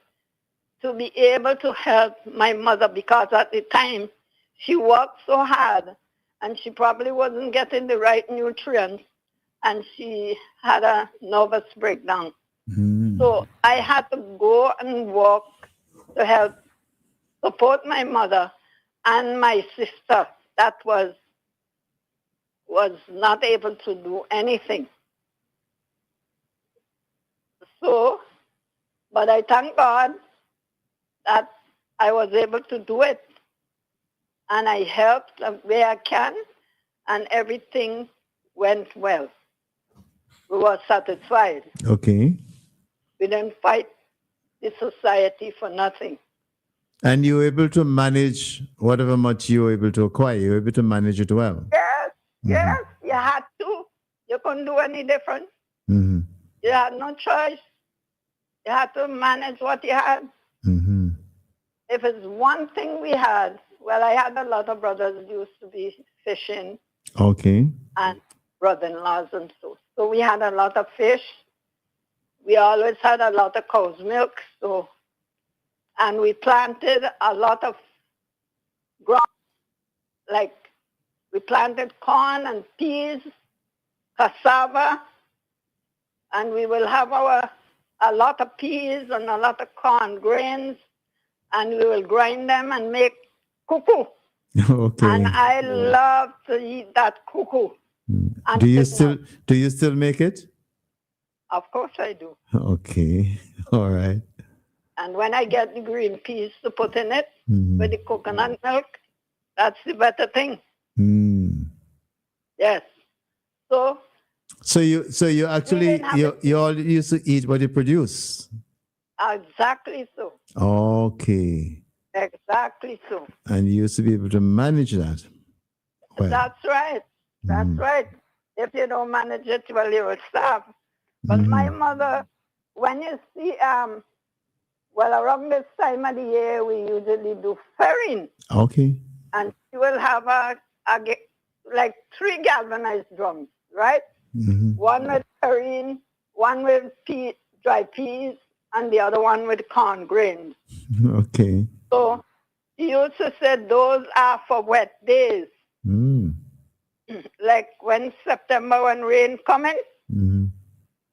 to be able to help my mother, because at the time she worked so hard and she probably wasn't getting the right nutrients and she had a nervous breakdown. Mm. So I had to go and work to help support my mother and my sister that was not able to do anything. So, but I thank God that I was able to do it. And I helped the way I can. and everything went well. We were satisfied. Okay. We didn't fight the society for nothing. And you were able to manage whatever much you were able to acquire. You were able to manage it well. Yes, yes, you had to. You couldn't do any different. Mm-hmm. You had no choice. You had to manage what you had. Mm-hmm. If it's one thing we had, well, I had a lot of brothers who used to be fishing Okay. and brother-in-laws and so. So we had a lot of fish. We always had a lot of cow's milk. So, and we planted a lot of grass, like we planted corn and peas, cassava, and we will have a lot of peas and a lot of corn grains, and we will grind them and make cuckoo. Okay. And I love to eat that cuckoo. And Do you still make it? Of course I do. Okay. All right. And when I get the green peas to put in it Mm-hmm. with the coconut milk, that's the better thing. Mm. Yes. So you actually you all used to eat what you produce. exactly so. Okay. Exactly so. And you used to be able to manage that. Well. That's right. That's right. If you don't manage it, well, you will starve. But my mother, when you see, well, around this time of the year, we usually do ferrying. Okay. And she will have like 3 galvanized drums, right? Mm-hmm. One with ferrying, one with dry peas, and the other one with corn grains. Okay. So she used to say those are for wet days. Mm. Like when September, when rain coming, Mm-hmm.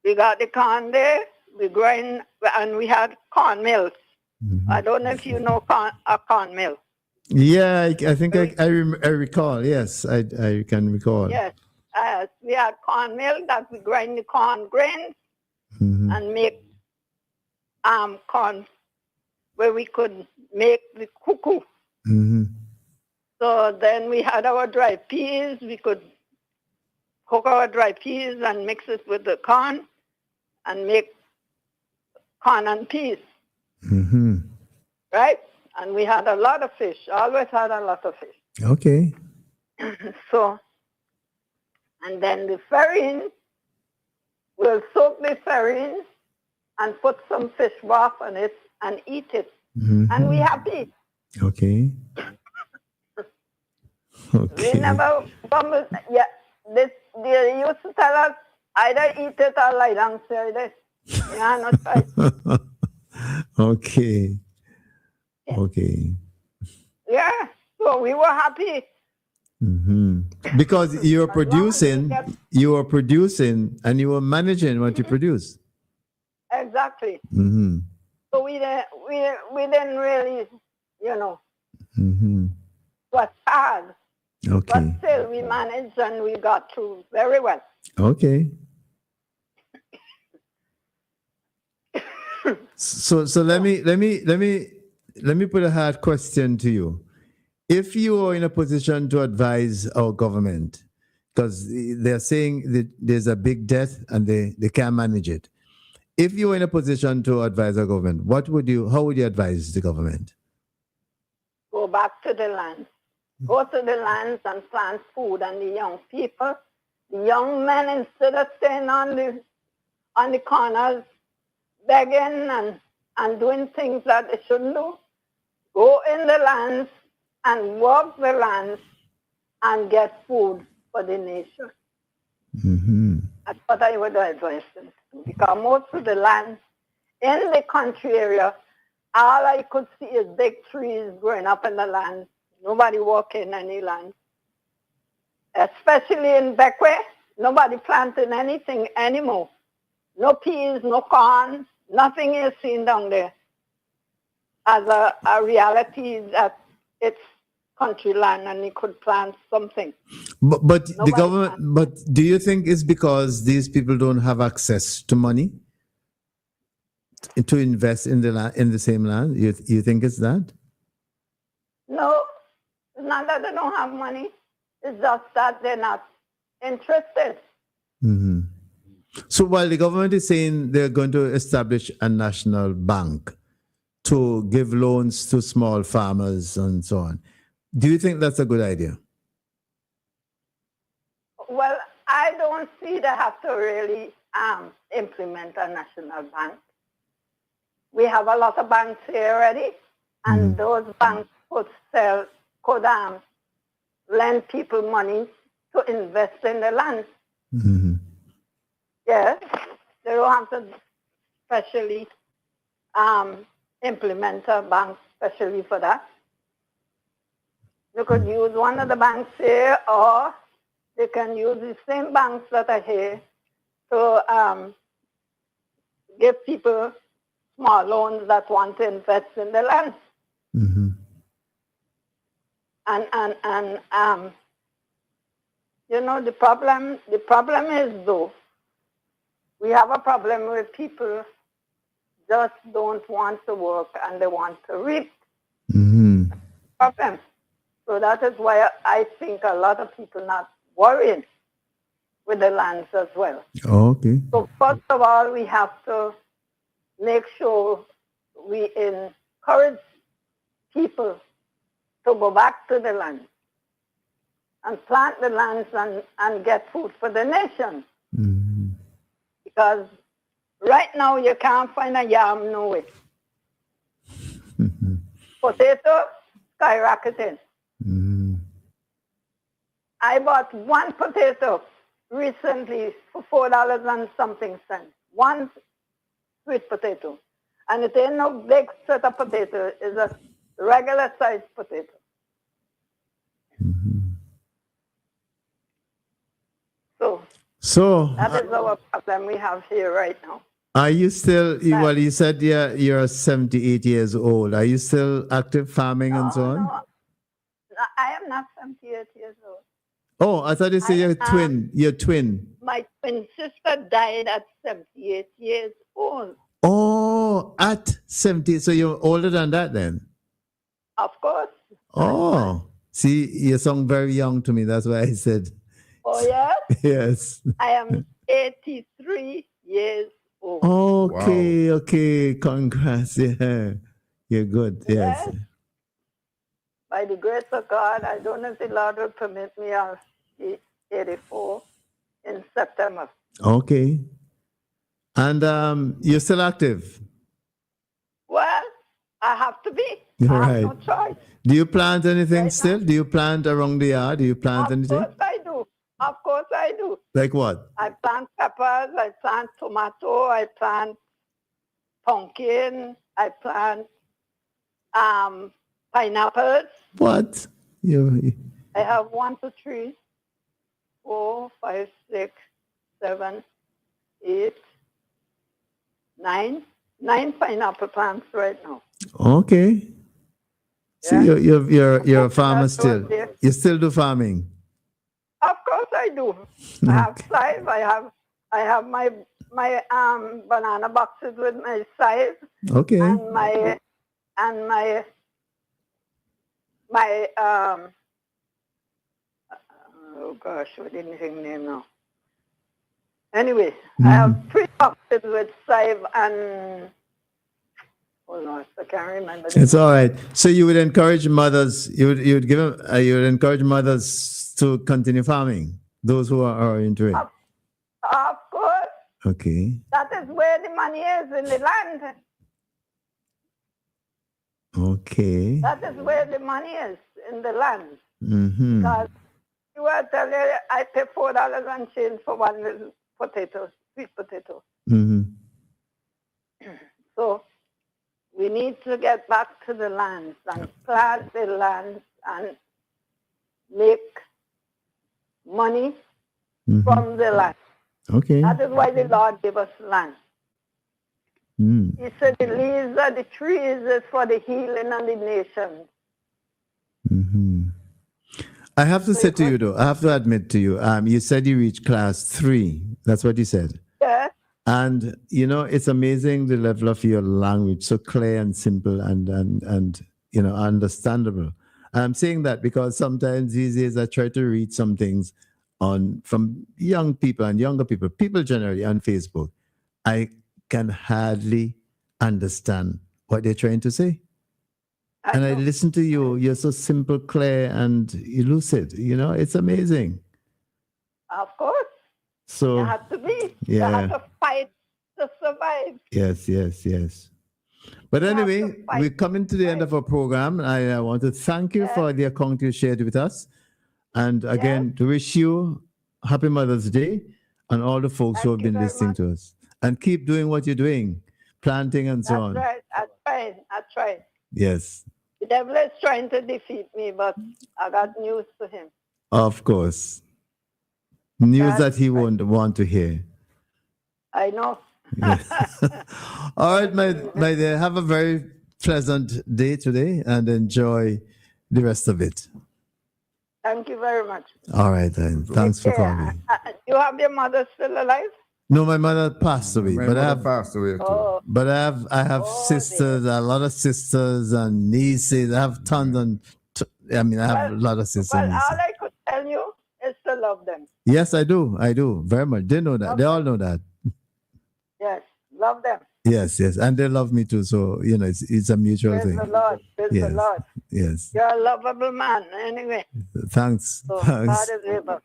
we got the corn there, we grind, and we had corn mills. Mm-hmm. I don't know if you know a corn mill. Yeah, I think I recall. Yes, I can recall. Yes, we had corn mill that we grind the corn grains and make corn where we could make the cuckoo. Mm-hmm. So then we had our dry peas. We could cook our dry peas and mix it with the corn and make corn and peas, Mm-hmm. right? And we had a lot of fish, always had a lot of fish. Okay. So, and then the ferrying, we'll soak the ferrying and put some fish broth on it and eat it. Mm-hmm. And we happy. Okay. We never, yeah, they used to tell us, either eat it or lie down beside it. Yeah, no choice. Okay. Okay. Yeah, so we were happy. Mm-hmm. Because you were producing, and you were managing what you produce. Exactly. Mm-hmm. So we didn't really, Mm-hmm. was hard. Okay. But still we managed and we got through very well. Okay. So let me put a hard question to you. If you are in a position to advise our government, because they're saying that there's a big debt and they can't manage it. If you were in a position to advise our government, how would you advise the government? Go back to the land. Go to the lands and plant food, and the young people, the young men, instead of staying on the corners begging and doing things that they shouldn't do, go in the lands and work the lands and get food for the nation. Mm-hmm. That's what I would advise them to do. Because most of the land in the country area, all I could see is big trees growing up in the land. Nobody walking any land. Especially in Beckway, nobody planting anything anymore. No peas, no corn, nothing is seen down there as a reality that it's country land and you could plant something. But the government, but do you think it's because these people don't have access to money to invest in the same land? You think it's that? No, it's not that they don't have money. It's just that they're not interested. Mm-hmm. So while the government is saying they're going to establish a national bank to give loans to small farmers and so on, do you think that's a good idea? Well, I don't see they have to really implement a national bank. We have a lot of banks here already, and those banks could lend people money to invest in the land. Mm-hmm. Yes, they don't have to specially implement a bank specially for that. You could use one of the banks here, or they can use the same banks that are here to give people small loans that want to invest in the land. Mm-hmm. And you know, the problem is, though, we have a problem with people just don't want to work and they want to reap. Mm-hmm. Problem. So that is why I think a lot of people not worried with the lands as well. Okay. So first of all, we have to make sure we encourage people to go back to the land and plant the lands and get food for the nation. Mm-hmm. Because right now you can't find a yam nowhere. Mm-hmm. Potato skyrocketing. Mm-hmm. I bought one potato recently for $4 and something cents. One sweet potato. And it ain't no big set of potato. It's a regular sized potato. Mm-hmm. So that is our problem we have here right now. Are you still, well, you said you're 78 years old. Are you still active farming and so on? No, I am not 78 years old. Oh, I thought you said you're twin. You're twin. My twin sister died at 78 years old. Oh, at 70. So you're older than that then? Of course. Oh, see, you sound very young to me. That's why I said. Oh, yes? Yes. I am 83 years old. Okay, okay. Congrats. Yeah. You're good. Yes. By the grace of God, I don't know if the Lord will permit me. I'll be 84 in September. Okay. And you're still active? Well, I have to be. All I right. have no choice. Do you plant anything still? Do you plant around the yard? Do you plant anything? Of course I do. Of course I do. Like what? I plant peppers, I plant tomato, I plant pumpkin, I plant pineapples. What? I have 1, 2, 3, 4, 5, 6, 7, 8, 9 pineapple plants right now. Okay. So you're a farmer still. You still do farming? Of course I do. I have scythe. I have my banana boxes with my scythe. Okay. And my oh gosh, what didn't think name now. Anyway, I have 3 boxes with scythe and hold on, I can't remember. It's all right. So you would encourage mothers. You would give them. You would encourage mothers to continue farming. Those who are into it. Of course. Okay. That is where the money is, in the land. Okay. That is where the money is, in the land. Mm-hmm. Because you will tell you, I pay $4 and change for one little potato, sweet potato. Mm-hmm. So we need to get back to the lands and plant the lands and make money from the land. Okay. That is why the Lord gave us land. Mm. He said the leaves of the trees is for the healing of the nations. Mm-hmm. I have to say to you, though, I have to admit to you, you said you reached class 3. That's what you said. Yes. And, you know, it's amazing the level of your language, so clear and simple and understandable. I'm saying that because sometimes these days I try to read some things from young people and younger people generally on Facebook. I can hardly understand what they're trying to say. I listen to you. You're so simple, clear, and lucid. It's amazing. Of course. So you have to be. Yeah. You have to fight to survive. Yes. But anyway, we're coming to the end of our program. I want to thank you for the account you shared with us. And again, to wish you Happy Mother's Day and all the folks who have been listening to us. And keep doing what you're doing, planting and so on. That's right. I tried. Yes, The devil is trying to defeat me, but I got news to him. of course. News that he won't want to hear. I know. All right, my dear, have a very pleasant day today and enjoy the rest of it. Thank you very much. All right, then. Thanks for calling. You have your mother still alive? No, my mother passed away, My but mother passed away too. Oh, But I have sisters, a lot of sisters and nieces. I have tons I have a lot of sisters well, and nieces. all I could tell you is to love them. Yes, I do very much. They know that. They all know that. Yes, love them. Yes, and they love me too. So it's a mutual Praise thing. the Lord. Praise the Lord. Yes. You're a lovable man, anyway. Thanks. So Thanks. God is able.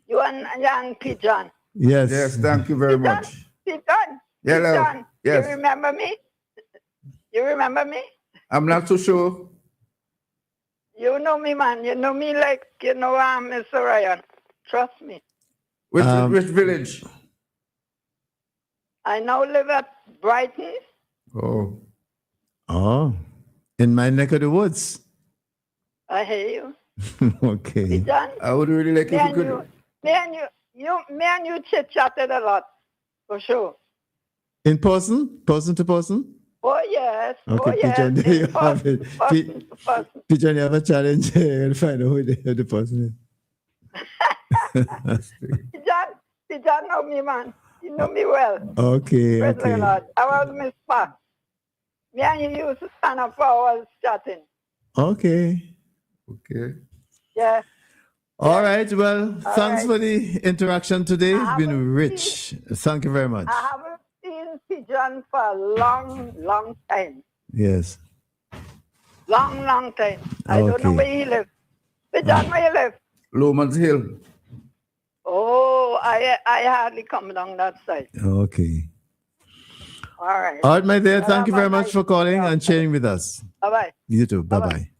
You and Pigeon. Yes, thank you very much. Pigeon. Hello. Pigeon. Yes. You remember me? You remember me? I'm not too sure. You know me, man. You know me like you know Mr. Ryan. Trust me. Which village? I now live at Brighton. Oh, in my neck of the woods. I hear you. Okay. Pigeon. I would really like Me if and you could. me and you chit-chatted a lot, for sure. In person to person? Oh, yes. Okay, oh, yes. Pigeon, there you have it. Person to person. Pigeon, you have a challenge here and find out who the person is. Pigeon know me, man. You know me well. Okay, Praise the okay. Lord. I was Miss Park. Me and you used to stand up for hours chatting. Okay. Yeah. All right. Well, All thanks right. for the interaction today. It's been rich. Thank you very much. I haven't seen Pigeon for a long, long time. Yes. Long time. I don't know Okay. where he lives. Pigeon, where you live? Lomans Hill. Oh, I hardly come down that side. Okay. All right. All right, my dear. Well, Thank you have a very much nice for calling day. and sharing with us. Bye-bye. You too. Bye-bye.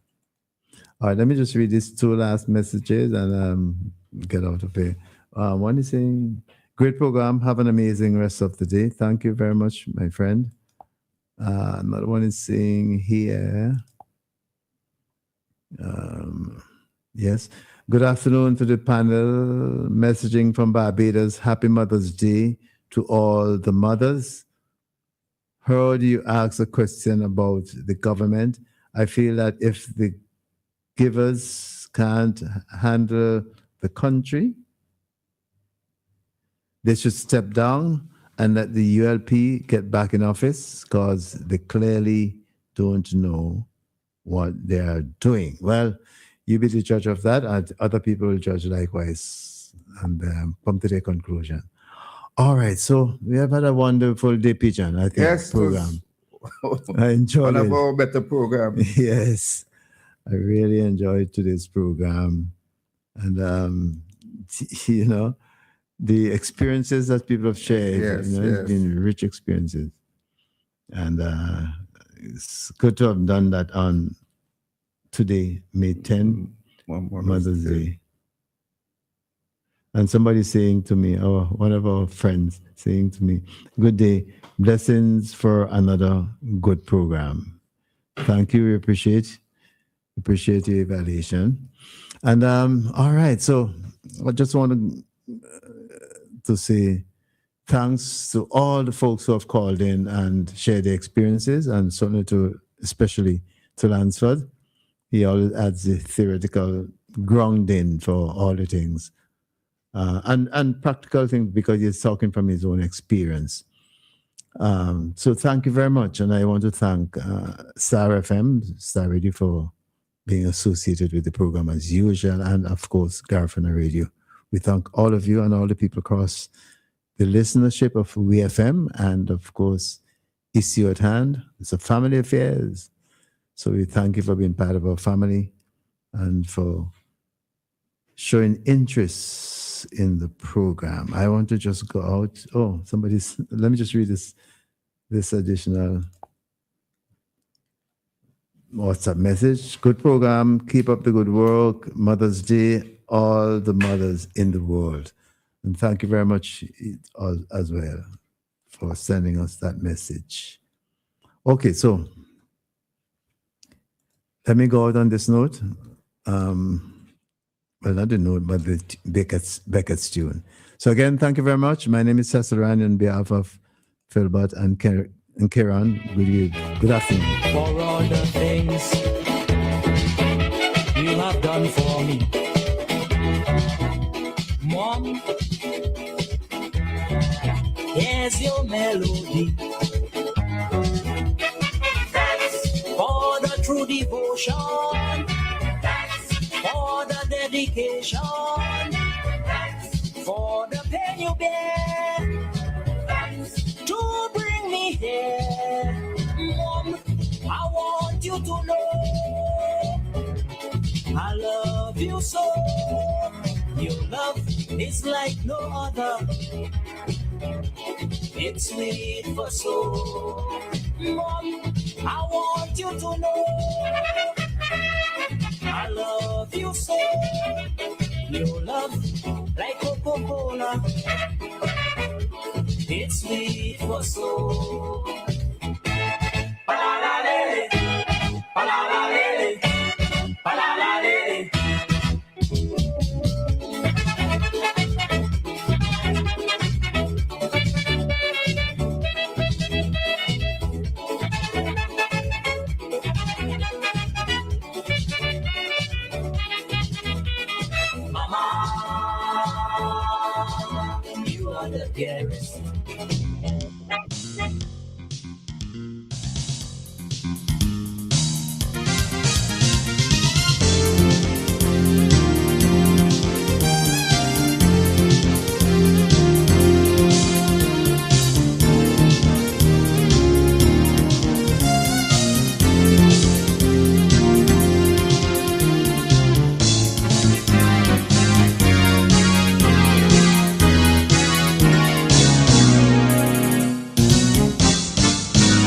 All right, let me just read these two last messages and get out of here. One is saying, great program. Have an amazing rest of the day. Thank you very much, my friend. Another one is saying here, yes. Good afternoon to the panel. Messaging from Barbados. Happy Mother's Day to all the mothers. Heard you ask a question about the government. I feel that if the givers can't handle the country, they should step down and let the ULP get back in office because they clearly don't know what they are doing. Well, you be the judge of that, and other people will judge likewise and come to their conclusion. All right, so we have had a wonderful day, Pigeon, I think, Yes, program. I enjoyed one it. of our better programs. Yes, I really enjoyed today's program. And, the experiences that people have shared, Yes, it's been rich experiences. And it's good to have done that on today, May 10, Mother's Day. And somebody saying to me, one of our friends saying to me, good day, blessings for another good program. Thank you, we appreciate your evaluation. And all right, so I just want to say thanks to all the folks who have called in and shared their experiences, and certainly especially to Lansford. He always adds the theoretical grounding for all the things. And practical things because he's talking from his own experience. So thank you very much. And I want to thank Star FM, Star Radio for being associated with the program as usual, and of course, Garfana Radio. We thank all of you and all the people across the listenership of WEFM, and of course, Issue at Hand. It's a family affair. So we thank you for being part of our family and for showing interest in the program. I want to just go out. Oh, let me just read this additional WhatsApp message. Good program. Keep up the good work. Mother's Day, all the mothers in the world. And thank you very much as well for sending us that message. Okay, so let me go out on this note. Well, not the note, but the Beckett's tune. So again, thank you very much. My name is Cecil on behalf of Philbert and Kieran. Good afternoon. For all the things you have done for me, Mom, here's your melody. Thanks for the true devotion. Thanks for the dedication. Thanks for the pain you bear. Thanks to bring me here. Mom, I want you to know I love you so. Your love is like no other. It's sweet for soul. Mom, I want you to know I love you so. Your love like Coca-Cola. It's sweet for soul. Pa-la-la-lele, pa-la-la-lele, pa-la-la-lele. Mama, you are the dearest.